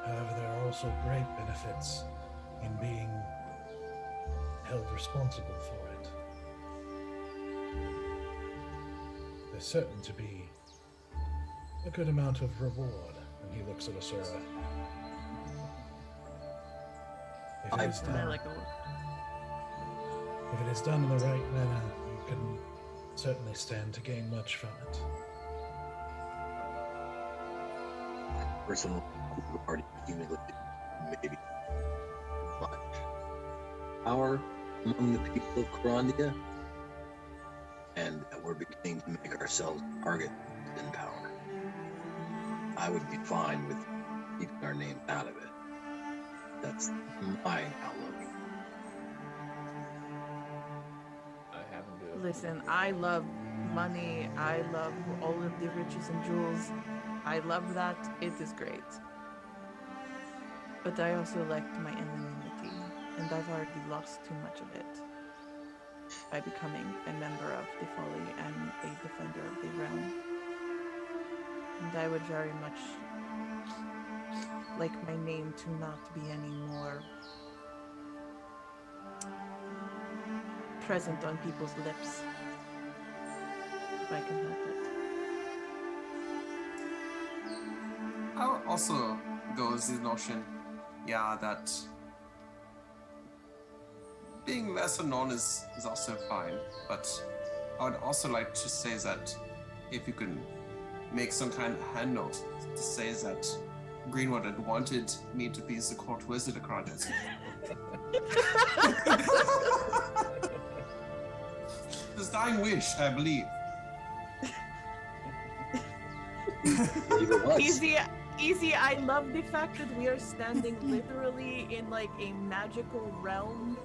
However, there are also great benefits in being held responsible for it. There's certain to be a good amount of reward, and he looks at Asura. If it is And I done, like a if it is done in the right manner, you can certainly stand to gain much from it. Personal already accumulated maybe much power among the people of Corandia, and that we're beginning to make ourselves target in power. I would be fine with keeping our name out of it. That's my outlook. I happen to. Listen, I love money. I love all of the riches and jewels. I love that. It is great. But I also liked my anonymity, and I've already lost too much of it by becoming a member of the Folly and a defender of the realm. And I would very much like my name to not be any more present on people's lips, if I can help it. I would also go with the notion, that being lesser known is also fine, but I would also like to say that if you can make some kind of hand note to say that Greenwood had wanted me to be the court wizard of Chronicles. His dying wish, I believe. Believe it was. Easy, I love the fact that we are standing literally in like a magical realm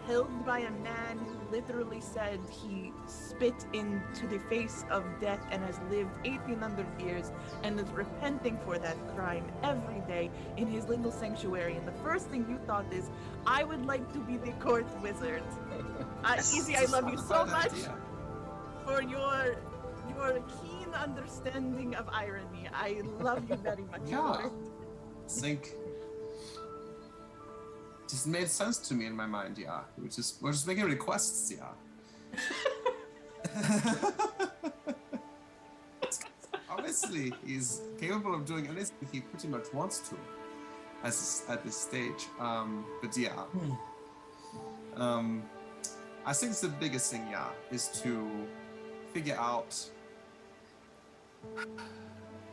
held by a man who literally said he spit into the face of death and has lived 1800 years and is repenting for that crime every day in his little sanctuary. And the first thing you thought is, I would like to be the court wizard. Easy, I love you so much for your keen understanding of irony. I love you very much. Yeah. I think just made sense to me in my mind, We're just making requests, Obviously, he's capable of doing anything he pretty much wants to at this stage. I think the biggest thing, is to figure out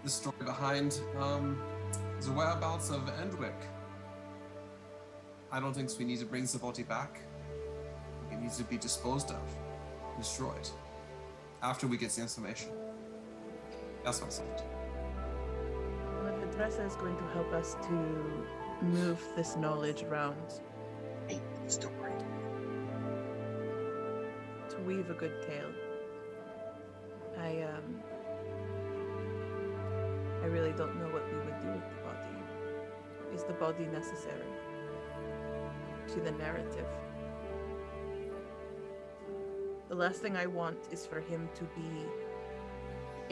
the story behind the whereabouts of Endwick. I don't think we need to bring the body back. It needs to be disposed of, destroyed, after we get the information. That's my thought. Well, if Hadressa is going to help us to move this knowledge around, Hate the story. to weave a good tale, I really don't know what we would do with the body. Is the body necessary to the narrative? The last thing I want is for him to be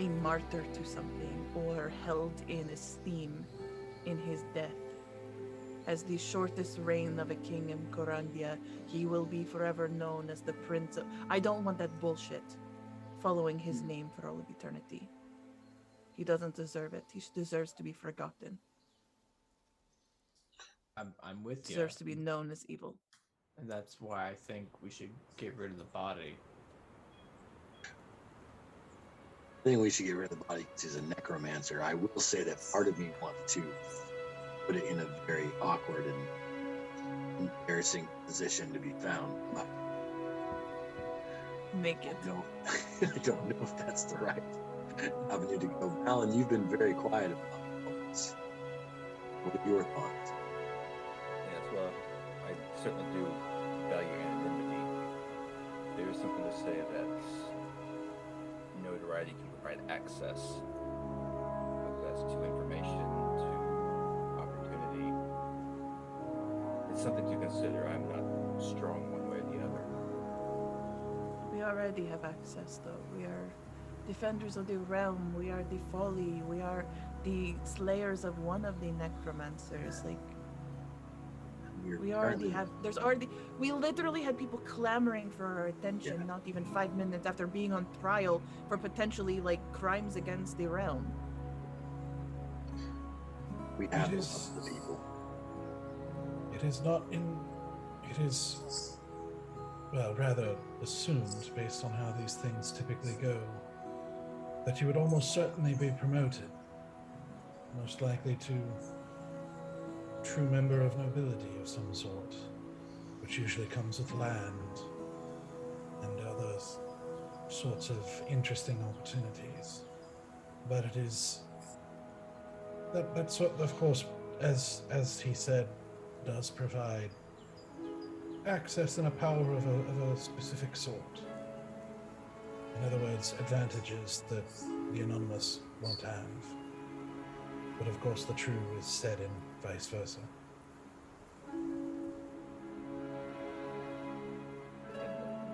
a martyr to something or held in esteem in his death. As the shortest reign of a king in Corandia, he will be forever known as the prince of... I don't want that bullshit following his name for all of eternity. He doesn't deserve it. He deserves to be forgotten. I'm with you. Deserves to be known as evil. And that's why I think we should get rid of the body. I think we should get rid of the body because he's a necromancer. I will say that part of me wants to put it in a very awkward and embarrassing position to be found. But Make it. no, I don't know if that's the right avenue to go. Alan, you've been very quiet about this. What are your thoughts? Yes, well, say that notoriety can provide access, whether that's to information, to opportunity. It's something to consider. I'm not strong one way or the other. We already have access, though. We are defenders of the realm. We are the Folly. We are the slayers of one of the necromancers. Like, we already have. We literally had people clamoring for our attention. Not even 5 minutes after being on trial for potentially like crimes against the realm. We have the people. It is not in. It is, well, rather assumed, based on how these things typically go, that you would almost certainly be promoted. Most likely to true member of nobility of some sort, which usually comes with land and other sorts of interesting opportunities. But it is that's what, of course, as he said, does provide access and a power of a specific sort. In other words, advantages that the anonymous won't have. But of course the true is said in vice versa.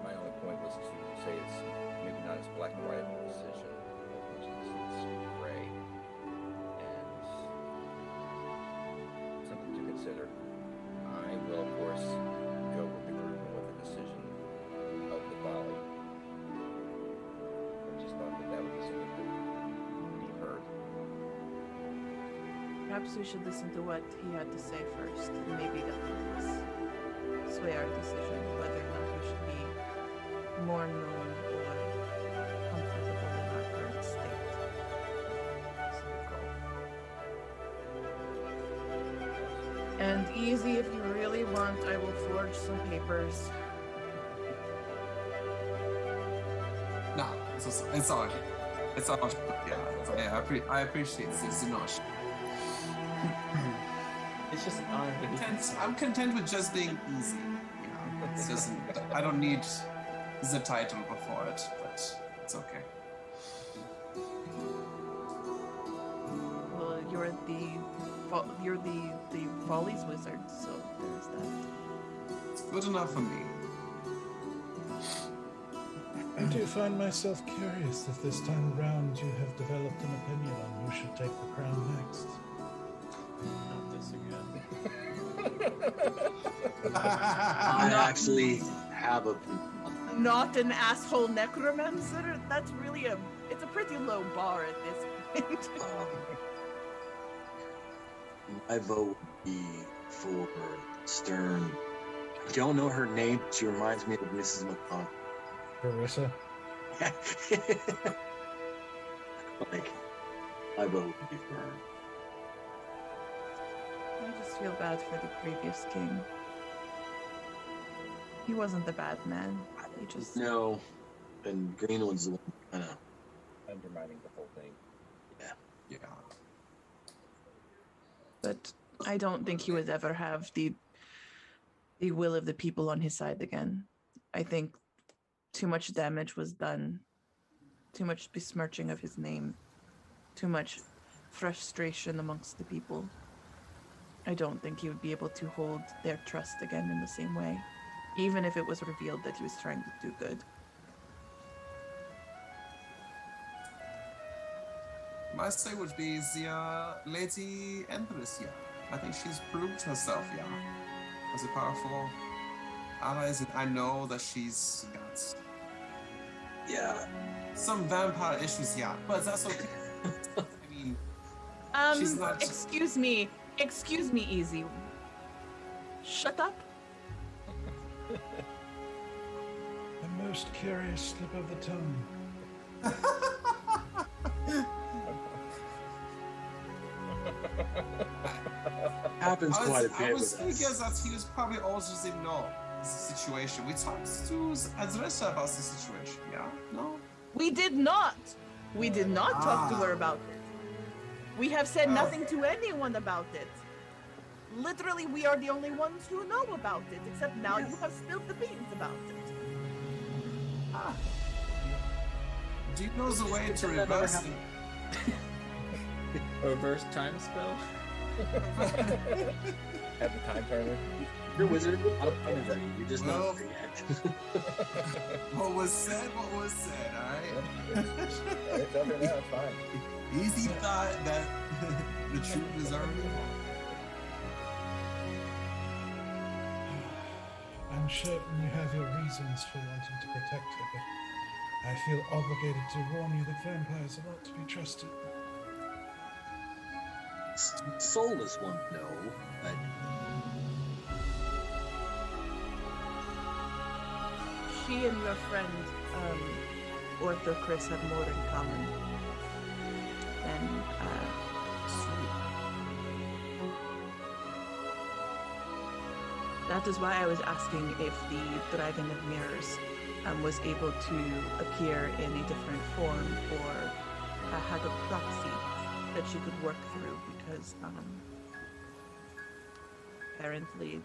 My only point was to say it's maybe not as black and white of a decision, as much as it's gray, and something to consider. I will, of course, go with the group and with the decision of the Folly. I just thought that would be something that would be heard. Perhaps we should listen to what he had to say first, and maybe that will sway our decision whether or not we should be more known or comfortable in our current state. And easy, if you really want, I will forge some papers. No, it's all good. It's all yeah. I appreciate this. No, It's just an honor to be I'm content with just being easy. You know, it doesn't. I don't need the title before it, but it's okay. Well, you're the Follies wizard, so there's that. It's good enough for me. I do find myself curious if this time around you have developed an opinion on who should take the crown next. Not this again. I actually have a. Not an asshole necromancer? That's really it's a pretty low bar at this point. My vote would be for Stern. I don't know her name. She reminds me of Mrs. McConnell. Hadressa? Like, my vote would be for her. I just feel bad for the previous king. He wasn't a bad man. He just... No, and Greenwood's the one kind of Undermining the whole thing. Yeah. But I don't think he would ever have the will of the people on his side again. I think too much damage was done, too much besmirching of his name, too much frustration amongst the people. I don't think he would be able to hold their trust again in the same way, even if it was revealed that he was trying to do good. My say would be the Lady Empress, yeah. I think she's proved herself, yeah, as a powerful ally. And I know that she's got some vampire issues, yeah, but that's okay. I mean, she's not... Excuse me, Easy. Shut up. A most curious slip of the tongue. happens quite a bit. I was thinking that he was probably also didn't know the situation. We talked to Hadressa about the situation, yeah? No? We did not. We did not talk to her about it. We have said nothing to anyone about it. Literally, we are the only ones who know about it, except now you have spilled the beans about it. Do you know the way to reverse it? Reverse time spell. Have the time turner. You're a wizard. I'm a wizard. You're just Well- not free yet. What was said, alright? It's over now, it's fine. Easy thought that the truth is already wrong. I'm certain you have your reasons for wanting to protect her, but I feel obligated to warn you that vampires are not to be trusted. Soulless one, no, but She and your friend, Ortho Chris, have more in common. And that is why I was asking if the Dragon of Mirrors was able to appear in a different form or had a proxy that she could work through, because apparently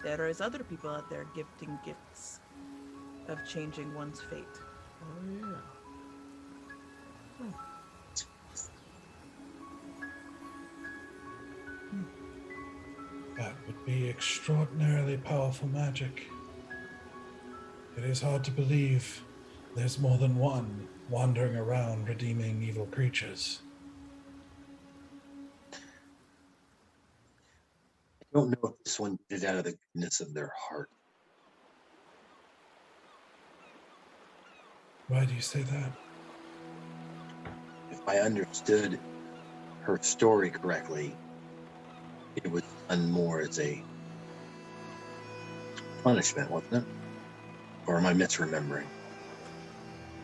there is other people out there gifting gifts of changing one's fate. Oh yeah. That would be extraordinarily powerful magic. It is hard to believe there's more than one wandering around redeeming evil creatures. I don't know if this one did it out of the goodness of their heart. Why do you say that? If I understood her story correctly, it was done more as a punishment, wasn't it? Or am I misremembering?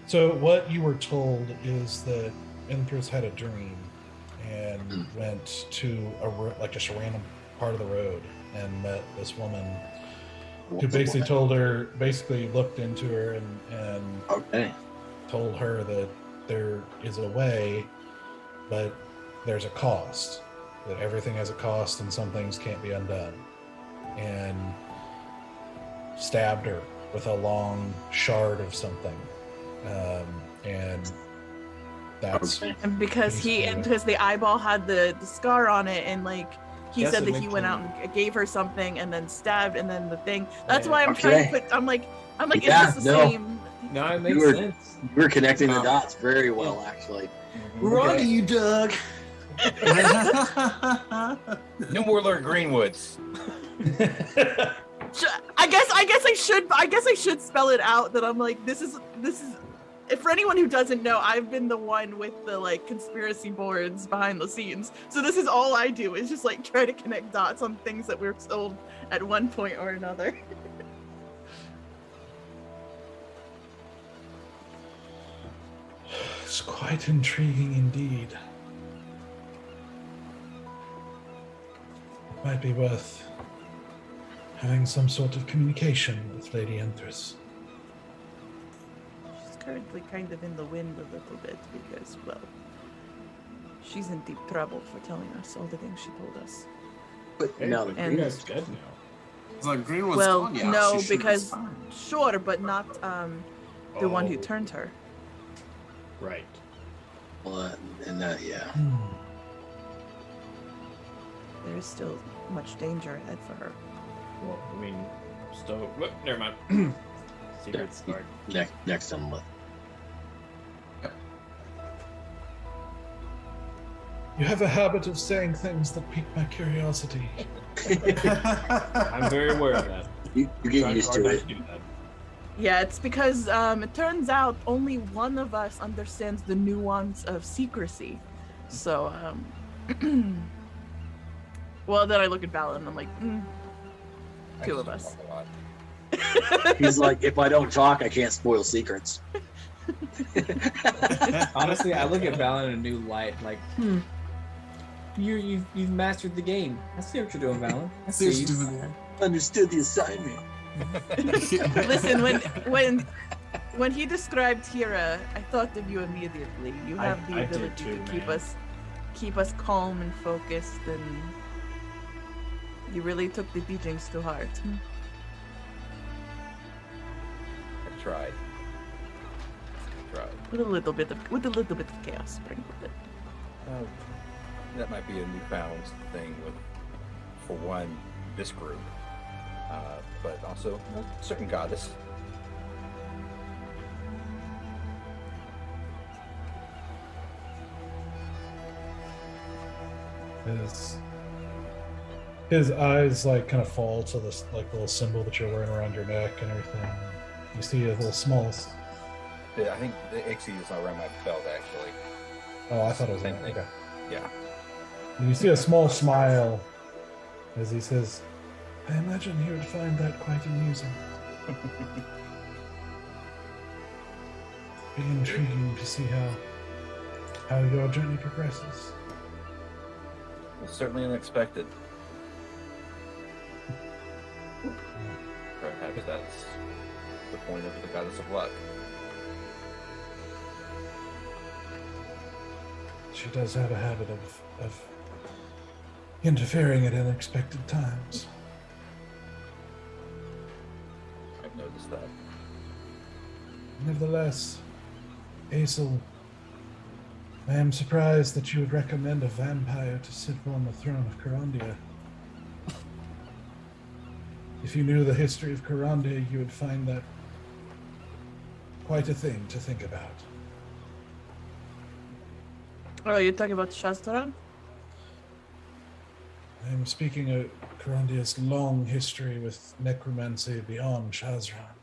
So what you were told is that Empress had a dream and went to just a random part of the road and met this woman who basically looked into her and Okay. told her that there is a way, but there's a cost. That everything has a cost and some things can't be undone. And stabbed her with a long shard of something. And that's Okay. And because the eyeball had the scar on it, and like he Yes, said it that he makes went you- out and gave her something and then stabbed and then the thing. That's Yeah. why I'm trying to Okay. put. I'm like, Yeah, is this the no. same? No, it You makes were- sense. You were connecting the Oh. dots very well, actually. We're on to you, Doug. No more Lord Greenwoods. I guess I should spell it out that I'm like, this is. If for anyone who doesn't know, I've been the one with the like conspiracy boards behind the scenes. So this is all I do is just like try to connect dots on things that we're told at one point or another. it's quite intriguing indeed. It might be worth having some sort of communication with Lady Empress. She's currently kind of in the wind a little bit because, well, she's in deep trouble for telling us all the things she told us. But Hey, now but the and- you guys dead now. It's like Greenwood's Well, gone. Yeah, no, she should because respond. sure, but not the one who Oh, turned her. Right. well, and that, yeah. There is still much danger ahead for her. Well, I mean, whoop, never mind. Secrets guard. Next on the list. You have a habit of saying things that pique my curiosity. I'm very aware of that. You get Trying used hard to not it. do that. Yeah, it's because it turns out only one of us understands the nuance of secrecy. So, well, then I look at Valan and I'm like, I two just of us. talk a lot. He's like, if I don't talk, I can't spoil secrets. Honestly, I look at Valan in a new light, like, you've mastered the game. I see what you're doing, Valan. I see Seriously, you. doing that. Understood the assignment. Listen, when he described Hira, I thought of you immediately. You have the I did ability too, to man. keep us calm and focused, and you really took the teachings to heart. I tried. With a little bit of chaos sprinkled in. That might be a newfound thing with, for one, this group, but also a certain goddess. His eyes like kind of fall to this like little symbol that you're wearing around your neck and everything. You see a little small. Yeah, I think the Ixie is around my belt, actually. Oh, I thought it was Same that. thing. Okay. Yeah. And you see a small smile as he says, "I imagine he would find that quite amusing. Be intriguing to see how your journey progresses." It's certainly unexpected. Perhaps that's the point of the goddess of luck. She does have a habit of interfering at unexpected times. I've noticed that. Nevertheless, Aesel, I am surprised that you would recommend a vampire to sit on the throne of Carondia. If you knew the history of Carondia, you would find that quite a thing to think about. Oh, you're talking about Shastran? I am speaking of Carondia's long history with necromancy beyond Shazran.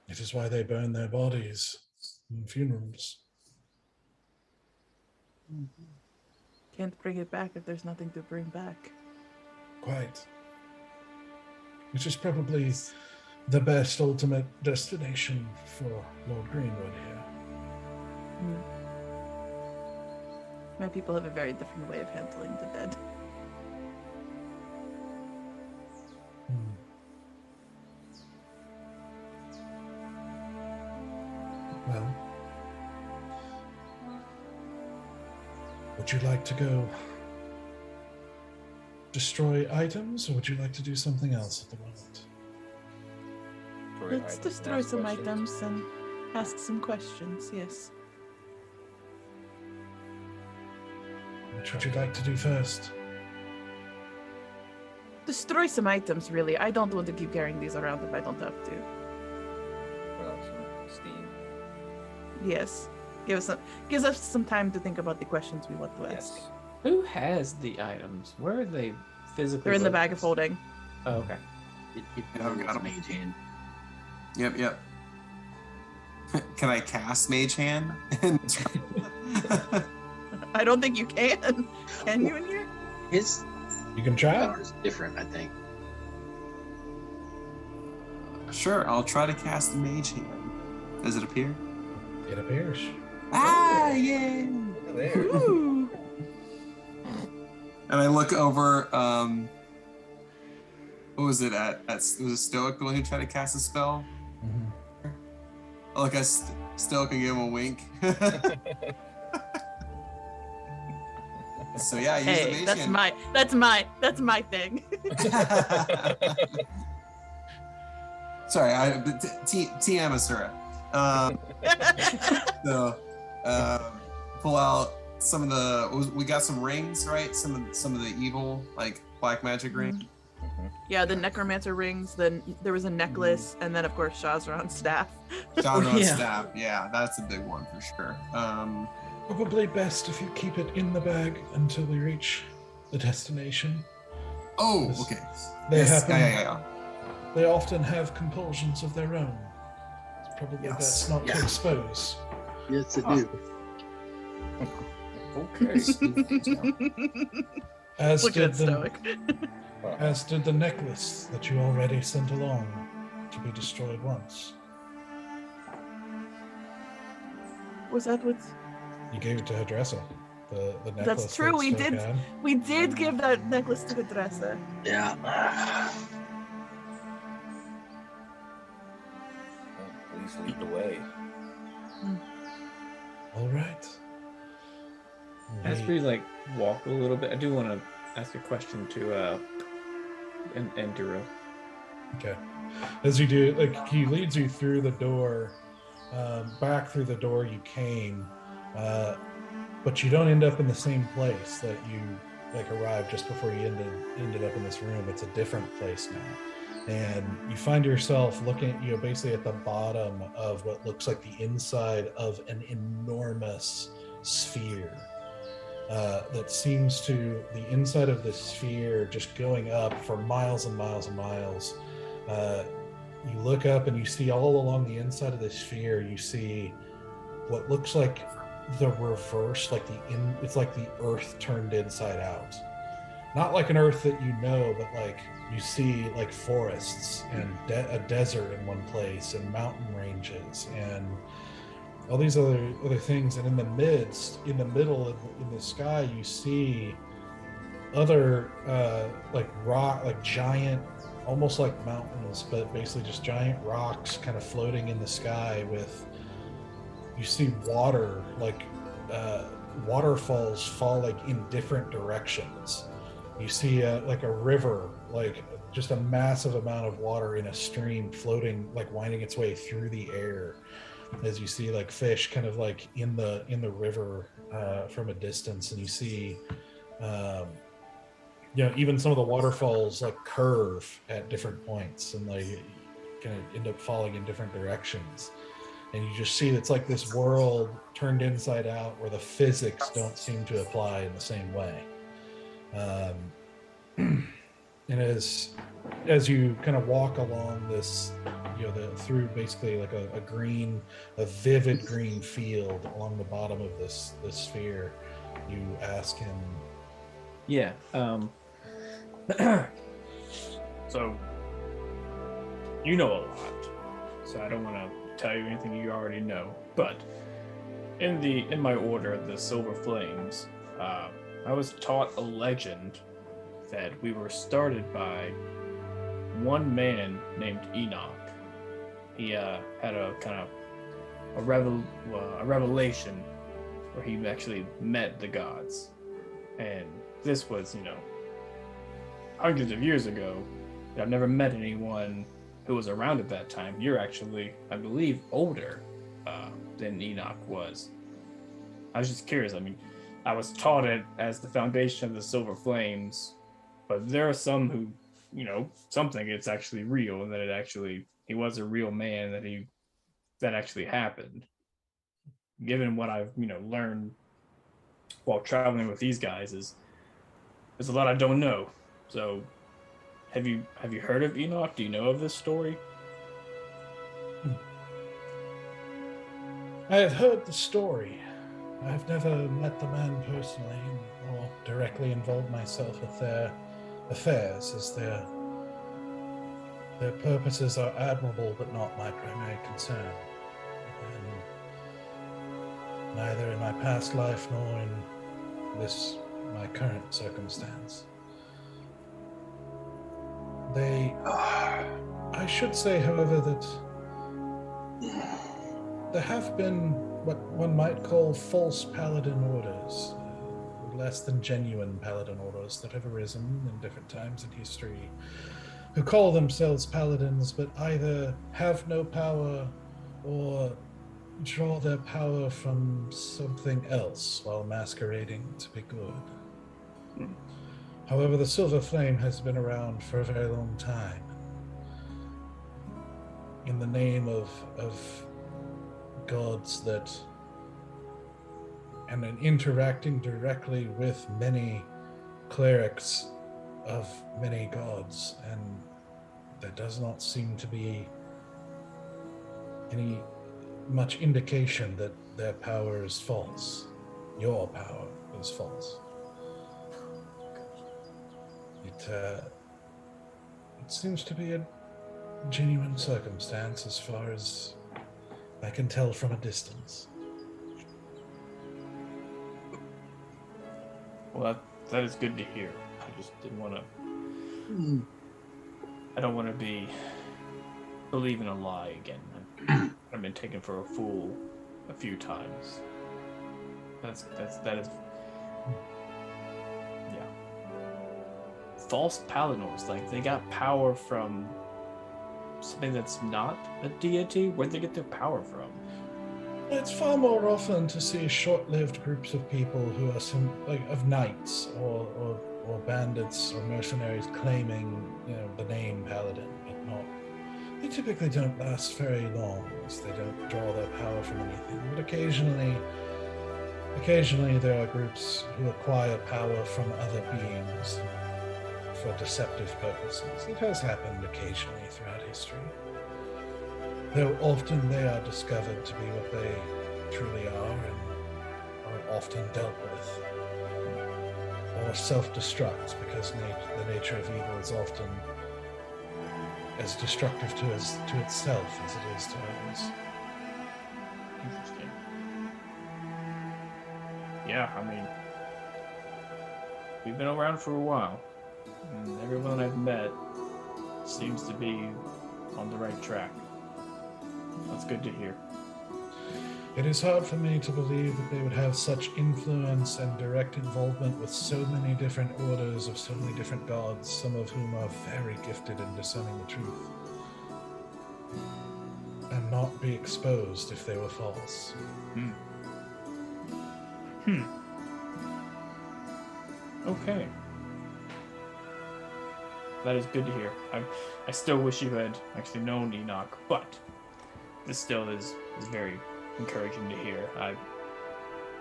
It is why they burn their bodies in funerals. Can't bring it back if there's nothing to bring back. Quite. Which is probably the best ultimate destination for Lord Greenwood here. My people have a very different way of handling the dead. Well, would you like to go destroy items, or would you like to do something else at the moment? Let's destroy some items and ask some questions, yes. Which would you like to do first? Destroy some items, really. I don't want to keep carrying these around if I don't have to. Well, some steam. Yes. Gives us some time to think about the questions we want to ask. Yes. Who has the items? Where are they physically? They're in the bag located? of holding. Oh, okay. It Yeah, I've got 'em. mage hand. Yep. Can I cast Mage Hand? I don't think you can. Can you in here? His You can try it. power is different, I think. Sure, I'll try to cast Mage Hand. Does it appear? It appears. Ah, yay! There. Ooh. And I look over. What was it at? Was it Stoic the one who tried to cast a spell? Mhm. I look at Stoic and give him a wink. So yeah, I use the Hey, Mage that's Hand. that's my thing. Sorry, TM Asura. So, pull out some of the. We got some rings, right? Some of the evil like black magic rings. Yeah, the necromancer rings. Then there was a necklace, and then of course Shazran's staff. Genre Yeah. staff. Yeah, that's a big one for sure. Probably best if you keep it in the bag until we reach the destination. Oh, okay. They Yes, happen. yeah. They often have compulsions of their own. It's probably Yes. best not to Yeah. expose. Yes, it do. Okay. As Look did at Stoic. as did the necklace that you already sent along to be destroyed once. Was that what? You gave it to Hadressa. The necklace. That's true, that we Stoic did. had. We did give that necklace to Hadressa. Yeah. Please lead the way. All right. As we like walk a little bit, I do want to ask a question to Enduro. Okay. As you do, like he leads you through the door back through the door you came, but you don't end up in the same place that you like arrived just before you ended up in this room. It's a different place now, and you find yourself looking, basically at the bottom of what looks like the inside of an enormous sphere. That seems to, the inside of this sphere just going up for miles and miles and miles. You look up and you see all along the inside of this sphere, you see what looks like the reverse, like it's like the earth turned inside out. Not like an earth that you know, but like you see like forests and a desert in one place and mountain ranges and all these other things. And in the middle in the sky, you see other like rock, like giant, almost like mountains, but basically just giant rocks kind of floating in the sky with, you see water, like waterfalls falling in different directions. You see like a river, like just a massive amount of water in a stream floating, like winding its way through the air, as you see like fish kind of like in the river from a distance. And you see even some of the waterfalls like curve at different points and like kind of end up falling in different directions. And you just see it's like this world turned inside out where the physics don't seem to apply in the same way. And as you kind of walk along this, through basically like a vivid green field along the bottom of this sphere, you ask him. Yeah. So you know a lot, so I don't want to tell you anything you already know. But in my order, the Silver Flames, I was taught a legend that we were started by one man named Enoch. He had a kind of a revelation where he actually met the gods, and this was hundreds of years ago. I've never met anyone who was around at that time. You're actually, I believe, older than Enoch was. I was just curious. I mean, I was taught it as the foundation of the Silver Flames, but there are some who, some think it's actually real and that he was a real man, that actually happened. Given what I've, learned while traveling with these guys, there's a lot I don't know. So have you heard of Enoch? Do you know of this story? I have heard the story. I have never met the man personally or directly involved myself with their affairs, as their purposes are admirable but not my primary concern. And neither in my past life nor in my current circumstance. I should say, however, that there have been what one might call false paladin orders, less than genuine paladin orders that have arisen in different times in history, who call themselves paladins but either have no power or draw their power from something else while masquerading to be good. However, the Silver Flame has been around for a very long time. In the name of gods and in interacting directly with many clerics of many gods, and there does not seem to be any much indication that their power is false. Your power is false. It seems to be a genuine circumstance as far as I can tell from a distance. Well, that is good to hear. I just didn't want to... I don't want to believe in a lie again. I've been taken for a fool a few times. That is... Yeah. False paladins, like they got power from something that's not a deity. Where'd they get their power from? It's far more often to see short-lived groups of people who are of knights or bandits or mercenaries claiming, the name paladin, but not. They typically don't last very long, as they don't draw their power from anything. But occasionally there are groups who acquire power from other beings for deceptive purposes. It has happened occasionally throughout history. Though often they are discovered to be what they truly are and are often dealt with. Or self-destruct, because the nature of evil is often as destructive to itself as it is to others. Interesting. Yeah, I mean, we've been around for a while, and everyone I've met seems to be on the right track. That's good to hear. It is hard for me to believe that they would have such influence and direct involvement with so many different orders of so many different gods, some of whom are very gifted in discerning the truth, and not be exposed if they were false. Okay. That is good to hear. I still wish you had actually known Enoch, but this still is very encouraging to hear.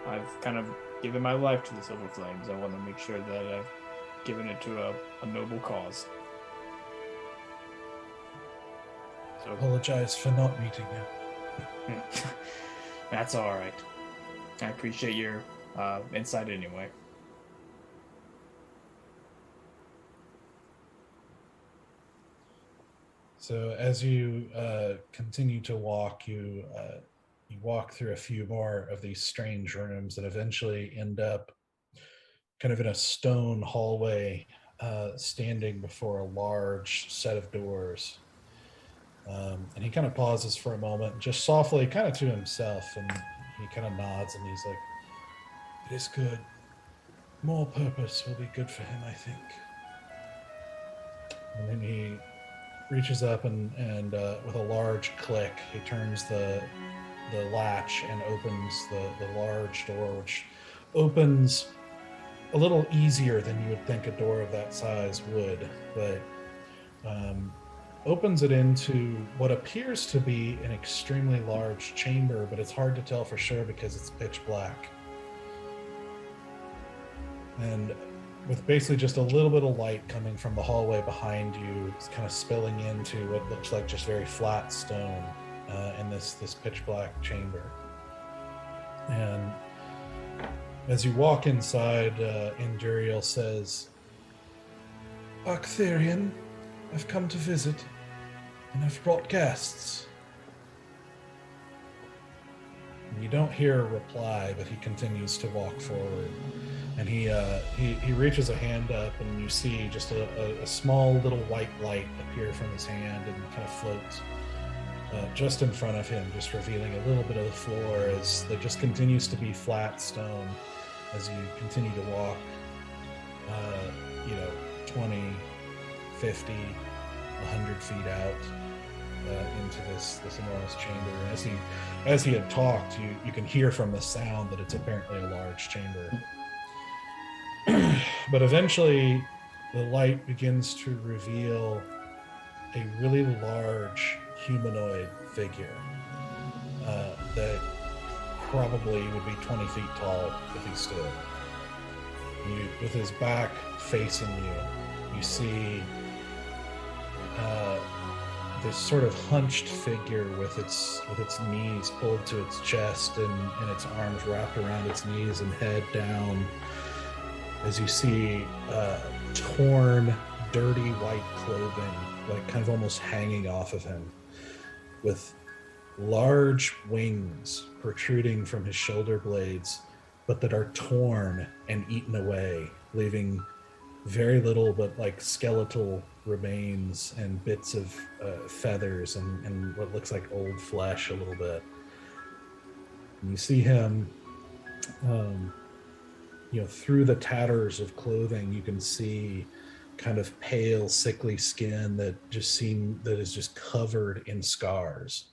I've kind of given my life to the Silver Flames. I want to make sure that I've given it to a noble cause. So Apologize for not meeting him. that's all right. I appreciate your insight anyway. So as you continue to walk, you walk through a few more of these strange rooms that eventually end up kind of in a stone hallway, standing before a large set of doors. And he kind of pauses for a moment, just softly, kind of to himself, and he kind of nods, and he's like, "It is good. More purpose will be good for him, I think." And then he reaches up and with a large click, he turns the latch and opens the large door, which opens a little easier than you would think a door of that size would, but opens it into what appears to be an extremely large chamber, but it's hard to tell for sure because it's pitch black. And with basically just a little bit of light coming from the hallway behind you, it's kind of spilling into what looks like just very flat stone in this pitch black chamber. And as you walk inside, Enduriel says, "Arcthurian, I've come to visit, and I've brought guests." And you don't hear a reply, but he continues to walk forward. And he reaches a hand up, and you see just a small little white light appear from his hand and kind of floats just in front of him, just revealing a little bit of the floor as there just continues to be flat stone as you continue to walk, 20, 50, 100 feet out into this enormous chamber. And as he had talked, you can hear from the sound that it's apparently a large chamber. But eventually, the light begins to reveal a really large humanoid figure that probably would be 20 feet tall if he stood. With his back facing you, you see this sort of hunched figure with its knees pulled to its chest and its arms wrapped around its knees and head down. As you see torn, dirty white clothing, like kind of almost hanging off of him, with large wings protruding from his shoulder blades, but that are torn and eaten away, leaving very little but like skeletal remains and bits of feathers and what looks like old flesh a little bit. And you see him through the tatters of clothing, you can see kind of pale, sickly skin that is just covered in scars.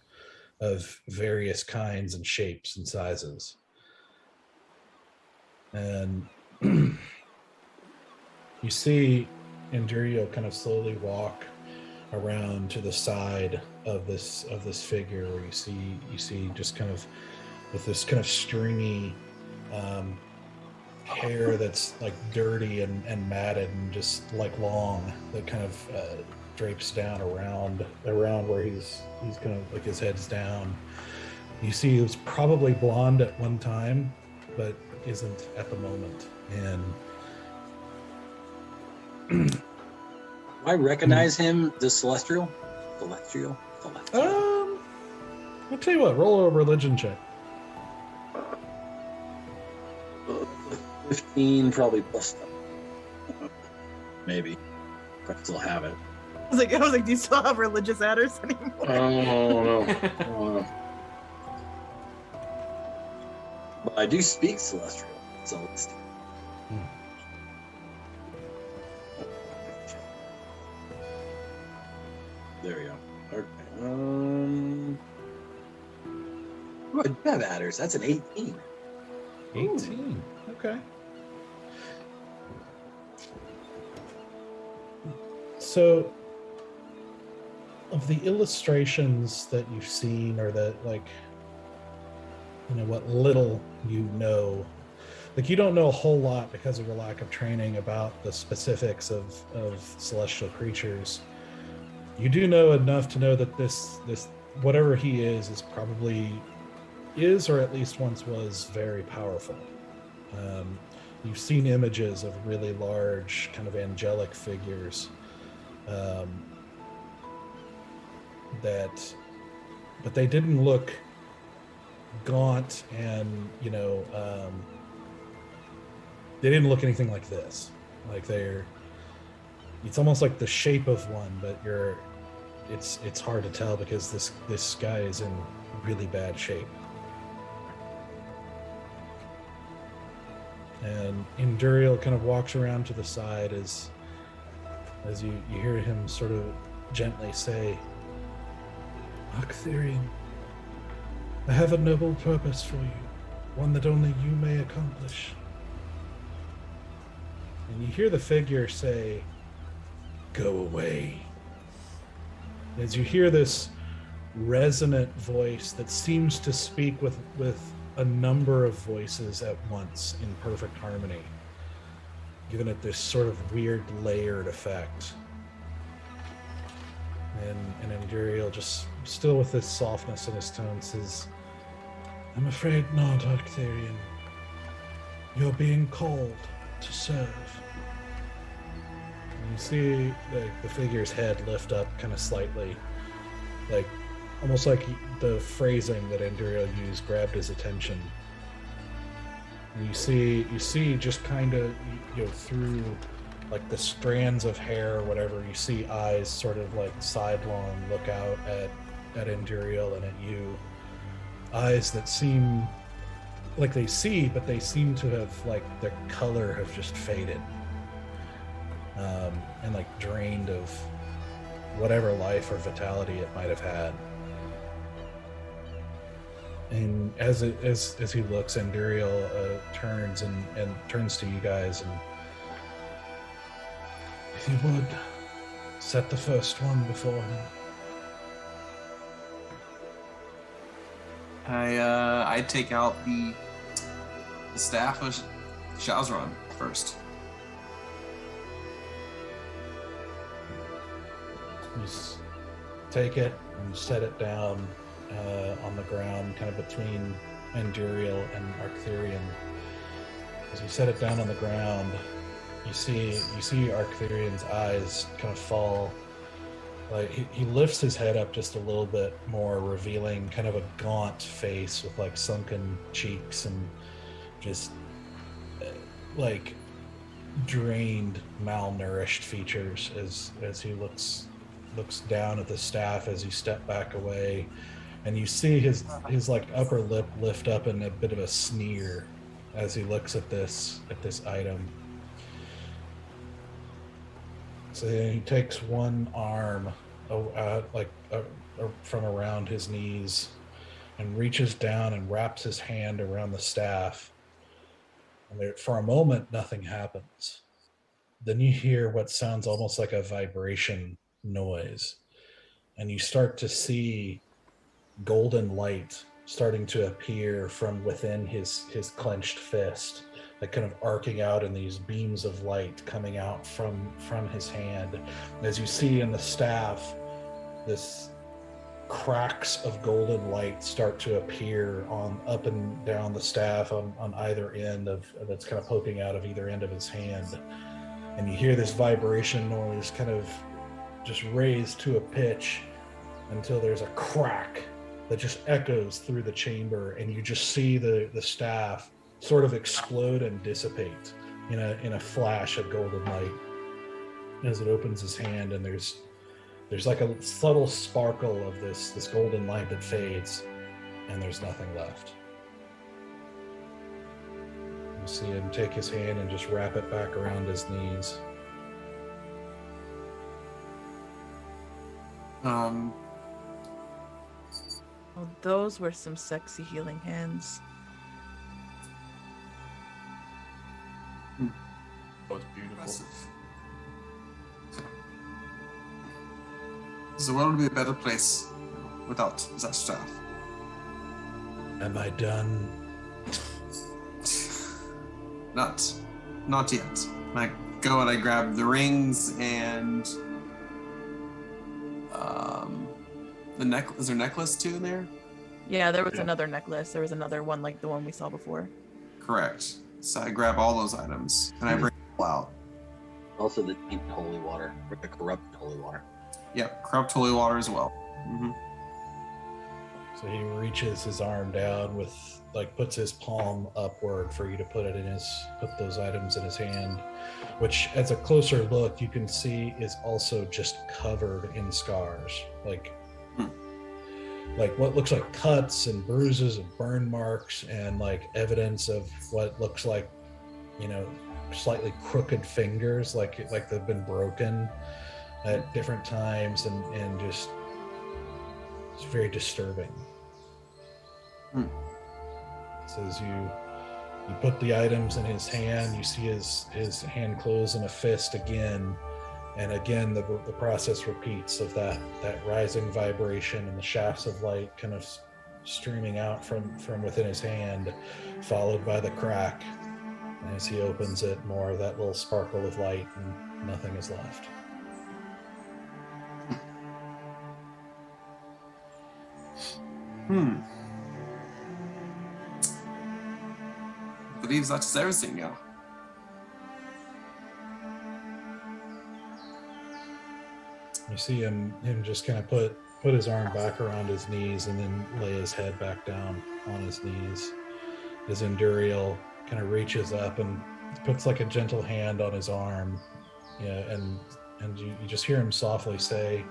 of various kinds and shapes and sizes. And you see Endurio kind of slowly walk around to the side of this figure, where you see just kind of with this kind of stringy hair that's like dirty and matted and just like long, that kind of drapes down around where he's kind of like his head's down. You see he was probably blonde at one time, but isn't at the moment. And I recognize him, the Celestial. I'll tell you what, roll a religion check. 15, probably plus stuff. Maybe. I still have it. I was like, do you still have religious adders anymore? Oh, no. But I do speak Celestial. There we go. Okay. Ooh, I do have adders. That's an 18. 18. Okay. So, of the illustrations that you've seen, or that, like, you know, what little you know, like, you don't know a whole lot because of your lack of training about the specifics of celestial creatures. You do know enough to know that this whatever he is probably or at least once was very powerful. You've seen images of really large kind of angelic figures but they didn't look gaunt and, you know, they didn't look anything like this. Like it's almost like the shape of one, but it's hard to tell because this guy is in really bad shape. And Enduriel kind of walks around to the side as you hear him sort of gently say, Arcthurian, I have a noble purpose for you, one that only you may accomplish. And you hear the figure say, go away. As you hear this resonant voice that seems to speak with a number of voices at once in perfect harmony, giving it this sort of weird layered effect. And Enduriel, just still with this softness in his tone, says, I'm afraid not, Arcthurian. You're being called to serve. And you see the figure's head lift up kind of slightly, like almost like the phrasing that Enduriel used grabbed his attention. And you see just kind of, you know, through like the strands of hair or whatever, you see eyes sort of like sidelong look out at Enduriel and at you. Eyes that seem like they see, but they seem to have, like, their color have just faded. And like drained of whatever life or vitality it might have had. And as he looks, Enduriel turns and turns to you guys, and if you would, set the first one before him. I take out the staff of Shazran first. You take it and set it down on the ground, kind of between Enduriel and Arcthurian. As you set it down on the ground, you see Arcthurian's eyes kind of fall. Like he lifts his head up just a little bit more, revealing kind of a gaunt face with like sunken cheeks and just like drained, malnourished features as he looks down at the staff as he stepped back away, and you see his like upper lip lift up in a bit of a sneer as he looks at this item. So he takes one arm from around his knees and reaches down and wraps his hand around the staff. And there, for a moment, nothing happens. Then you hear what sounds almost like a vibration noise, and you start to see golden light starting to appear from within his clenched fist, like kind of arcing out in these beams of light coming out from his hand. As you see in the staff, this cracks of golden light start to appear on up and down the staff on either end of that's kind of poking out of either end of his hand. And you hear this vibration noise kind of just raised to a pitch until there's a crack that just echoes through the chamber, and you just see the staff sort of explode and dissipate in a flash of golden light as it opens his hand, and there's like a subtle sparkle of this golden light that fades, and there's nothing left. You see him take his hand and just wrap it back around his knees. Oh, those were some sexy healing hands. That was beautiful. Impressive. The world would be a better place without that staff. Am I done? Not yet. I go and I grab the rings and the necklace. Is there a necklace too in there? Yeah, there was another necklace. There was another one like the one we saw before. Correct. So I grab all those items and I bring them all out. Also the tainted holy water, or the corrupted holy water. Yep, corrupt holy water as well. Mm-hmm. So he reaches his arm down with, like, puts his palm upward for you to put those items in his hand, which, as a closer look, you can see is also just covered in scars, like what looks like cuts and bruises and burn marks, and like evidence of what looks like, slightly crooked fingers, like they've been broken at different times, and just it's very disturbing. So as you put the items in his hand, you see his hand close in a fist again, and again the process repeats of that rising vibration and the shafts of light kind of streaming out from within his hand, followed by the crack. And as he opens it, more of that little sparkle of light, and nothing is left. Believes that is everything now. You see him just kind of put his arm back around his knees and then lay his head back down on his knees. As Enduriel kind of reaches up and puts like a gentle hand on his arm, and you just hear him softly say,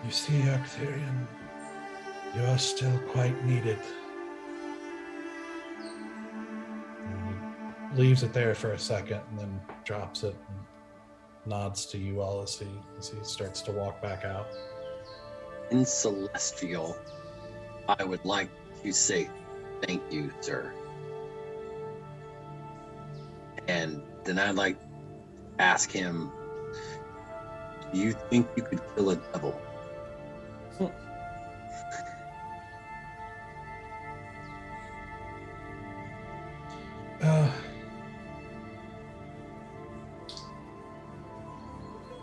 "You see, Arcthurian, you are still quite needed." And he leaves it there for a second and then drops it and nods to you all as he starts to walk back out. In Celestial, I would like to say thank you, sir. And then I'd like to ask him, do you think you could kill a devil?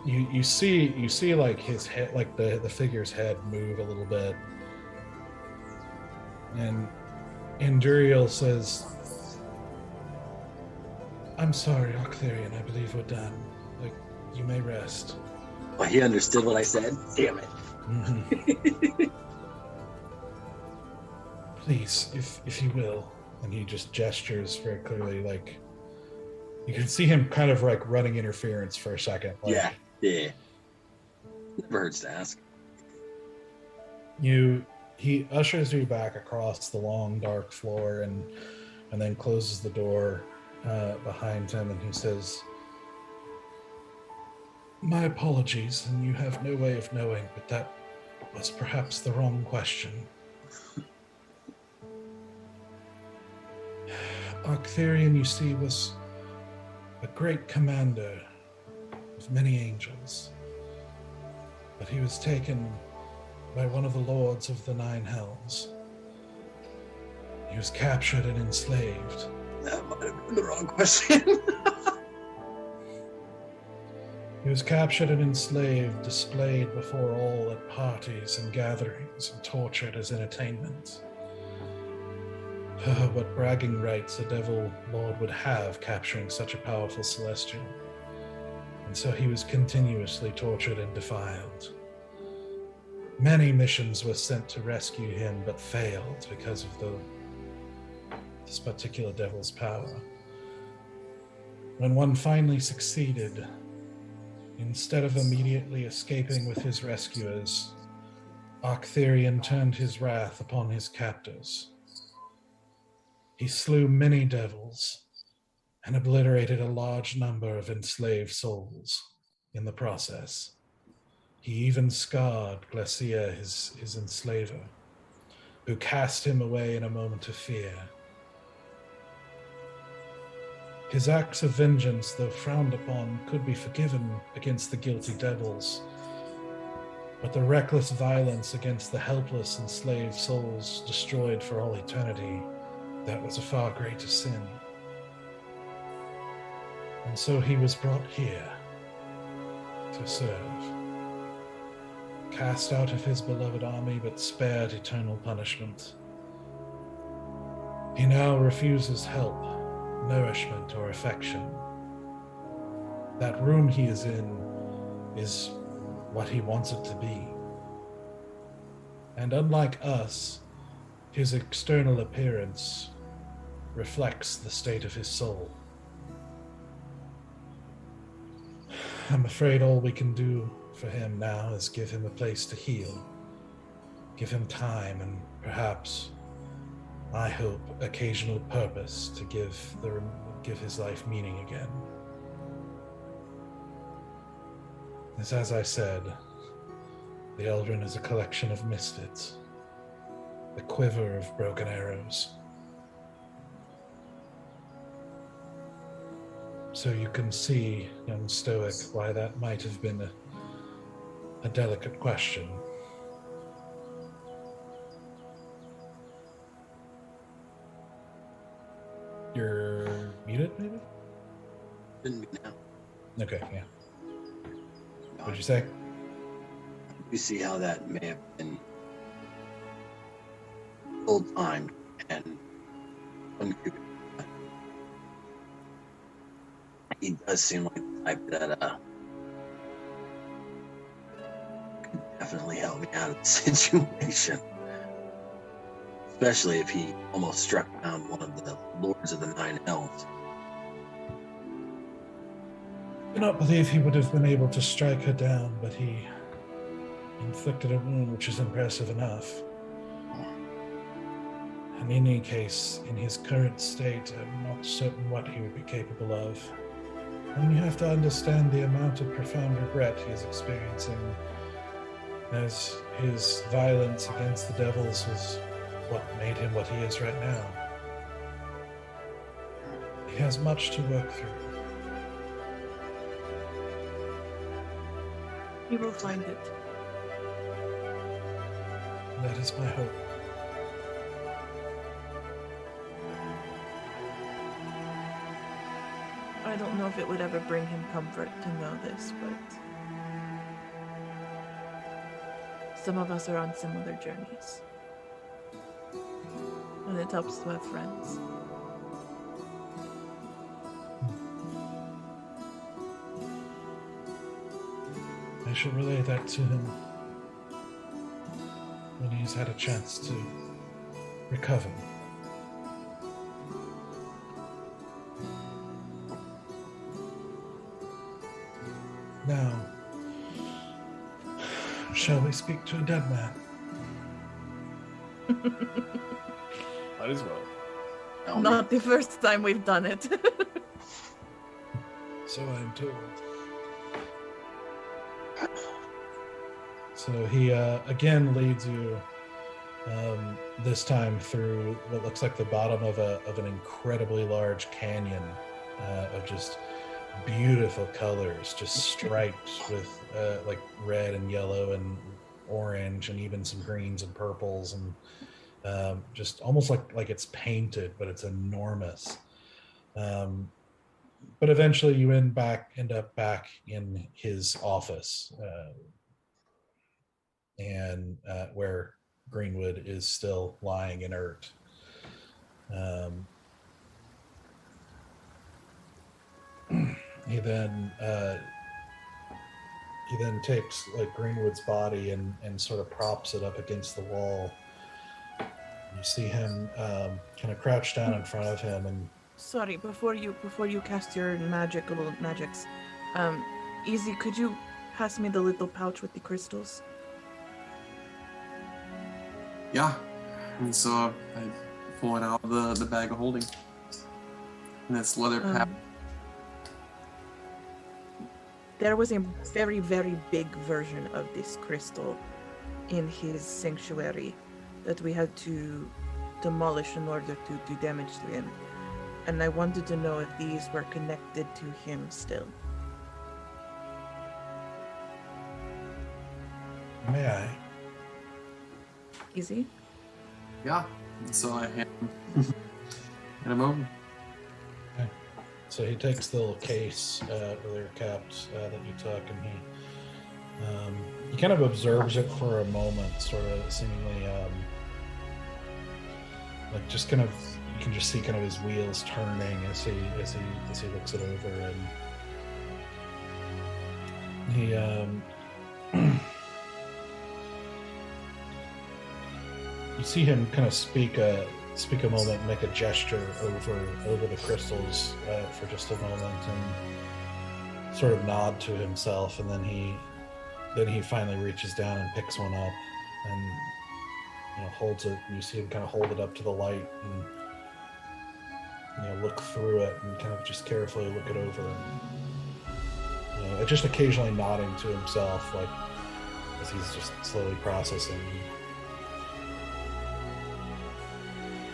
You see like his head, like the figure's head move a little bit, and Enduriel says, "I'm sorry, Arcthurian, I believe we're done. Like, you may rest." Oh, he understood what I said? Damn it. Mm-hmm. Please, if you will. And he just gestures very clearly, like, you can see him kind of like running interference for a second. Like, yeah. Never hurts to ask. He ushers you back across the long, dark floor and then closes the door behind him, and he says, "My apologies, and you have no way of knowing, but that was perhaps the wrong question. Arcthurian, you see, was a great commander of many angels, but he was taken by one of the lords of the Nine Hells. He was captured and enslaved. That might have been the wrong question. He was captured and enslaved, displayed before all at parties and gatherings, and tortured as entertainment. What bragging rights a devil lord would have capturing such a powerful celestial. And so he was continuously tortured and defiled. Many missions were sent to rescue him, but failed because of this particular devil's power. When one finally succeeded, instead of immediately escaping with his rescuers, Arcthurian turned his wrath upon his captors. He slew many devils and obliterated a large number of enslaved souls in the process. He even scarred Glacia, his enslaver, who cast him away in a moment of fear. His acts of vengeance, though frowned upon, could be forgiven against the guilty devils, but the reckless violence against the helpless enslaved souls destroyed for all eternity, that was a far greater sin. And so he was brought here to serve, cast out of his beloved army, but spared eternal punishment. He now refuses help, nourishment, or affection. That room he is in is what he wants it to be. And unlike us, his external appearance reflects the state of his soul. I'm afraid all we can do for him now is give him a place to heal, give him time, and perhaps, I hope, occasional purpose to give his life meaning again. As I said, the Eldrin is a collection of misfits, a quiver of broken arrows. So you can see, young Stoic, why that might have been a delicate question. You're muted, maybe? Didn't be now. Okay, yeah. What'd you say? You see how that may have been full-timed and uncouth. He does seem like the type that could definitely help me out of the situation. Especially if he almost struck down one of the Lords of the Nine Hells. I do not believe he would have been able to strike her down, but he inflicted a wound which is impressive enough. In any case, in his current state, I'm not certain what he would be capable of. And you have to understand the amount of profound regret he is experiencing, as his violence against the devils was what made him what he is right now. He has much to work through. He will find it. That is my hope. I don't know if it would ever bring him comfort to know this, but some of us are on similar journeys. And it helps to have friends. I shall relay that to him when he's had a chance to recover. Now, shall we speak to a dead man? Might as well. No, Not the first time we've done it. So I'm told. So he again leads you This time through what looks like the bottom of an incredibly large canyon of just beautiful colors, just striped with like red and yellow and orange and even some greens and purples, and just almost like it's painted, but it's enormous. But eventually you end up back in his office, and where Greenwood is still lying inert. He then takes like Greenwood's body and sort of props it up against the wall. You see him kind of crouch down in front of him, and Sorry, before you cast your magics, Easy, could you pass me the little pouch with the crystals? Yeah. And so I pull it out of the bag of holding. And it's leather pack. There was a very, very big version of this crystal in his sanctuary that we had to demolish in order to do damage to him. And I wanted to know if these were connected to him still. may I? Easy? Yeah. And so I hand him over. Okay. So he takes the little case where they're kept that you took, and he kind of observes it for a moment, sort of seemingly like just kind of, you can just see kind of his wheels turning as he looks it over, and he you see him kind of speak a moment, make a gesture over the crystals for just a moment, and sort of nod to himself, and then he finally reaches down and picks one up and holds it. You see him kind of hold it up to the light and look through it and kind of just carefully look it over, and just occasionally nodding to himself, like as he's just slowly processing.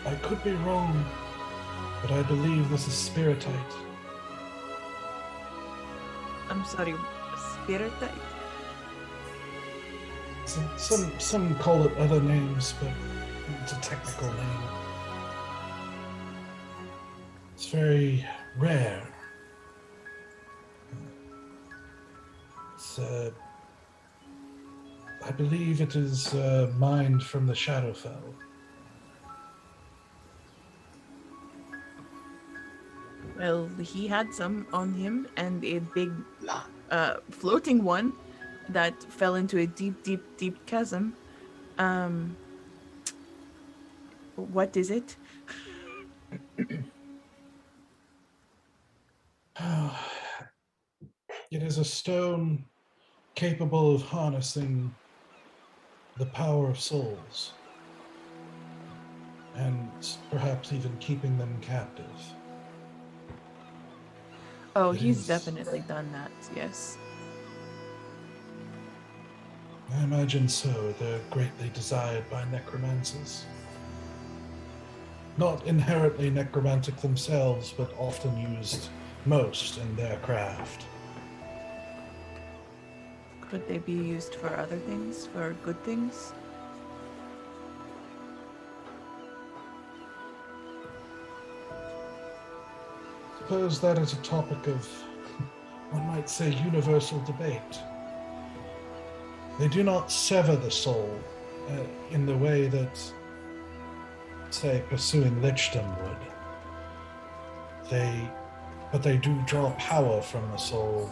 I could be wrong, but I believe this is spiritite. I'm sorry, spiritite? Some call it other names, but it's a technical name. It's very rare. It's, I believe it is mined from the Shadowfell. Well, he had some on him, and a big floating one that fell into a deep, deep, deep chasm. What is it? It is a stone capable of harnessing the power of souls, and perhaps even keeping them captive. Oh, he's definitely done that, yes. I imagine so. They're greatly desired by necromancers. Not inherently necromantic themselves, but often used most in their craft. Could they be used for other things, for good things? Suppose that is a topic of, one might say, universal debate. They do not sever the soul in the way that, say, pursuing lichdom would. But they do draw power from the soul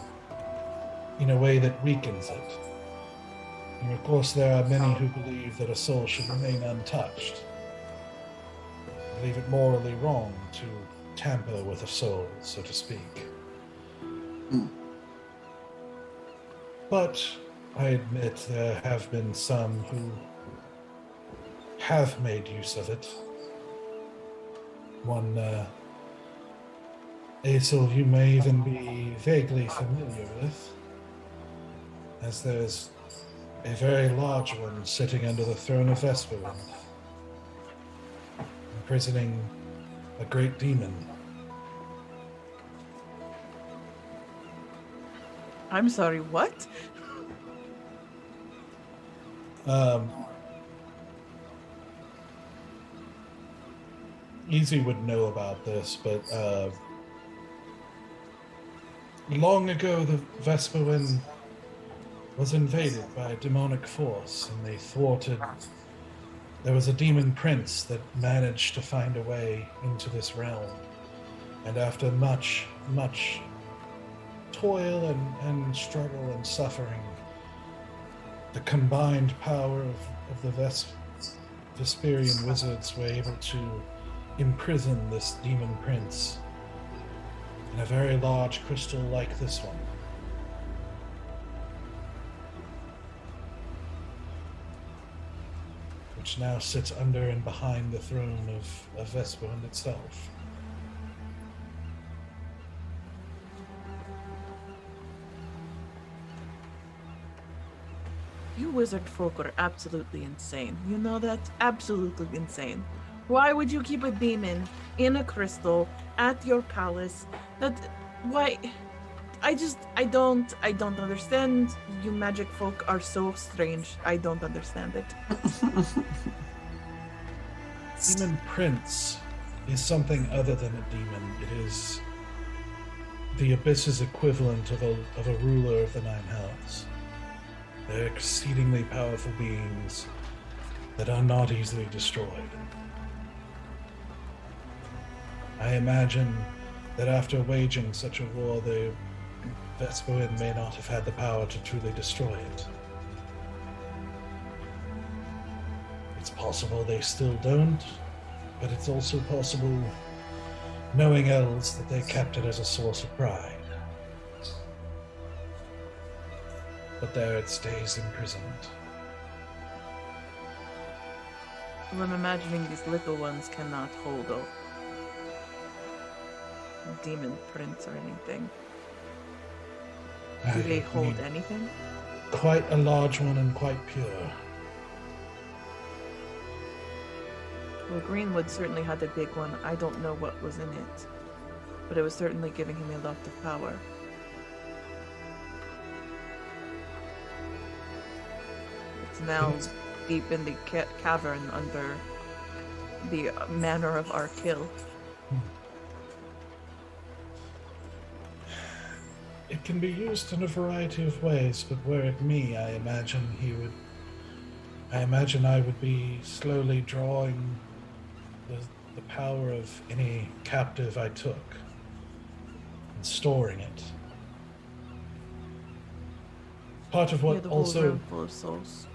in a way that weakens it. And of course, there are many who believe that a soul should remain untouched. Believe it morally wrong to tamper with a soul, so to speak. But I admit there have been some who have made use of it. One Aesel you may even be vaguely familiar with, as there's a very large one sitting under the throne of Everwind. imprisoning a great demon. I'm sorry, what? Easy would know about this, but long ago the Vesperwind was invaded by a demonic force, and they thwarted. There was a demon prince that managed to find a way into this realm, and after much toil and struggle and suffering, the combined power of the Vesperian wizards were able to imprison this demon prince in a very large crystal like this one. Which now sits under and behind the throne of Vesperwind itself. You wizard folk are absolutely insane. You know that? Absolutely insane. Why would you keep a demon in a crystal at your palace? Why? I don't understand. You magic folk are so strange. I don't understand it. Demon Prince is something other than a demon. It is the Abyss's equivalent of a ruler of the Nine Hells. They're exceedingly powerful beings that are not easily destroyed. I imagine that after waging such a war, the Vesperwind may not have had the power to truly destroy it. It's possible they still don't, but it's also possible, knowing elves, that they kept it as a source of pride. But there it stays imprisoned. Well, I'm imagining these little ones cannot hold a demon prince or anything. Do they hold anything? Quite a large one and quite pure. Well, Greenwood certainly had a big one. I don't know what was in it, but it was certainly giving him a lot of power. It's now deep in the cavern under the manor of Arkil. It can be used in a variety of ways, but were it me, I imagine I would be slowly drawing the power of any captive I took and storing it. Part of what the whole also room full of souls.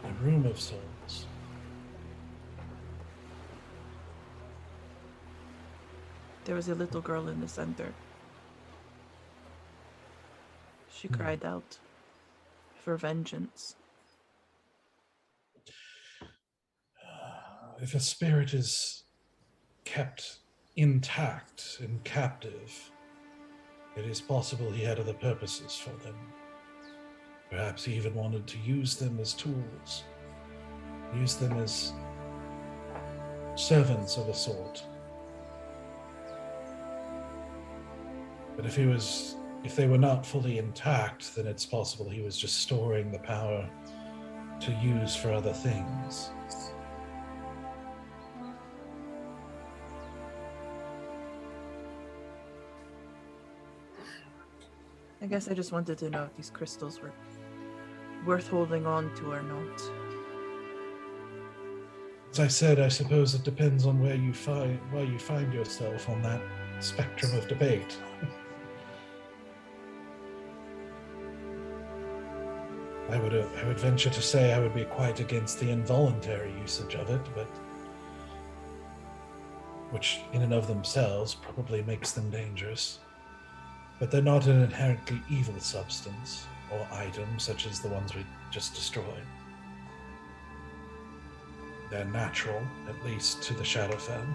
a room of souls. There was a little girl in the center. She cried out for vengeance. If a spirit is kept intact and captive, it is possible he had other purposes for them. Perhaps he even wanted to use them as tools, use them as servants of a sort. But if they were not fully intact, then it's possible he was just storing the power to use for other things. I guess I just wanted to know if these crystals were worth holding on to or not. As I said, I suppose it depends on where you find yourself on that spectrum of debate. I would venture to say I would be quite against the involuntary usage of it, but which in and of themselves probably makes them dangerous. But they're not an inherently evil substance or item such as the ones we just destroyed. They're natural, at least to the Shadowfen.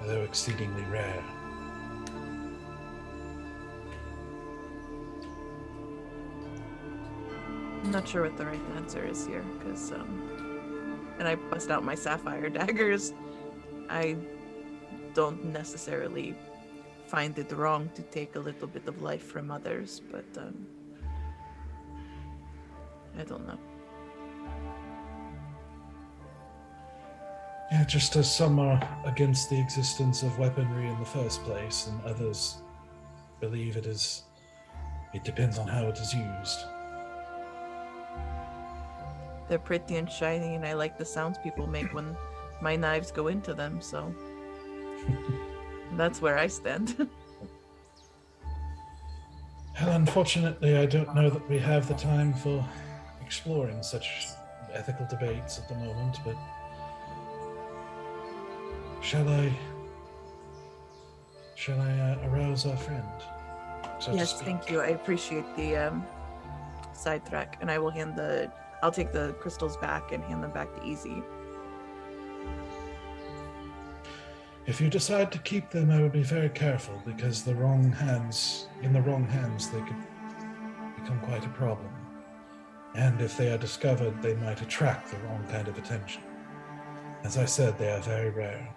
Though exceedingly rare. I'm not sure what the right answer is here, because and I bust out my sapphire daggers. I don't necessarily find it wrong to take a little bit of life from others, but I don't know. Yeah, just as some are against the existence of weaponry in the first place, and others believe it depends on how it is used. They're pretty and shiny, and I like the sounds people make when my knives go into them, so that's where I stand. Well, unfortunately, I don't know that we have the time for exploring such ethical debates at the moment, but shall I arouse our friend? So to Yes, speak? thank you. I appreciate the sidetrack, and I'll take the crystals back and hand them back to Easy. If you decide to keep them, I would be very careful, because in the wrong hands, they could become quite a problem. And if they are discovered, they might attract the wrong kind of attention. As I said, they are very rare.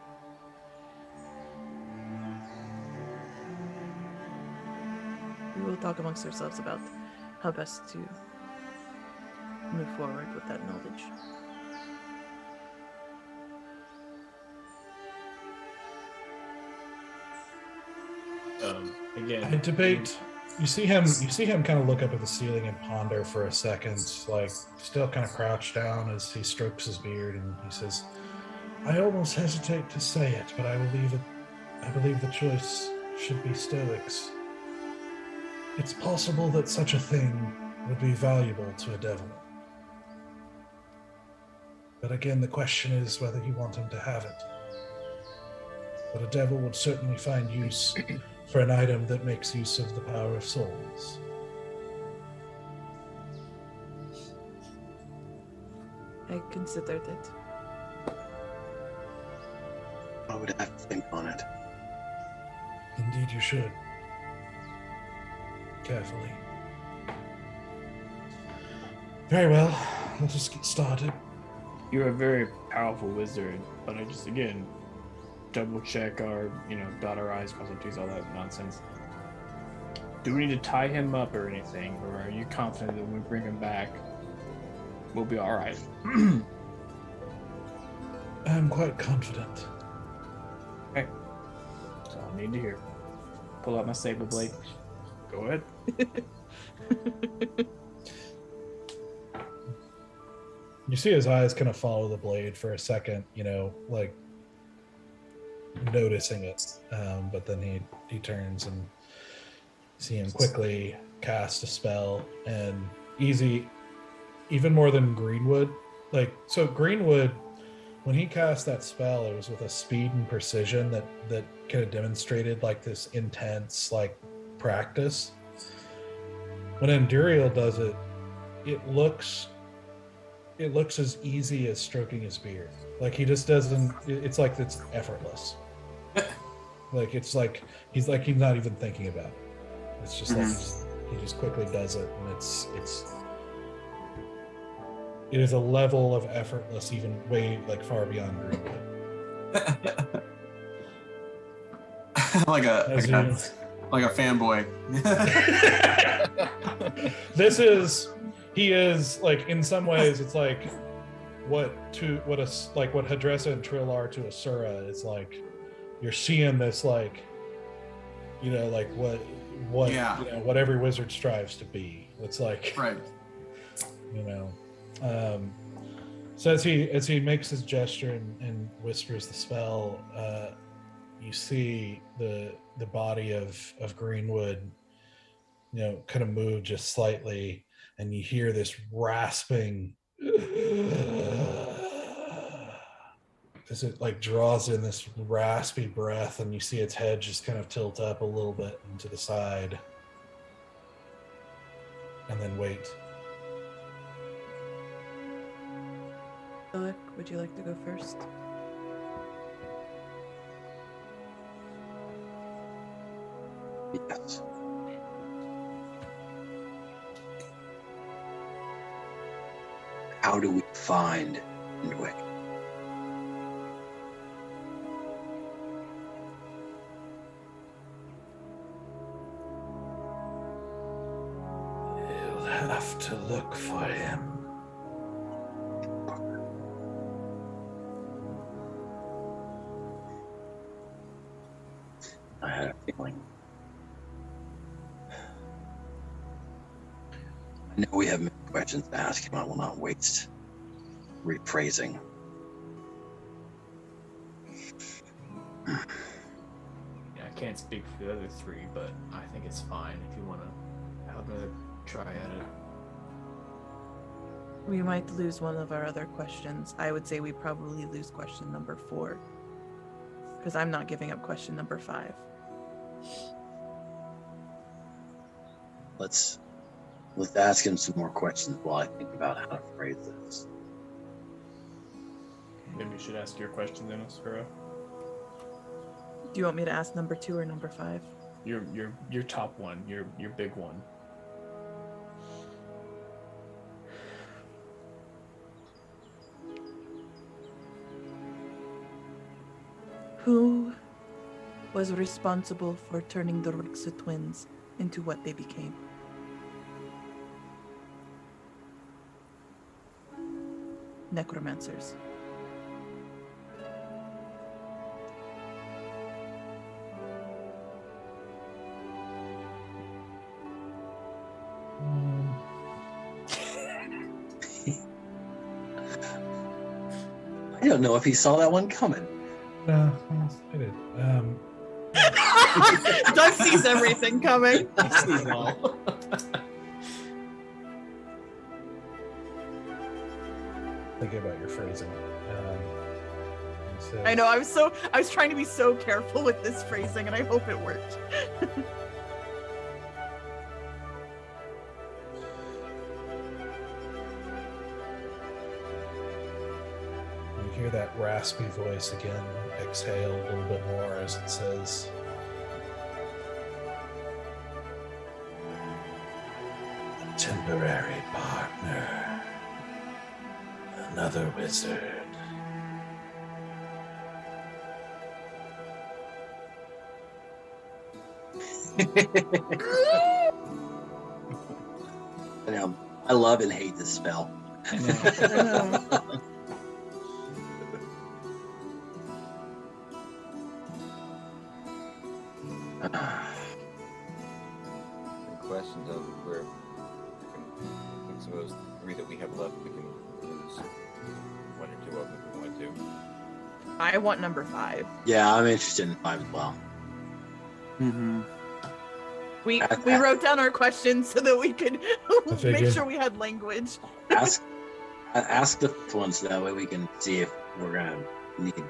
We will talk amongst ourselves about how best to move forward with that knowledge. Again, I debate. You see him kind of look up at the ceiling and ponder for a second, like still kind of crouched down as he strokes his beard, and he says, I almost hesitate to say it, but I believe the choice should be Stoic's. It's possible that such a thing would be valuable to a devil. But again, the question is whether you want him to have it. But a devil would certainly find use for an item that makes use of the power of souls. I considered it. I would have to think on it. Indeed you should. Carefully. Very well, let us get started. you're a very powerful wizard, but I just, again, double check our, dot our I's, cross our T's, all that nonsense. Do we need to tie him up or anything, or are you confident that when we bring him back, we'll be all right? I'm quite confident. Okay. That's all I need to hear. Pull out my saber blade. Go ahead. You see his eyes kind of follow the blade for a second, like noticing it. But then he turns and see him quickly cast a spell, and easy, even more than Greenwood. So Greenwood, when he cast that spell, it was with a speed and precision that kind of demonstrated this intense practice. When Enduriel does it, it looks as easy as stroking his beard. He just doesn't. It's it's effortless. It's he's not even thinking about it. It's just he just quickly does it, and it is a level of effortless, even way far beyond Greenwood. like a fanboy. He is in some ways it's what Hadressa and Trill are to Asura. It's you're seeing this what what every wizard strives to be. It's right. So as he makes his gesture and whispers the spell, you see the body of Greenwood kind of move just slightly, and you hear this rasping as it draws in this raspy breath, and you see its head just kind of tilt up a little bit into the side and then wait. Stoic, would you like to go first? Yes. How do we find Stoic? have to look for him. I had a feeling. I know we have many questions to ask him. I will not waste rephrasing. Yeah, I can't speak for the other three, but I think it's fine if you want to have another try at it. We might lose one of our other questions. I would say we probably lose question number 4. Because I'm not giving up question number 5. Let's ask him some more questions while I think about how to phrase this. Maybe you should ask your question then, Asura. Do you want me to ask number 2 or number 5? Your top one, your big one. Who was responsible for turning the Rixa twins into what they became? Necromancers. I don't know if he saw that one coming. No, I did. Doug sees everything coming. He sees all. Thinking about your phrasing. He says, I know, I was trying to be so careful with this phrasing, and I hope it worked. You hear that raspy voice again, exhale a little bit more as it says, "A temporary partner, another wizard." I love and hate this spell. I know. Any questions of where I think some of those 3 that we have left, we can lose 1 or 2 of them if we want to. I want number 5. Yeah, I'm interested in 5 as well. Mm-hmm. We wrote down our questions so that we could make figured. sure we had language. Ask the 5th one so that way we can see if we're gonna need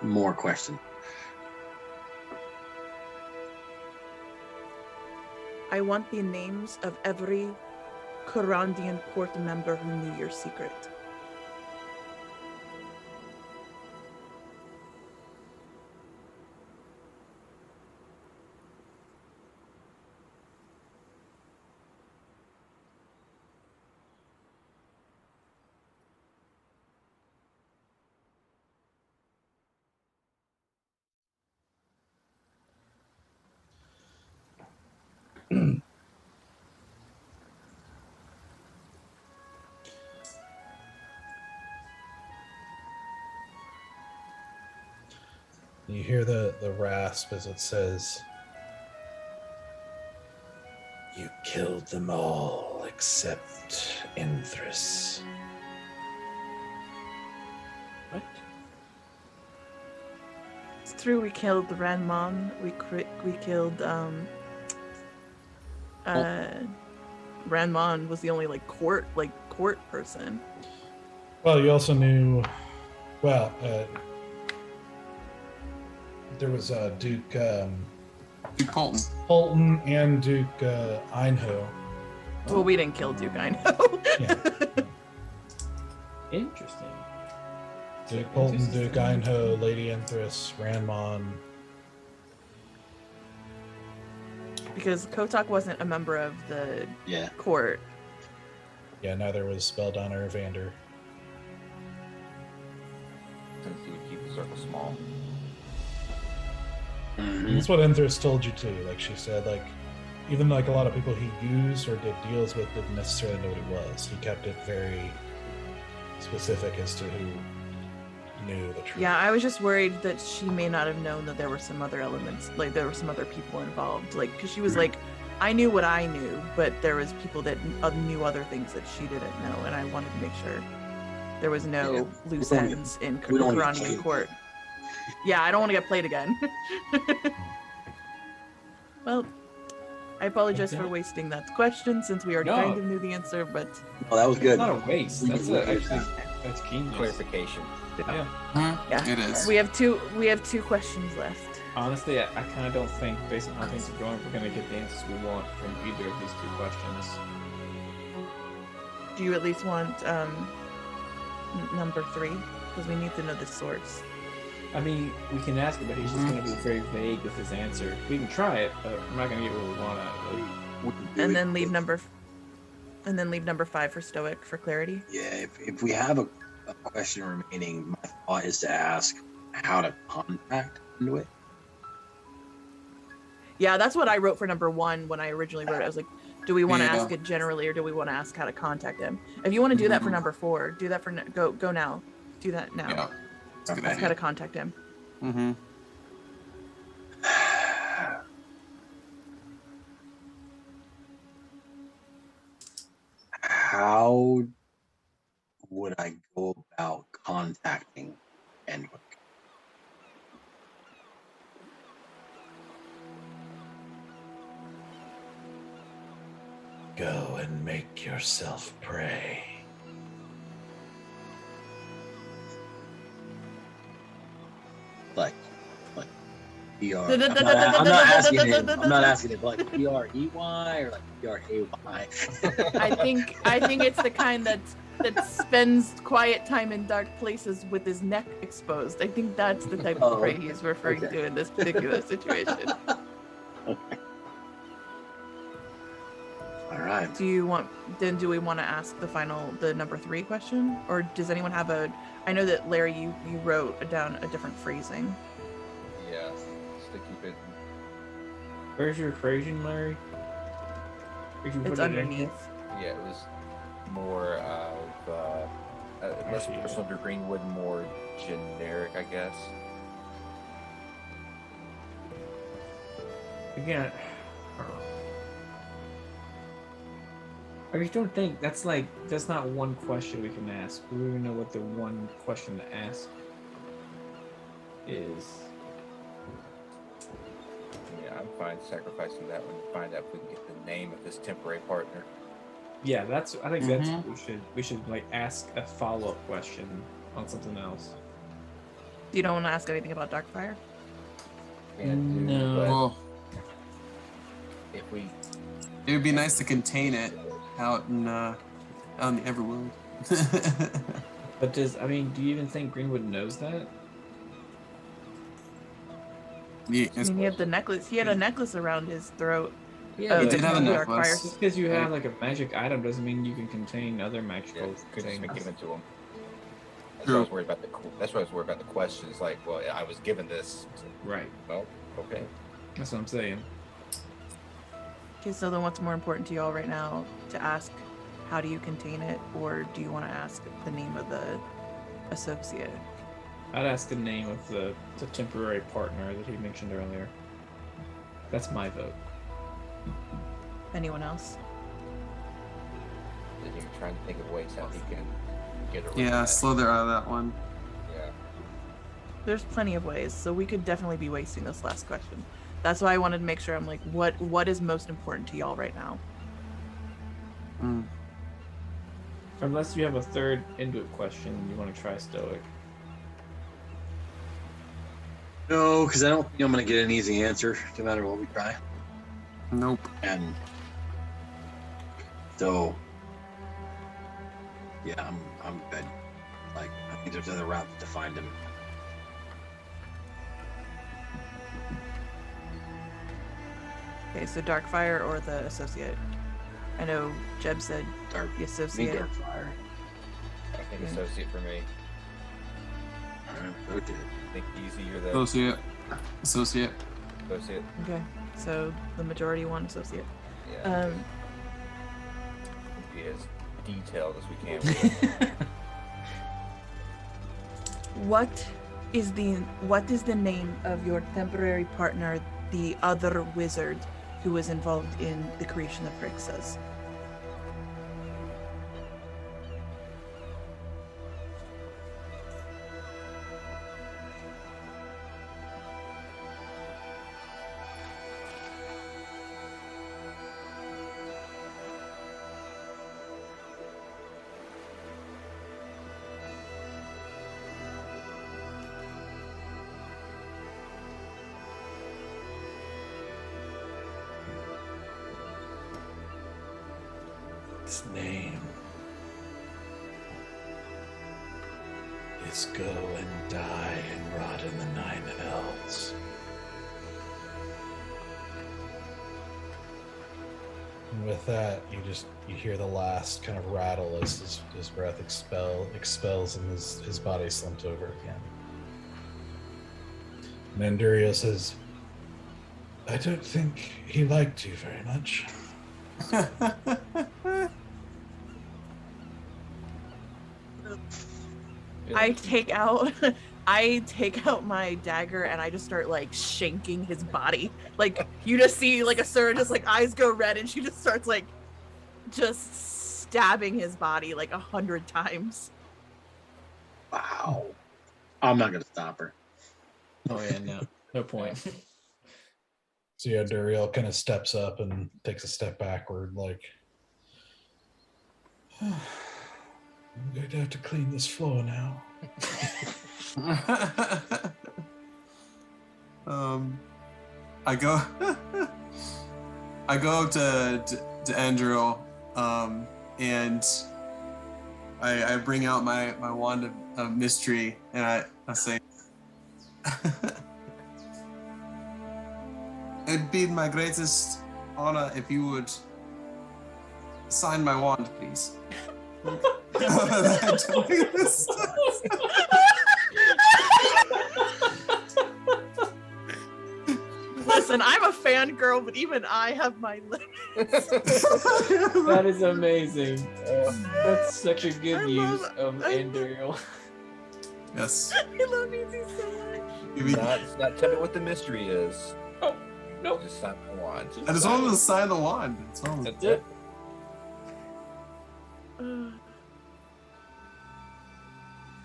more questions. I want the names of every Kurandian court member who knew your secret. You hear the rasp as it says, "You killed them all except Inthrus." What? It's true, we killed Ranmon. We killed Ranmon was the only court person. Well, you also knew, well, there was Duke Duke Colton. Holton and Duke Einho. Well, we didn't kill Duke, I know. Yeah. Interesting. Duke Holton, Duke Einho, Lady Inthrus, Ranmon. Because Kotak wasn't a member of the Yeah. court. Yeah, neither was Belladonna or Vander. Since he would keep the circle small. Mhm. That's what Inthrus told you too. Like she said, even like a lot of people he used or did deals with didn't necessarily know what it was. He kept it very specific as to who knew the truth. Yeah, I was just worried that she may not have known that there were some other elements, like there were some other people involved. Like, because she was like, I knew what I knew, but there was people that knew other things that she didn't know, and I wanted to make sure there was no loose ends in Coronian court. Yeah, I don't want to get played again. Well, I apologize for wasting that question since we already kind of knew the answer, but... Oh, that was good. It's not a waste. That's genius. Clarification. Yeah, it is. We have two questions left. Honestly, I kind of don't think, based on how things are going, we're going to get the answers we want from either of these two questions. Do you at least want number 3? Because we need to know the source. I mean, we can ask it, but he's just going to be very vague with his answer. We can try it, but we're not going to get what we want out of it. And then leave number 5 for Stoic for clarity. Yeah, if we have a question remaining, my thought is to ask how to contact Conduit. Yeah, that's what I wrote for number 1 when I originally wrote it. I was like, do we want to ask it generally, or do we want to ask how to contact him? If you want to do that for number 4, do that for go now. Do that now. Yeah. Ask how to contact him. Mm-hmm. How would I go about contacting Endwick? Go and make yourself prey. Like PR. I'm not asking it, but like PREY or like PRAY. I think it's the kind that spends quiet time in dark places with his neck exposed. I think that's the type of prey he's referring to in this particular situation. All right. Do we want to ask the number 3 question, or does anyone have I know that Larry, you wrote down a different phrasing. Yeah, just to keep it. Where's your equation, Larry? It's underneath. Yeah, it was more of less personal to Greenwood, more generic, I guess. Again, I just don't think that's not one question we can ask. We don't even know what the one question to ask is. Yeah, I'm fine sacrificing that one to find out if we can get the name of this temporary partner. Yeah, that's what we should ask a follow-up question on something else. You don't want to ask anything about Darkfire? No. If we, it would be nice to contain it out in the Everwind. But do you even think Greenwood knows that? Yeah, he had the necklace. He had a necklace around his throat. Yeah, he did have a necklace. Just because you have a magic item doesn't mean you can contain other magical things. things. Given to him. That's what I was worried about. That's what I was worried about. The questions, well, I was given this. Right. Well, okay. That's what I'm saying. Okay, so then what's more important to y'all right now? To ask, how do you contain it, or do you want to ask the name of the associate? I'd ask the name of the temporary partner that he mentioned earlier. That's my vote. Anyone else? Then you're trying to think of ways how he can get around. Yeah, Slither out of that one. Yeah. There's plenty of ways, so we could definitely be wasting this last question. That's why I wanted to make sure I'm what is most important to y'all right now? Unless you have a third Induit question you want to try Stoic. No, because I don't think I'm going to get an easy answer no matter what we try. Nope. And so, yeah, I'm good. I think there's other routes to find him. Okay, so Darkfire or the associate? I know Jeb said the associate. Darkfire. I think associate for me. Okay. I think easy. You're the Associate. Okay. so the majority want associate. Yeah. Be as detailed as we can with it. What is the name of your temporary partner, the other wizard who was involved in the creation of Rixas? Its name is Go and Die and Rot in the Nine Hells. And with that, you hear the last kind of rattle as his breath expels and his body slumps over again. And Andurio says, "I don't think he liked you very much." I take out my dagger and I just start like shanking his body. Like you just see like Asura just like eyes go red and she just starts like just stabbing his body like 100 times. Wow. I'm not gonna stop her. Oh yeah, no point. So yeah, Duriel kind of steps up and takes a step backward, like, I'm going to have to clean this floor now. I go up to Andrew, and I bring out my wand of mystery, and I say, it'd be my greatest honor if you would sign my wand, please. Listen, I'm a fangirl, but even I have my limits. That is amazing. That's such a good use of Anduriel. Yes. I love Easy so much. Not tell me what the mystery is. Oh, no. Just sign the wand. I just wanted to sign the wand. That's it.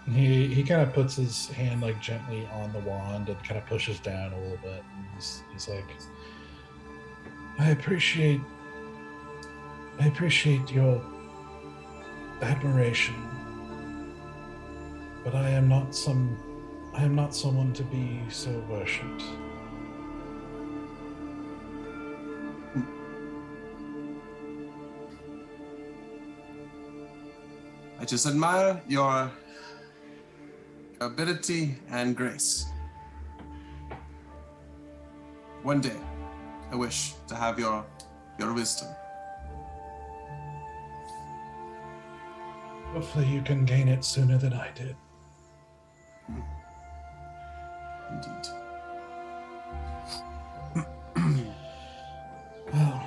He kind of puts his hand like gently on the wand and kind of pushes down a little bit. And he's like, I appreciate your admiration, but I am not someone to be so worshipped. I just admire your ability and grace. One day, I wish to have your wisdom. Hopefully you can gain it sooner than I did. Indeed. Well,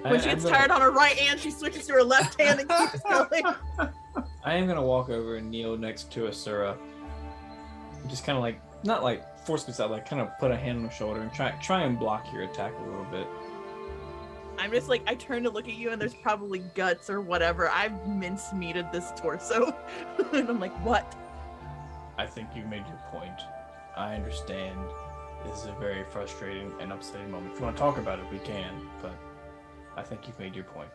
When she gets tired on her right hand, she switches to her left hand and keeps going. I am gonna walk over and kneel next to Asura. Just kind of like, not like force myself, like kind of put a hand on her shoulder and try and block your attack a little bit. I'm just like, I turn to look at you and there's probably guts or whatever. I've mincemeated this torso. And I'm like, what? I think you made your point. I understand. This is a very frustrating and upsetting moment. If you want to talk about it, we can, but I think you've made your point.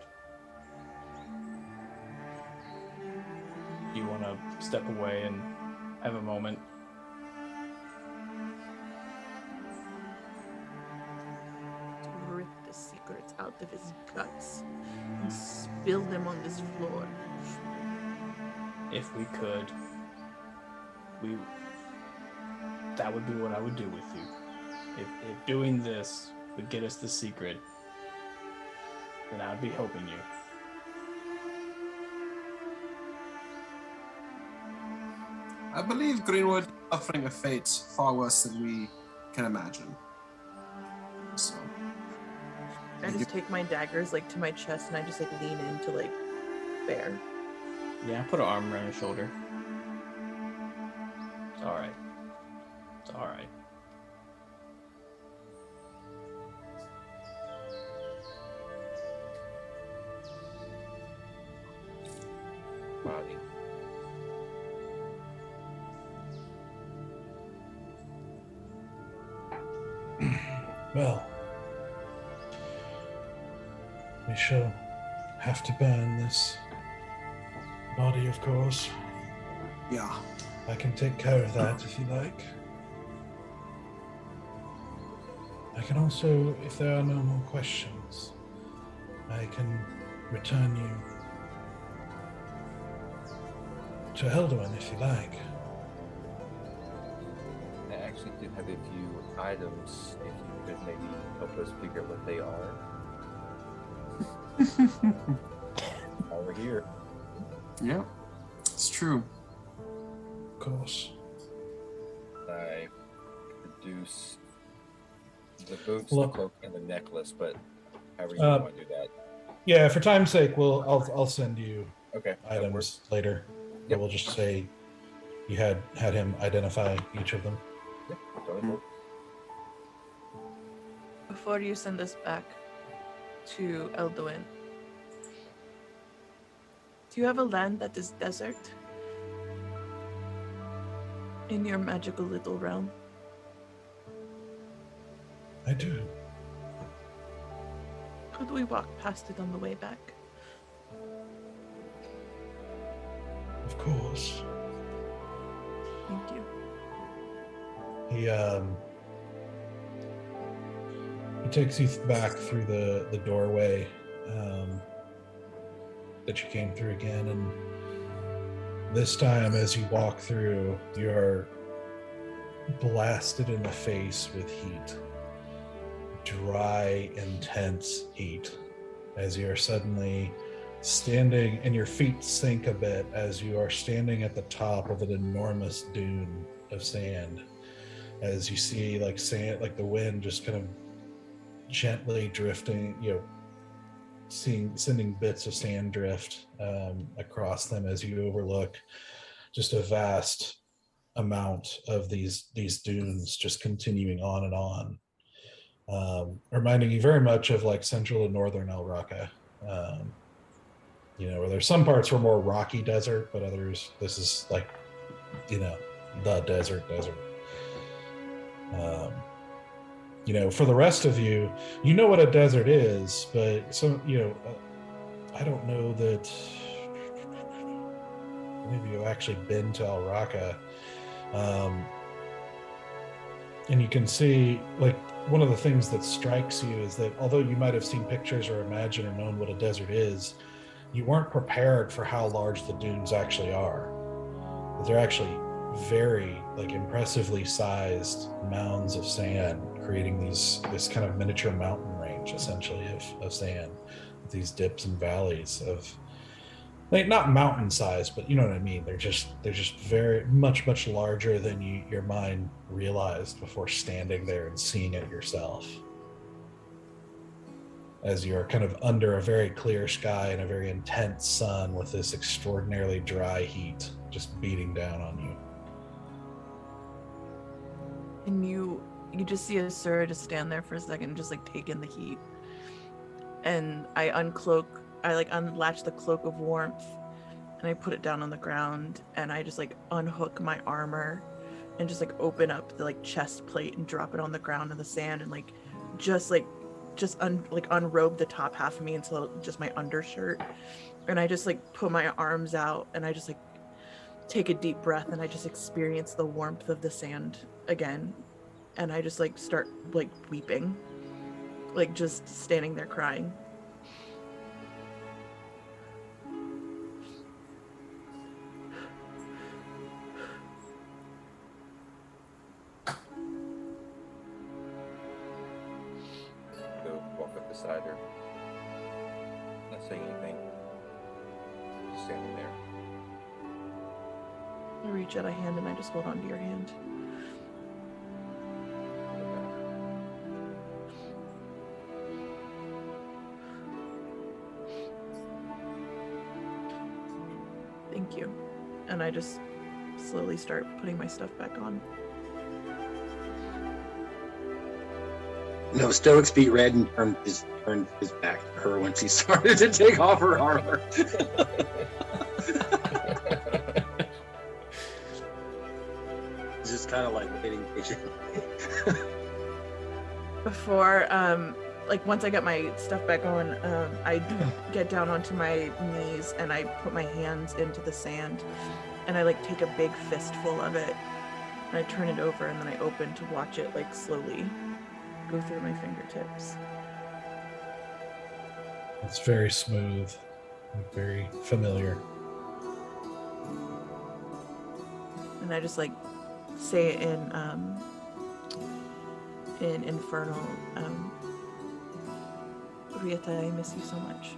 You want to step away and have a moment? Rip the secrets out of his guts and spill them on this floor. If we could, that would be what I would do with you. If doing this would get us the secret, then I'd be helping you. I believe Greenwood is suffering a fate far worse than we can imagine. So I just take my daggers like to my chest and I just like lean into like bear. Yeah, put an arm around your shoulder. It's alright. It's alright. Body. Well, we shall have to burn this body, of course. yeah. I can take care of that if you like. I can also, if there are no more questions, I can return you to Elduin if you like. I actually do have a few items, if you could maybe help us figure out what they are. Over here. Yeah. It's true. Of course. I produce the boots, Look. the cloak, and the necklace, but however you Uh, want to do that. Yeah, for time's sake, I'll send you Okay. that items works. later. Yep. We'll just say you had him identify each of them. Yep, totally works. Before you send us back to Elduin, do you have a land that is desert? In your magical little realm? I do. Could we walk past it on the way back? Of course. Thank you. He takes you back through the doorway that you came through again, and this time as you walk through, you're blasted in the face with heat. Dry, intense heat, as you are suddenly standing, and your feet sink a bit as you are standing at the top of an enormous dune of sand, as you see like sand, like the wind just kind of gently drifting, sending bits of sand drift across them as you overlook just a vast amount of these dunes just continuing on and on. Reminding you very much of like central and northern El Raqqa, where there's some parts were more rocky desert, but others, this is like, the desert. For the rest of you, you know what a desert is, but I don't know that any of you have actually been to El Raqqa. And you can see, like, one of the things that strikes you is that although you might have seen pictures or imagined or known what a desert is, you weren't prepared for how large the dunes actually are. They're actually very, like, impressively sized mounds of sand, creating this kind of miniature mountain range, essentially, of sand, with these dips and valleys of, like, not mountain size, but you know what I mean. They're just very much larger than your mind realized before standing there and seeing it yourself. As you're kind of under a very clear sky and a very intense sun with this extraordinarily dry heat just beating down on you. And you just see Asura just stand there for a second, just like take in the heat. And I unlatch the cloak of warmth and I put it down on the ground and I just like unhook my armor and just like open up the like chest plate and drop it on the ground in the sand and unrobe the top half of me until just my undershirt. And I just like put my arms out and I just like take a deep breath and I just experience the warmth of the sand again. And I just like start like weeping, like just standing there crying. Go walk up beside her. Not saying anything. Just standing there. I reach out a hand and I just hold onto your hand. Thank you. And I just slowly start putting my stuff back on. No, Stoic's beat red and turned his back to her when she started to take off her armor. Just kind of like waiting patiently. Before, like once I get my stuff back on, I get down onto my knees and I put my hands into the sand and I like take a big fistful of it and I turn it over and then I open to watch it like slowly go through my fingertips. It's very smooth, and very familiar. And I just like say it in Infernal, Rieta, I miss you so much.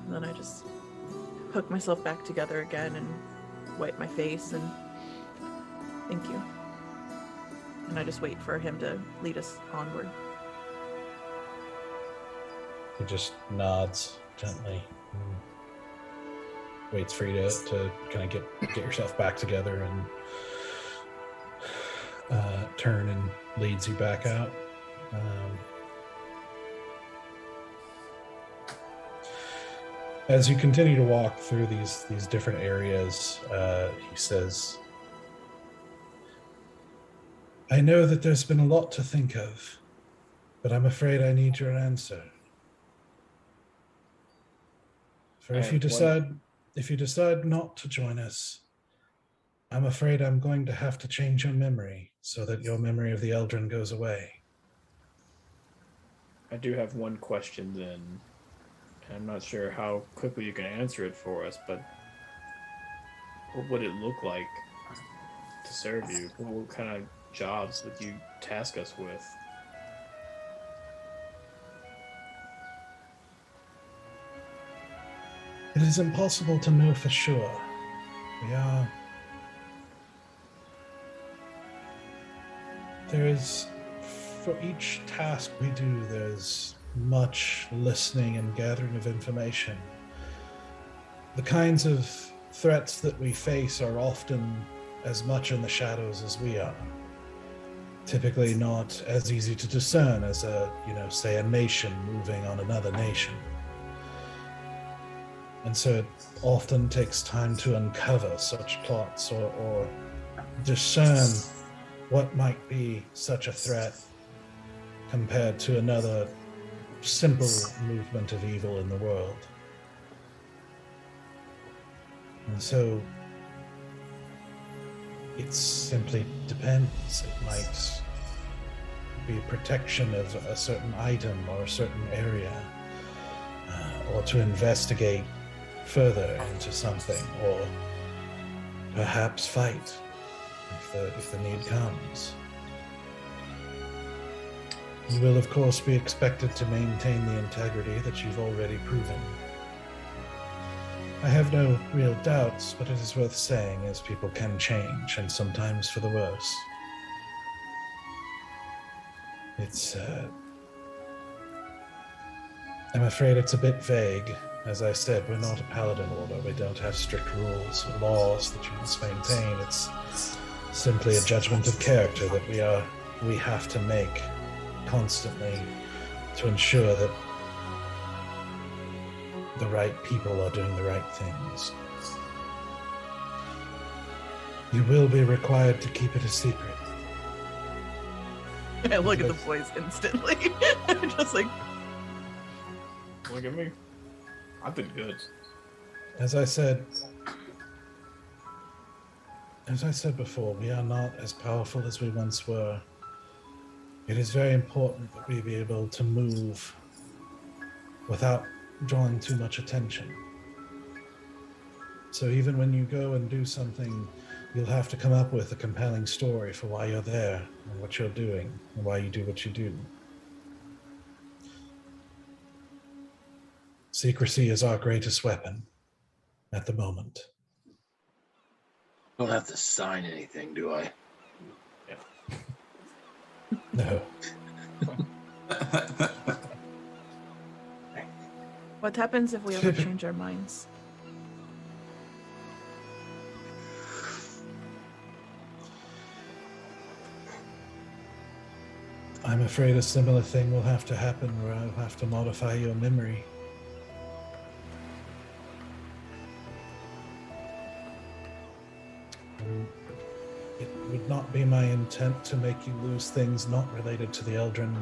And then I just hook myself back together again and wipe my face and thank you. And I just wait for him to lead us onward. He just nods gently and waits for you to kind of get yourself back together and turn and leads you back out. As you continue to walk through these different areas, he says, I know that there's been a lot to think of, but I'm afraid I need your answer. For if you decide not to join us, I'm afraid I'm going to have to change your memory so that your memory of the Eldrin goes away. I do have one question then. I'm not sure how quickly you can answer it for us, but what would it look like to serve you? What kind of jobs would you task us with? It is impossible to know for sure. There is, for each task we do, there's much listening and gathering of information. The kinds of threats that we face are often as much in the shadows as we are. Typically not as easy to discern as say a nation moving on another nation. And so it often takes time to uncover such plots or discern what might be such a threat compared to another simple movement of evil in the world. And so it simply depends. It might be protection of a certain item or a certain area, or to investigate further into something, or perhaps fight if the need comes. You will, of course, be expected to maintain the integrity that you've already proven. I have no real doubts, but it is worth saying, as people can change, and sometimes for the worse. I'm afraid it's a bit vague. As I said, we're not a paladin order. We don't have strict rules or laws that you must maintain. It's simply a judgment of character that we have to make constantly to ensure that the right people are doing the right things. You will be required to keep it a secret. I look at the boys instantly. Just like, Look at me. I've been good. As I said before, we are not as powerful as we once were. It is very important that we be able to move without drawing too much attention. So even when you go and do something, you'll have to come up with a compelling story for why you're there and what you're doing and why you do what you do. Secrecy is our greatest weapon at the moment. I don't have to sign anything, do I? No. What happens if we ever change our minds? I'm afraid a similar thing will have to happen where I'll have to modify your memory. It would not be my intent to make you lose things not related to the Eldrin.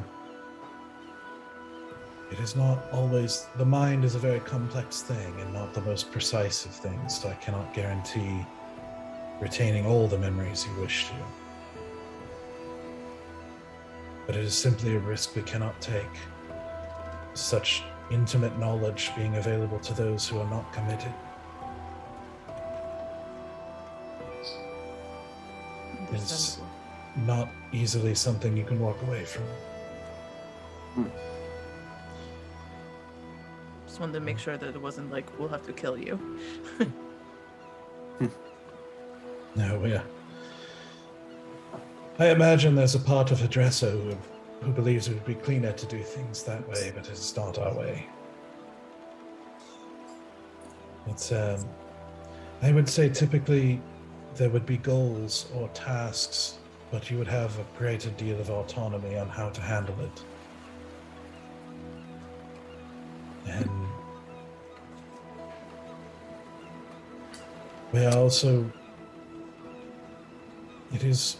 It is not always... The mind is a very complex thing and not the most precise of things, so I cannot guarantee retaining all the memories you wish to. But it is simply a risk we cannot take. Such intimate knowledge being available to those who are not committed. It's not easily something you can walk away from. Just wanted to make sure that it wasn't like, we'll have to kill you. No, yeah. I imagine there's a part of Hadressa who believes it would be cleaner to do things that way, but it's not our way. It's, I would say typically there would be goals or tasks, but you would have a greater deal of autonomy on how to handle it. And we are also, it is,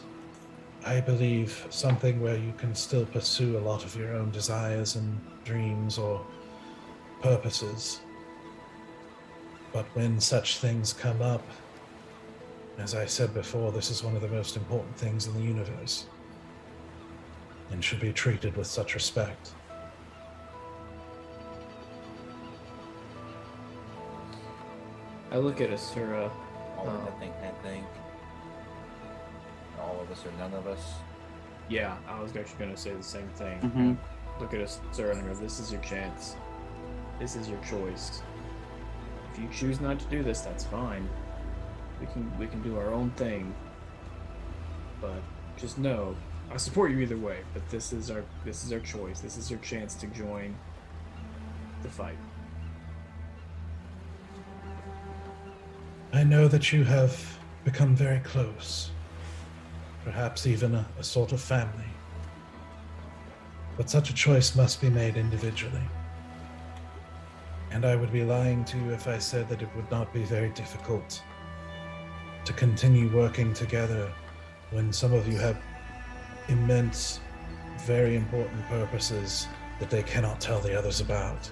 I believe, something where you can still pursue a lot of your own desires and dreams or purposes. But when such things come up, as I said before, this is one of the most important things in the universe and should be treated with such respect. I look at Asura. All or nothing kind of thing. All of us or none of us. Yeah, I was actually going to say the same thing. Mm-hmm. Look at Asura and go, this is your chance. This is your choice. If you choose not to do this, that's fine. We can do our own thing. But just know, I support you either way, but this is our choice. This is your chance to join the fight. I know that you have become very close, perhaps even a sort of family. But such a choice must be made individually. And I would be lying to you if I said that it would not be very difficult to continue working together when some of you have immense, very important purposes that they cannot tell the others about.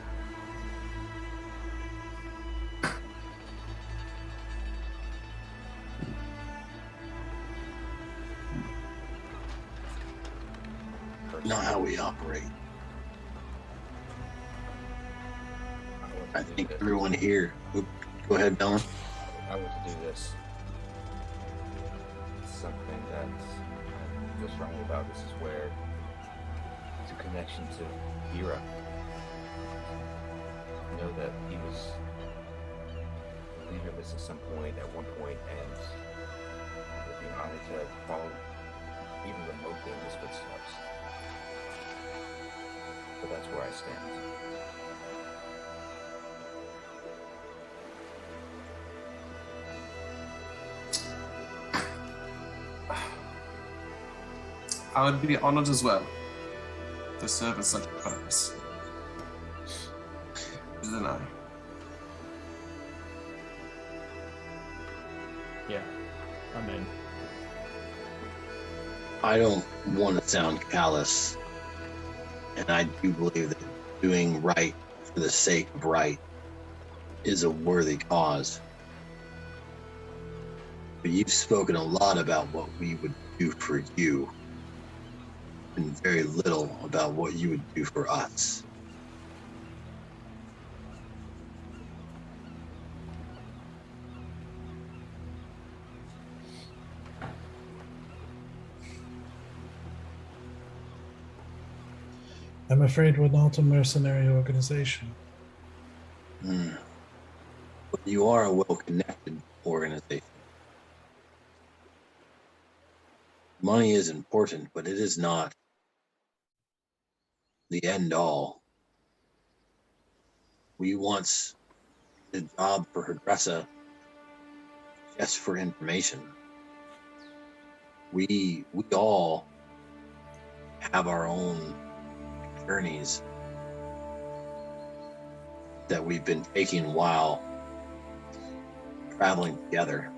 Not how we operate. I think everyone here. Oop, go ahead, Dylan. I want to do this. It's something that I feel strongly about. This is where it's a connection to Hira. I know that he was leaderless at some point, at one point, and I would be honored to follow even remotely in his footsteps. But that's where I stand. I would be honored as well to serve at such a purpose. Isn't I? Yeah, I'm in. I don't want to sound callous, and I do believe that doing right for the sake of right is a worthy cause. But you've spoken a lot about what we would do for you, and very little about what you would do for us. I'm afraid we're not a mercenary organization. But you are a well-connected organization. Money is important, but it is not the end all. we once did a job for Hadressa just for information. We all have our own journeys that we've been taking while traveling together.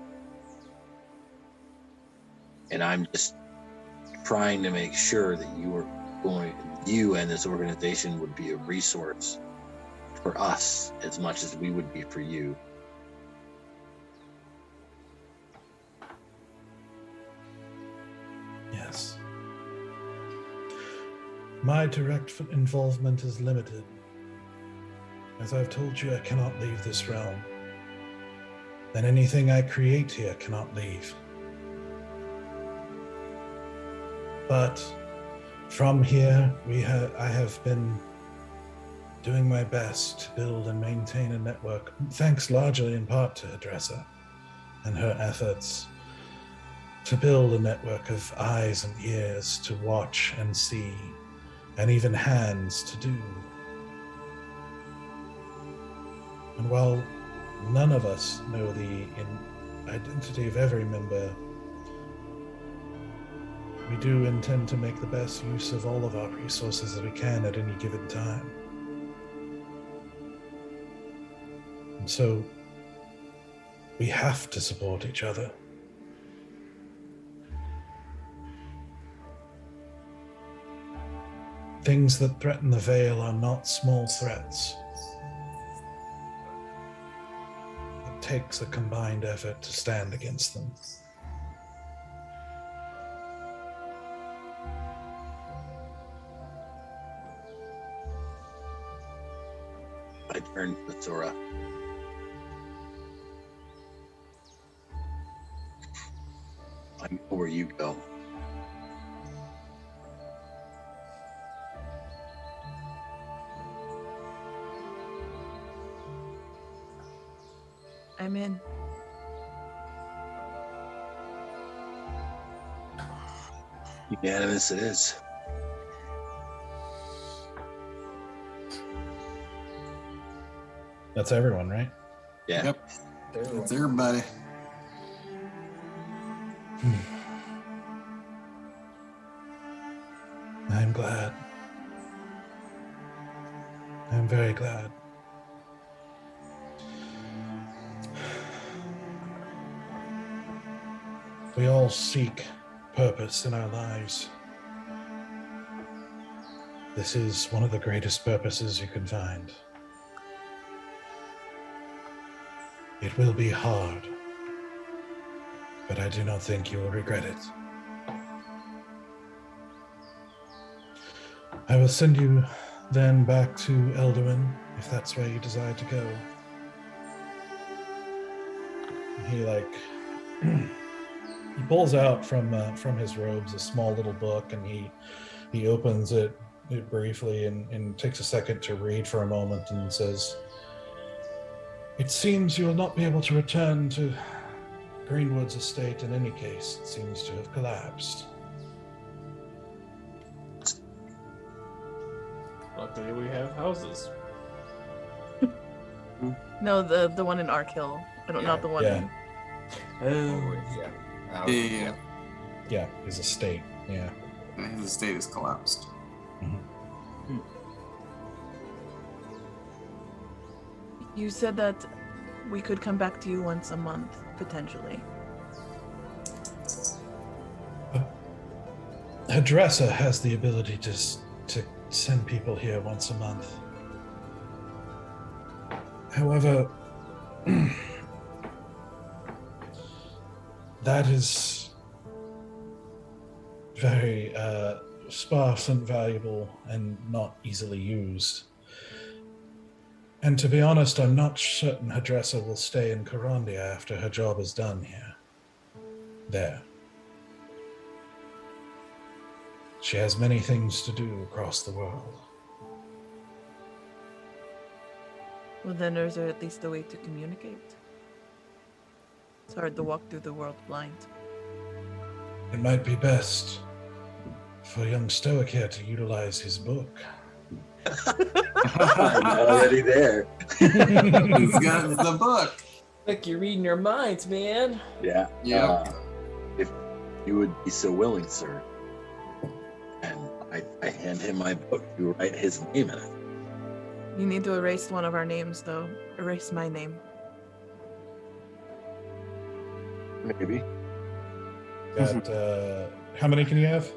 And I'm just trying to make sure that you and this organization would be a resource for us as much as we would be for you. Yes. My direct involvement is limited. As I've told you, I cannot leave this realm. And anything I create here cannot leave. But from here, I have been doing my best to build and maintain a network, thanks largely in part to Hadressa and her efforts to build a network of eyes and ears to watch and see, and even hands to do. And while none of us know the identity of every member, we do intend to make the best use of all of our resources that we can at any given time. And so, we have to support each other. Things that threaten the Veil are not small threats. It takes a combined effort to stand against them. I turn to Asura. I know where you go. I'm in. Unanimous it is. That's everyone, right? Yeah. Yep. It's everybody. I'm glad. I'm very glad. We all seek purpose in our lives. This is one of the greatest purposes you can find. It will be hard, but I do not think you will regret it. I will send you then back to Elduin, if that's where you desire to go. He he pulls out from his robes a small little book, and he opens it briefly and takes a second to read for a moment and says, "It seems you will not be able to return to Greenwood's estate in any case. It seems to have collapsed." Luckily, we have houses. No, the one in Arkhill. Not the one Yeah. in... Yeah. Yeah, his estate. Yeah. His estate is collapsed. You said that we could come back to you once a month, potentially. Hadressa has the ability to send people here once a month. However, that is very sparse and valuable and not easily used. And to be honest, I'm not certain Hadressa will stay in Corondia after her job is done here. There. She has many things to do across the world. Well, then there's at least a way to communicate. It's hard to walk through the world blind. It might be best for young Stoic here to utilize his book. I'm already there. He's got the book. Like you're reading your minds, man. Yeah. Yeah. If you would be so willing, sir. And I hand him my book to write his name in it. You need to erase one of our names, though. Erase my name. Maybe. Got, how many can you have?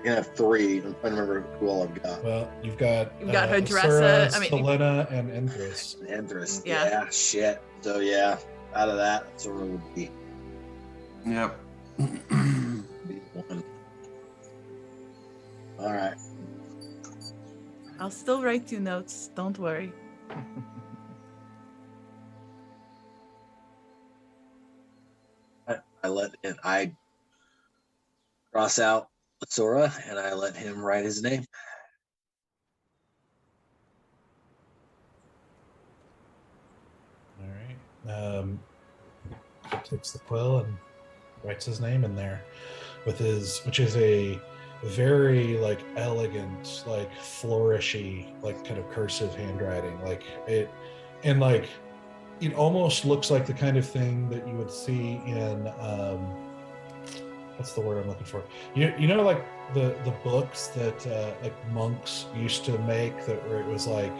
I can have 3. I'm trying to remember who all I've got. Well, you've got Hadressa, Asura, Selena, and Endress. Andrus. Yeah. Yeah, shit. So yeah, out of that, Asura would be Yep. one. All right. I'll still write you notes. Don't worry. I cross out Asura and I let him write his name. All right. Takes the quill and writes his name in there, which is a very like elegant, like flourishy, like kind of cursive handwriting. Like it, and like it almost looks like the kind of thing that you would see in what's the word I'm looking for? You know like the books that like monks used to make that where it was like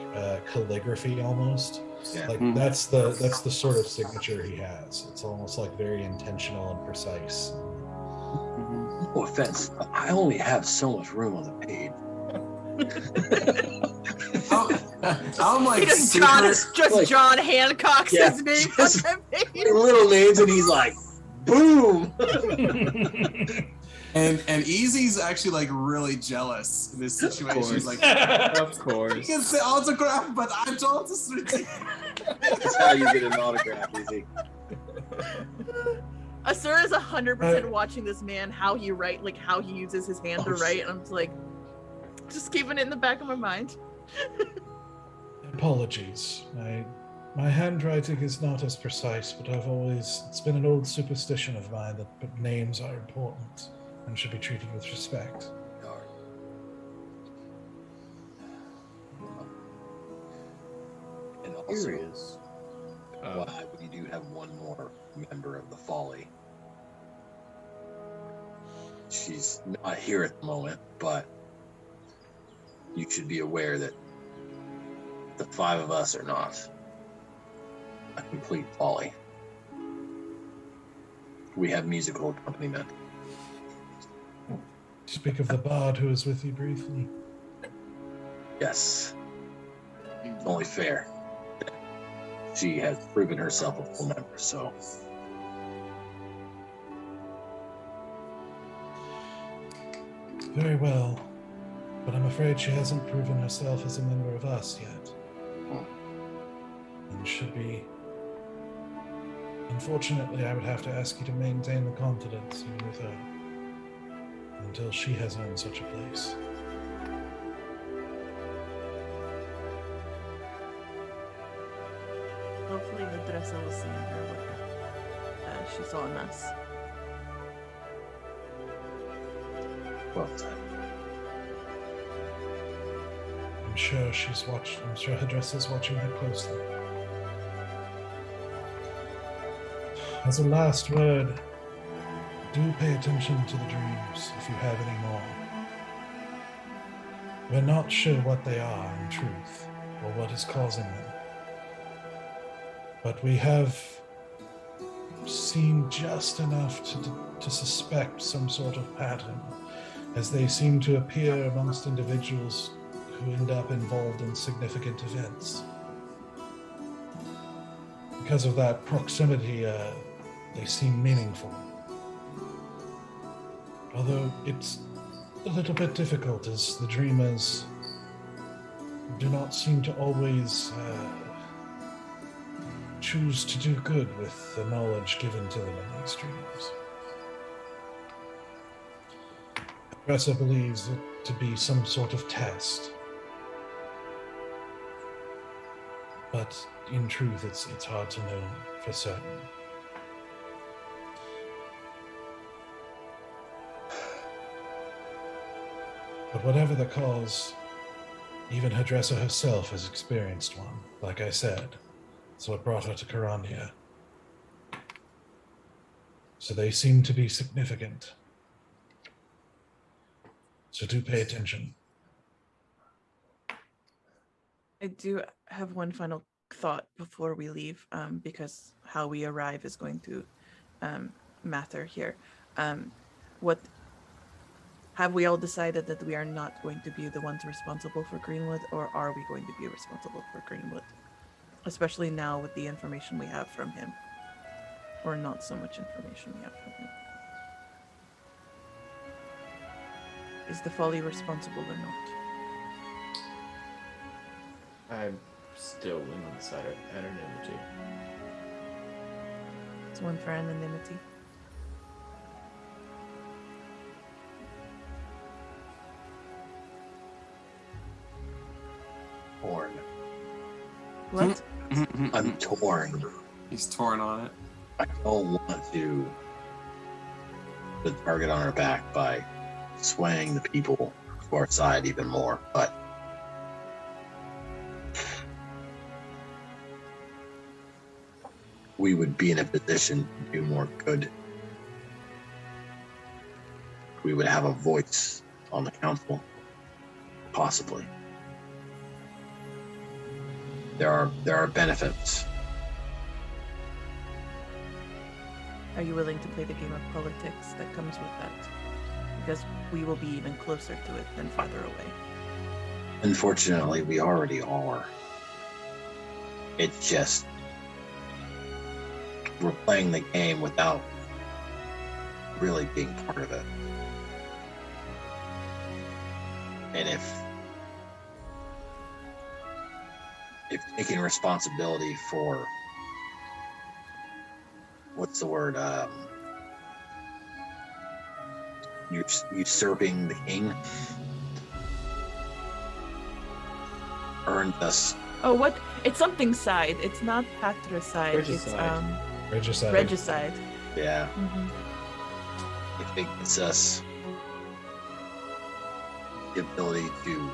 calligraphy almost. Yeah. Like that's the sort of signature he has. It's almost like very intentional and precise. No offense, but I only have so much room on the page. I'm like Like- John Hancock's Yeah, his name just- on the page. Little names, and he's like, boom. and Easy's actually like really jealous in this situation. He's like, Of you course. can say autograph, but I don't. That's how you get an autograph, easy. Asura is 100% watching this man, how he uses his hand to write, and I'm just like, just keeping it in the back of my mind. Apologies. My handwriting is not as precise, but it's been an old superstition of mine that names are important and should be treated with respect. And also, Curious. we do have one more member of the Folly. She's not here at the moment, but you should be aware that the 5 of us are not a complete Folly. We have musical accompaniment. Speak of the bard who was with you briefly. Yes. It's only fair. She has proven herself a full member, so. Very well, but I'm afraid she hasn't proven herself as a member of us yet. And should be. Unfortunately, I would have to ask you to maintain the confidence even with her until she has earned such a place. Hopefully Hadressa will see in her what she saw in us. Well done. I'm sure Hadressa's watching her closely. As a last word, do pay attention to the dreams if you have any more. We're not sure what they are in truth, or what is causing them. But we have seen just enough to suspect some sort of pattern, as they seem to appear amongst individuals who end up involved in significant events. Because of that proximity, they seem meaningful. Although it's a little bit difficult, as the dreamers do not seem to always choose to do good with the knowledge given to them in these dreams. Hadressa believes it to be some sort of test. But in truth, it's hard to know for certain. But whatever the cause, Even Hadressa herself has experienced one, like I said. So it brought her to Carandia. So they seem to be significant. So do pay attention. I do have one final thought before we leave, because how we arrive is going to matter here. What have we all decided that we are not going to be the ones responsible for Greenwood, or are we going to be responsible for Greenwood? Especially now with the information we have from him. Or not so much information we have from him. Is the Folly responsible or not? I'm still leaning on the side of anonymity. It's one for anonymity. Torn. What? I'm torn. He's torn on it. I don't want to put a target on our back by swaying the people to our side even more, but we would be in a position to do more good. We would have a voice on the council, possibly. There are benefits. Are you willing to play the game of politics that comes with that? Because we will be even closer to it than farther away. Unfortunately, we already are. It's just we're playing the game without really being part of it. And if taking responsibility for what's the word? Usurping the king earned us. Oh, what? It's something side. It's not patricide. Regicide. It's Regicide. regicide. Yeah, Mm-hmm. if it gives us the ability to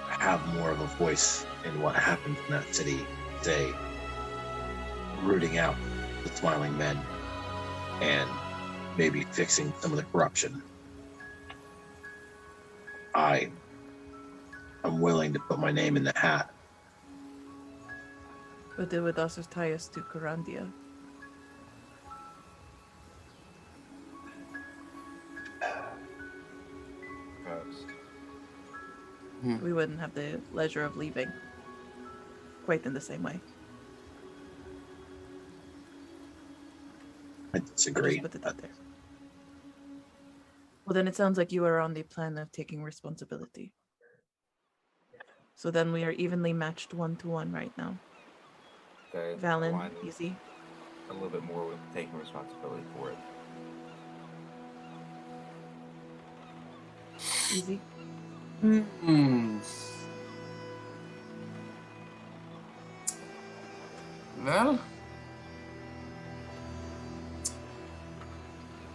have more of a voice in what happens in that city, say, rooting out the Smiling Men and maybe fixing some of the corruption. I'm willing to put my name in the hat. But it would also tie us to Carandia. We wouldn't have the leisure of leaving quite in the same way. I I'll disagree. just put it out there. Well, then it sounds like you are on the plan of taking responsibility. So then we are evenly matched 1-to-1 right now. Okay. Valan, align easy. a little bit more with taking responsibility for it. Easy. Well,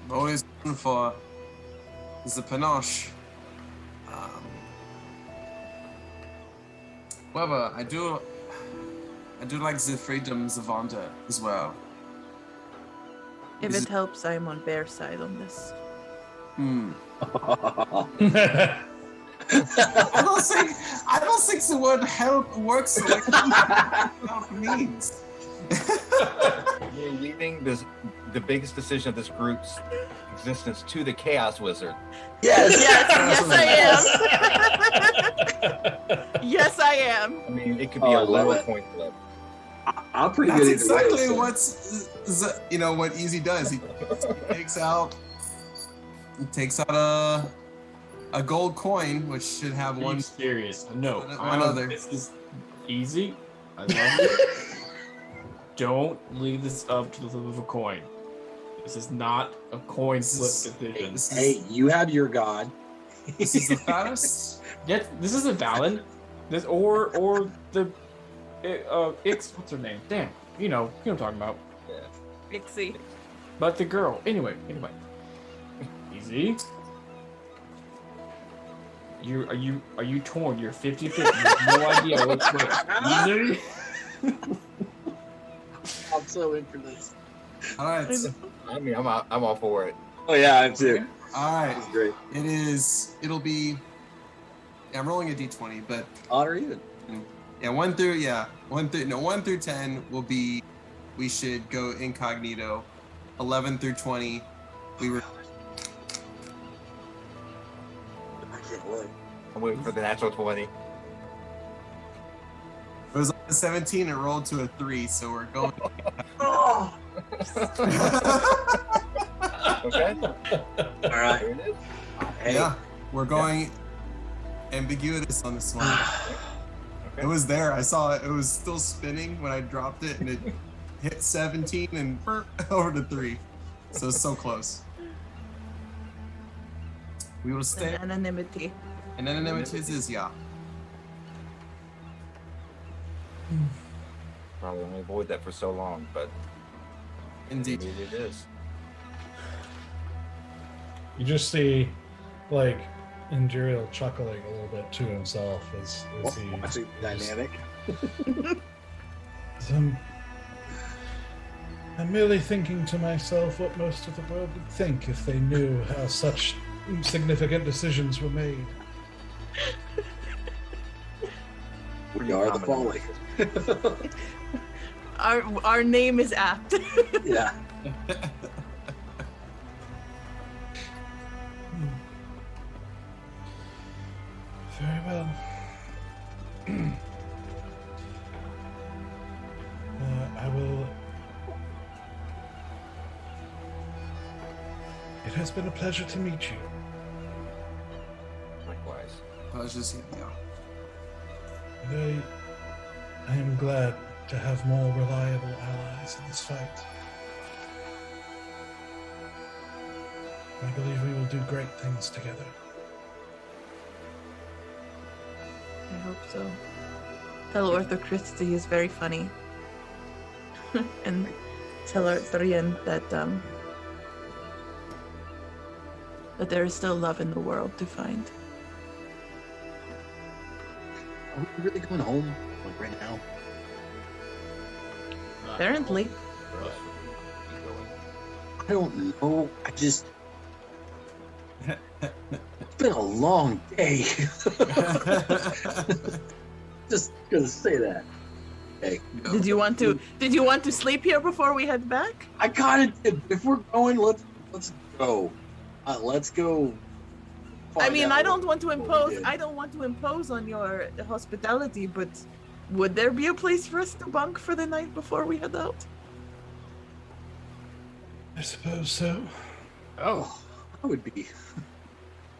I've always gone for the panache. However, I do like the freedoms of Vonda as well. If it helps, I am on Bear's side on this. I don't think the word help works the way help means. You're leaving the biggest decision of this group's existence to the Chaos Wizard. Yes! Yes, I am. I mean, it could be Oh, I a love lower it. point flip. I'm pretty That's good exactly either way, what Easy does. He takes out a gold coin, which should have Are one. you serious? No. One other. This is easy. I love it. Don't leave this up to the flip of a coin. This is not a coin flip decision. Hey, you have your god. This is the fattest. Yes, this is a Valan. This or the Ix. What's her name? Damn. You know what I'm talking about. Pixie. But the girl. Anyway. Easy. are you torn? You're 50-50. You have no idea what's what. I'm so into this. All right. I mean, I'm all for it. Oh yeah, I'm too. All right. This is great. It'll be. Yeah, I'm rolling a d20, but Odd or even? yeah, 1 through 10 will be. We should go incognito. 11 through 20, we were. I can't wait. I'm waiting for the natural 20. It was like a 17. It rolled to a 3, so we're going. Oh! Okay. All right. There it is. Hey. Yeah, we're going ambiguous on this one. It was there. I saw it. It was still spinning when I dropped it, and it hit 17 and over to 3. So close. We will stay. Anonymity. And anonymity is yeah. Probably only avoid that for so long, but Indeed. maybe it is. You just see, like, Induriel chuckling a little bit to himself as he. Watching dynamic. I'm merely thinking to myself what most of the world would think if they knew how such significant decisions were made. We are the Folly. Our name is apt. Yeah. Very well. I will. It has been a pleasure to meet you. Likewise. I was just yeah. I am glad to have more reliable allies in this fight. I believe we will do great things together. I hope so. Tell Orthocristy is very funny. And tell Arthurian that there is still love in the world to find. Are we really going home like right now? Apparently. For us, keep going. I don't know. I just. It's been a long day. Just gonna say that. Okay. Did you want to sleep here before we head back? I gotta. If we're going, let's go. Let's go. I mean, find I out don't want to what we impose. did. I don't want to impose on your hospitality, but would there be a place for us to bunk for the night before we head out? I suppose so. Oh, that would be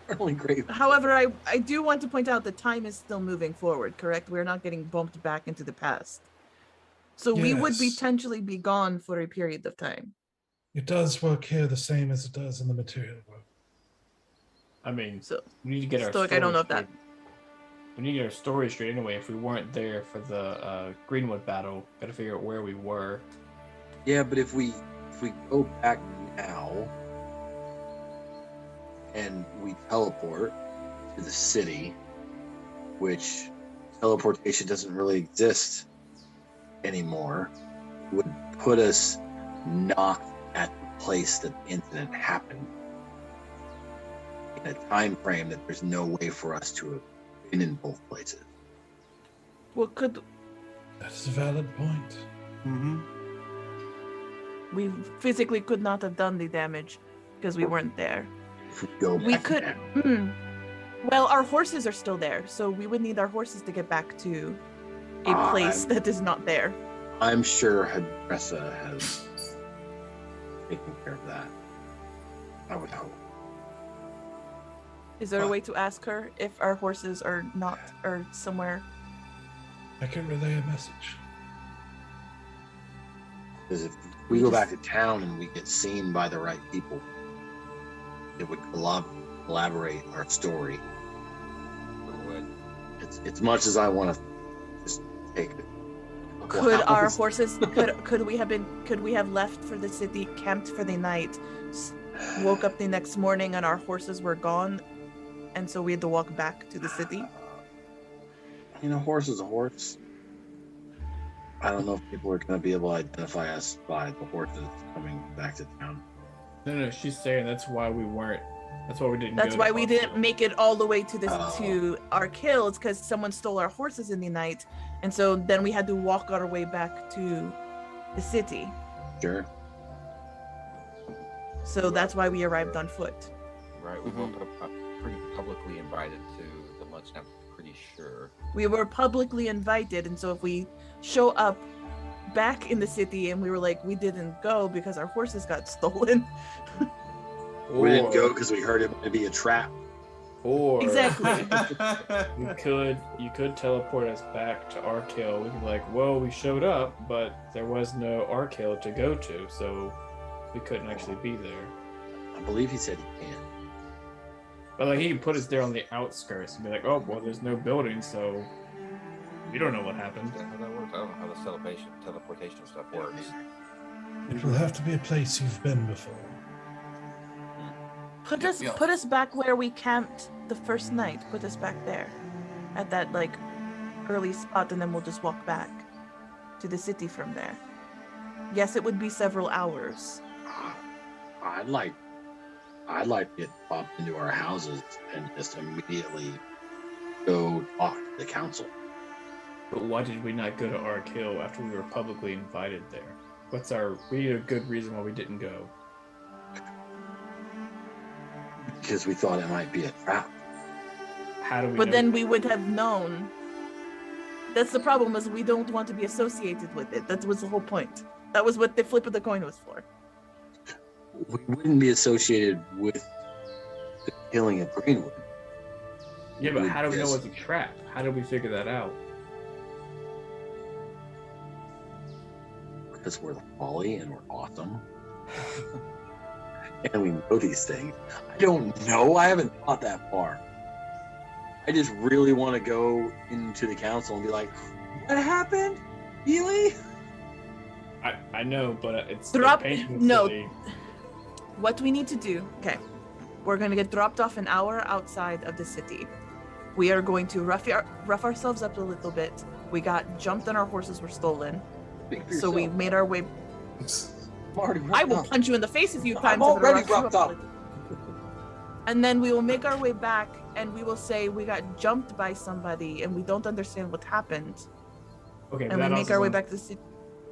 really great. However, I do want to point out that time is still moving forward. Correct? We're not getting bumped back into the past, so we would Yes. potentially be gone for a period of time. It does work here the same as it does in the material world. I mean, So we need to get our Stoic, story I don't know if that. straight. We need to get our story straight anyway. If we weren't there for the Greenwood battle, gotta figure out where we were. Yeah, but if we go back now and we teleport to the city, which teleportation doesn't really exist anymore, would put us not at the place that the incident happened in a time frame that there's no way for us to have been in both places. Well, That is a valid point. Mm-hmm. we physically could not have done the damage because we weren't there. If we go We back could. now. Well, our horses are still there, so we would need our horses to get back to a place that is not there. I'm sure Hadressa has taken care of that. I would hope. Is there a way to ask her if our horses are not or somewhere? I can relay a message. Because if we go back to town and we get seen by the right people, it would elaborate our story. It would. It's much as I want to just take it. Could our horses could we have left for the city, camped for the night, woke up the next morning and our horses were gone, and so we had to walk back to the city. You know, horse is a horse. I don't know if people are going to be able to identify us by the horses coming back to town. No, she's saying that's why we weren't. That's why we didn't. That's go why to we Buffalo. didn't make it all the way to this Oh. to our kill. It's because someone stole our horses in the night, and so then we had to walk our way back to the city. Sure. So that's why we arrived on foot. Right, we were pretty publicly invited to the luncheon, I'm pretty sure. We were publicly invited, and so if we show up back in the city and we were like, we didn't go because our horses got stolen. We didn't go because we heard it might be a trap. Or Exactly. you could teleport us back to Arkhill. We could be like, well, we showed up, but there was no Arkhill to go to, so we couldn't actually be there. I believe he said he can. But like he can put us there on the outskirts and be like, oh, well, there's no building, so we don't know what happened. Is that how that works? I don't know how the teleportation stuff works. It will have to be a place you've been before. Put Yeah. us back where we camped the first night. Put us back there, at that like early spot, and then we'll just walk back to the city from there. Yes, it would be several hours. I'd like to get popped into our houses and just immediately go talk to the council. But why did we not go to Arkhill after we were publicly invited there? We need a good reason why we didn't go. Because we thought it might be a trap. How do we But know? then we would have known. That's the problem, is we don't want to be associated with it. That was the whole point. That was what the flip of the coin was for. We wouldn't be associated with the killing of Greenwood. Yeah, but We how do we know just- it's a trap? How did we figure that out? Because we're Folly and we're awesome. And we know these things. I don't know. I haven't thought that far. I just really want to go into the council and be like, what happened? Really? I know, but it's Drop- painting no. silly. What we need to do, okay, we're going to get dropped off an hour outside of the city. We are going to rough ourselves up a little bit. We got jumped and our horses were stolen. Speak for So we yourself. made our way. I'm already I will roughed up. punch you in the face a few I'm times. if it already roughs you roughed a up. little. And then we will make our way back and we will say we got jumped by somebody and we don't understand what happened. Okay, but And we that make also our way sounds- back to the city.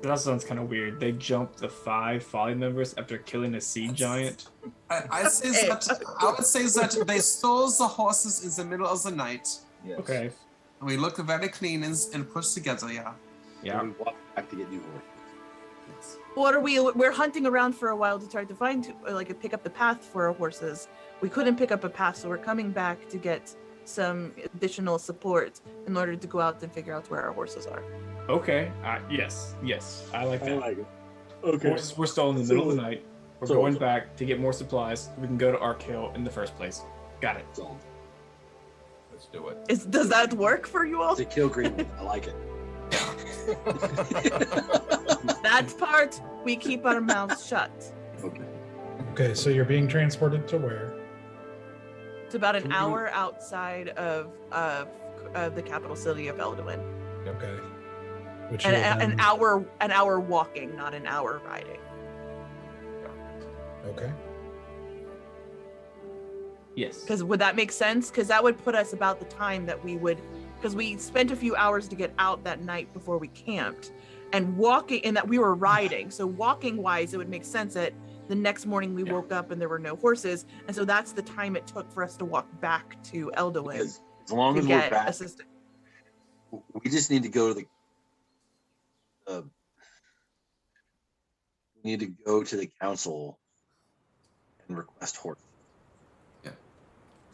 That also sounds kind of weird. They jumped the 5 Folly members after killing a sea giant. I say that I would say that they stole the horses in the middle of the night. Yes. Okay. And we look very clean and pushed together, yeah. Yeah. And we walk back to get new horses. What are we're hunting around for a while to try to find pick up the path for our horses. We couldn't pick up a path, so we're coming back to get some additional support in order to go out and figure out where our horses are. Okay. Yes. I like that. it. Okay. Horses were stolen in the middle of the night. We're So- going back to get more supplies. So we can go to Arkhill in the first place. Got it. So, Let's do it. Does that work for you all? to kill Greenwood. I like it. That part we keep our mouths shut. Okay. Okay, so you're being transported to where? It's about an hour outside of the capital city of Elduin. Okay. Which And you'll an hour walking, not an hour riding. Okay. Yes. Because would that make sense? Because that would put us about the time that we would, because we spent a few hours to get out that night before we camped, and walking, and that we were riding. So walking wise, it would make sense that the next morning we woke up and there were no horses, and so that's the time it took for us to walk back to Elduin Because as long to as we're get back, assistance. we just need to go to the. We need to go to the council and request horses.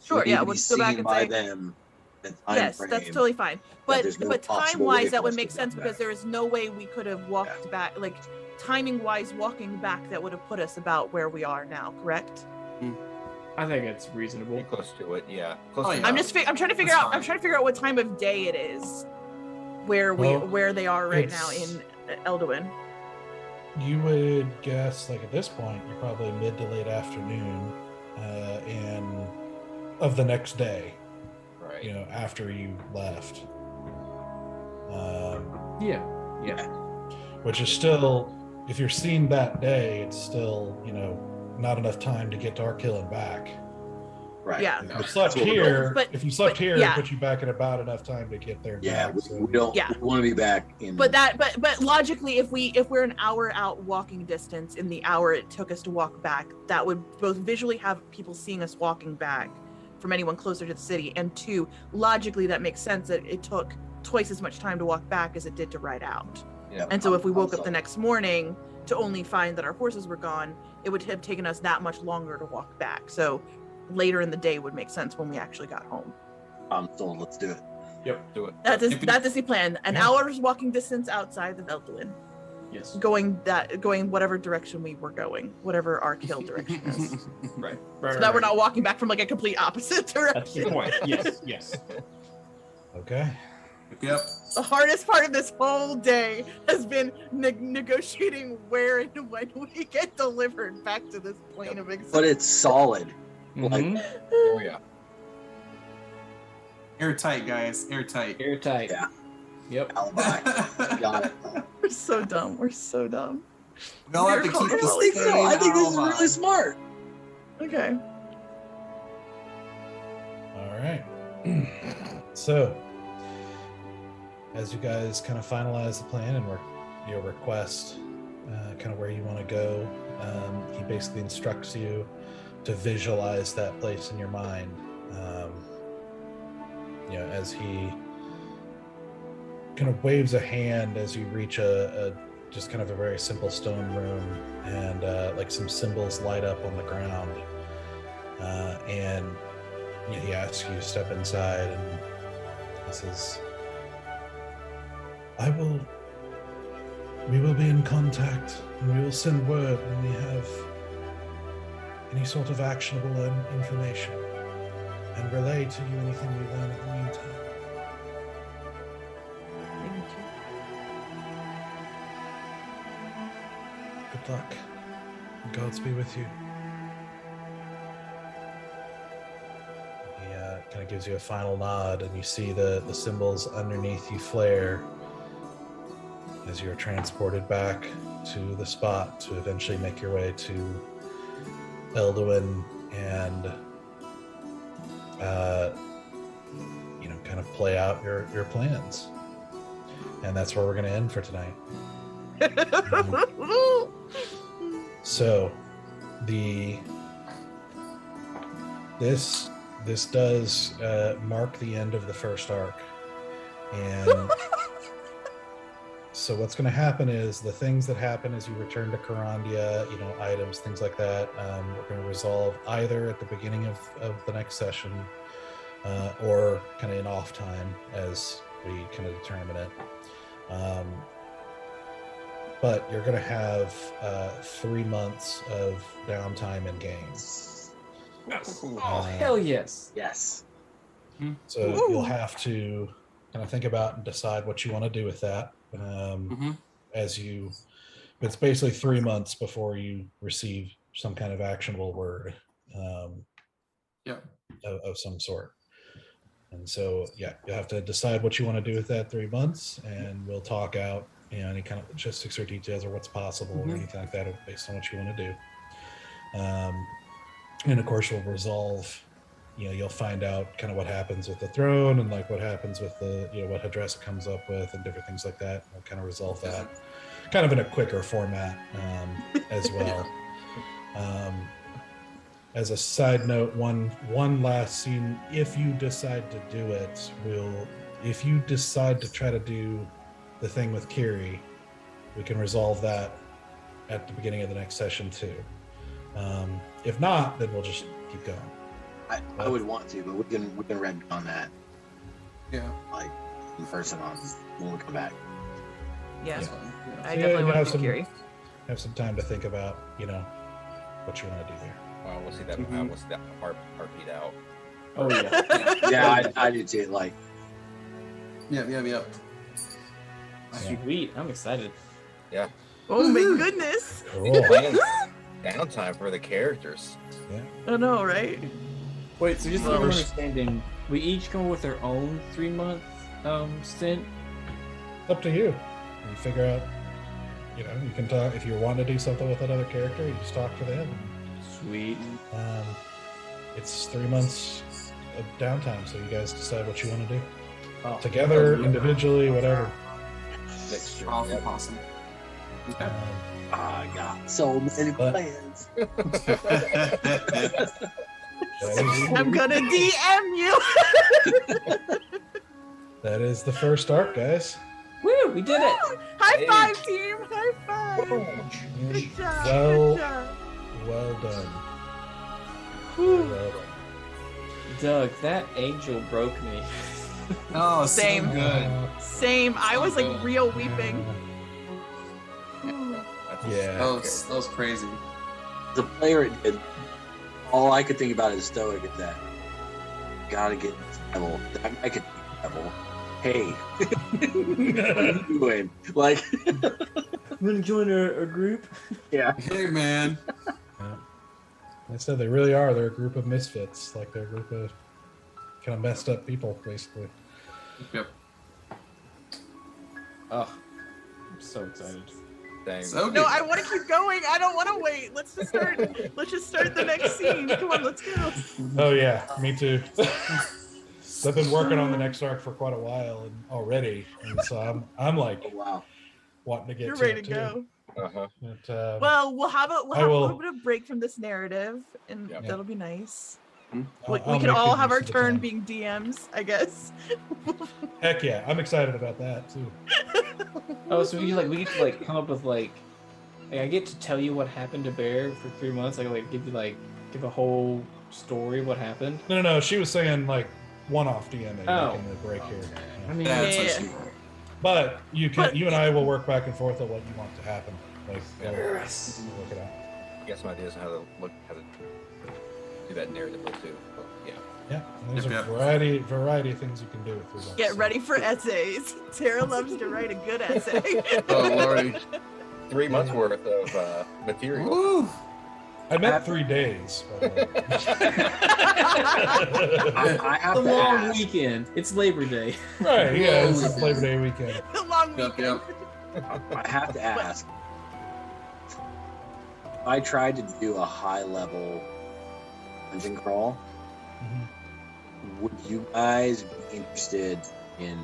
Sure, We need yeah, to we'll be go back seen and by say. them. The time Yes, frame. that's totally fine. But there's no but possible time way wise, for that us would to make get sense back. because there is no way we could have walked back. Like timing wise, walking back, that would have put us about where we are now. Correct? I think it's reasonable. Pretty close to it, yeah. Close Oh, to yeah. I'm trying to figure That's out. I'm fine. trying to figure out what time of day it is, where Well, where they are right now it's- in Elduin. You would guess, like at this point, you're probably mid to late afternoon, and of the next day, Right. you know, after you left. Yeah. Which is still, if you're seen that day, it's still, you know, not enough time to get to Arkhill and back. Right. Yeah. If you slept here, But- if you slept but- here, yeah. it puts you back in about enough time to get there. And Yeah, back, we, so- we don't. Yeah. We want to be back in. But logically, if we're an hour out walking distance in the hour it took us to walk back, that would both visually have people seeing us walking back from anyone closer to the city, and two, logically that makes sense that it took twice as much time to walk back as it did to ride out. Yeah, And so if we woke up also- the next morning to only find that our horses were gone, it would have taken us that much longer to walk back. So later in the day would make sense when we actually got home. I'm sold. Let's do it. Yep. Do it. That is the plan. An Yeah. hour's walking distance outside of Elduin, Yes. going whatever direction we were going, whatever our kill direction is. Right. So that we're not walking back from like a complete opposite That's the direction. point. Yes. Yes. Okay. Yep. The hardest part of this whole day has been negotiating where and when we get delivered back to this plane of existence. But it's solid. Mhm. Oh yeah. Airtight, guys. Airtight. Airtight. Yeah. Yep. Alibi. Got it. We're so dumb. We're so dumb. We all have to Miracle. keep I this just think so. I think this is alibi. really smart. Okay. All right. So, as you guys kind of finalize the plan and your request, kind of where you want to go, he basically instructs you to visualize that place in your mind. You know, as he kind of waves a hand as you reach a just kind of a very simple stone room, and like some symbols light up on the ground, and you know, he asks you to step inside, and he says, we will be in contact, and we will send word when we have any sort of actionable information, and relay to you anything we learn in the meantime. Good luck. And gods be with you. He kind of gives you a final nod, and you see the symbols underneath you flare as you're transported back to the spot to eventually make your way to Elduin and you know, kind of play out your plans. And that's where we're going to end for tonight. So this does mark the end of the first arc, and so what's going to happen is the things that happen as you return to Karandia, you know, items, things like that, we're going to resolve either at the beginning of the next session, or kind of in off time as we kind of determine it. But you're going to have 3 months of downtime in game. Oh, hell yes. Yes. So you'll have to kind of think about and decide what you want to do with that. As you, it's basically 3 months before you receive some kind of actionable word of some sort. And so, yeah, you have to decide what you want to do with that 3 months, and we'll talk out, you know, any kind of logistics or details or what's possible or anything like that based on what you want to do. And of course, we'll resolve, you know, you'll find out kind of what happens with the throne and like what happens with the, you know, what Hadressa comes up with and different things like that. We'll kind of resolve that kind of in a quicker format as well. As a side note, one last scene, if you decide to do it, if you decide to try to do the thing with Kiri, we can resolve that at the beginning of the next session too. If not, then we'll just keep going. I would want to, but we can retcon that Yeah. like in person on when we come back. Yeah, Yeah. I Yeah, definitely you want have to some- be curious. Have some time to think about, you know, what you want to do there. We'll see that. Mhm. We'll see that heartbeat out. Oh yeah. Yeah, I do too. Like, Yep. Sweet. I'm excited. Oh my goodness! Cool. Playing downtime for the characters. I know, right? Wait, so just so Well, I'm we're- understanding, we each come with our own 3-month stint? It's up to you. You figure out, you can talk, if you want to do something with another character, you just talk to them. Sweet. It's 3 months of downtime, so you guys decide what you want to do. Oh. Together, individually, whatever. Next year. Awesome, Yep. awesome. Okay. I got so many But- plans. I'm gonna DM you. That is the first arc, guys. Woo! We did it! High Hey. five, team! High five! Good job. Well- Good job. Well done. Whew. Well done. Doug, that angel broke me. Oh, Same. so good. Same. I was like real weeping. Yeah. That was crazy. As a player, it did. All I could think about is Stoic at that. Gotta get this devil. That guy could be devil. Hey, what are you doing? Like, You wanna join our group? yeah. Hey, man. I said they really are. They're a group of misfits. Like they're a group of kind of messed up people, basically. Yep. Oh, I'm so excited. Dang. So good. No, I want to keep going. I don't want to wait. Let's just start. Let's just start the next scene. Come on, let's go. Oh yeah, me too. I've been working on the next arc for quite a while and already, and so I'm like Oh, wow. wanting to get You're to ready it to too. go. Uh-huh. But, Well, we'll have a I will- little bit of break from this narrative, and Yep. that'll be nice. I'll We can make all good have our use of the turn time. being DMs, I guess. Heck yeah, I'm excited about that too. Oh, so we get to like come up with like I get to tell you what happened to Bear for 3 months. I can like give a whole story of what happened. No. She was saying like one-off DMing Oh. making the break here. I mean, That's Yeah. what she wanted. But you But- and I will work back and forth on what you want to happen. Like, we'll yes. work it out. Get some ideas on how to do that narratively too. But, yeah. Yeah, and there's Yep, a yep. variety of things you can do with 3 months. Get so. ready for essays. Tara loves to write a good essay. Oh, Lordy. 3 months worth of material. Woo! I meant 3 days. By the way. I have It's a to long ask. weekend. It's Labor Day. Right, yeah, it's Weekend. Labor Day weekend. The long Yep, weekend. yep. I have to ask. If I tried to do a high-level dungeon crawl, Mhm. would you guys be interested in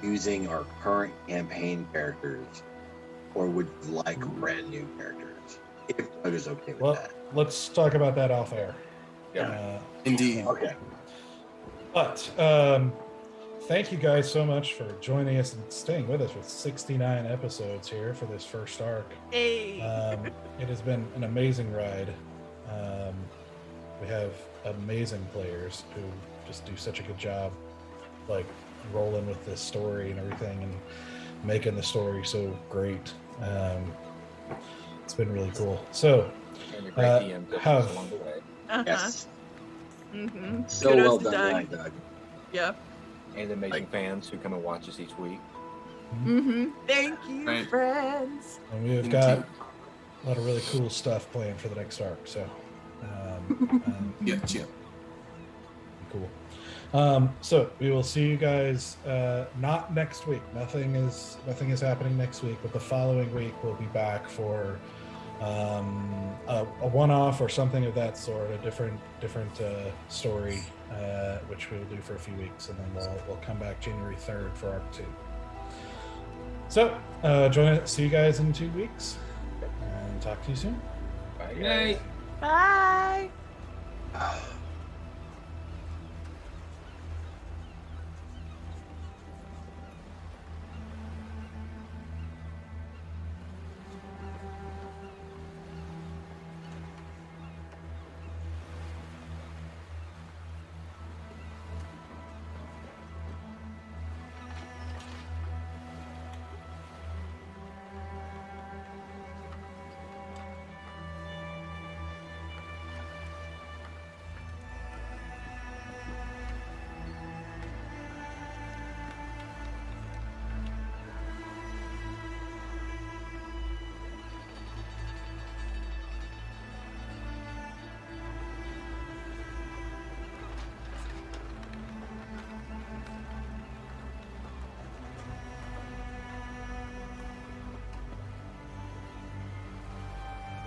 using our current campaign characters, or would you like brand new characters? If Doug is okay with Well, that. let's talk about that off air. Yeah. Indeed. Okay. But thank you guys so much for joining us and staying with us for 69 episodes here for this first arc. Hey. It has been an amazing ride. We have amazing players who just do such a good job, like rolling with this story and everything, and making the story so great. It's been really cool. So, And a great DM tips have- along the way. Uh-huh. Yes. Mm-hmm. So Kudos well to done, Doug. right, Doug. Yeah. And amazing fans who come and watch us each week. Mm-hmm. Thank you, Right. friends. and we've Indeed. got a lot of really cool stuff planned for the next arc. So, Yep, yep. cool. So we will see you guys not next week. Nothing is happening next week, but the following week we'll be back for a one-off or something of that sort, a different story, which we'll do for a few weeks, and then we'll come back January 3rd for arc 2. So see you guys in 2 weeks, and talk to you soon. Bye, Good guys. night. Bye.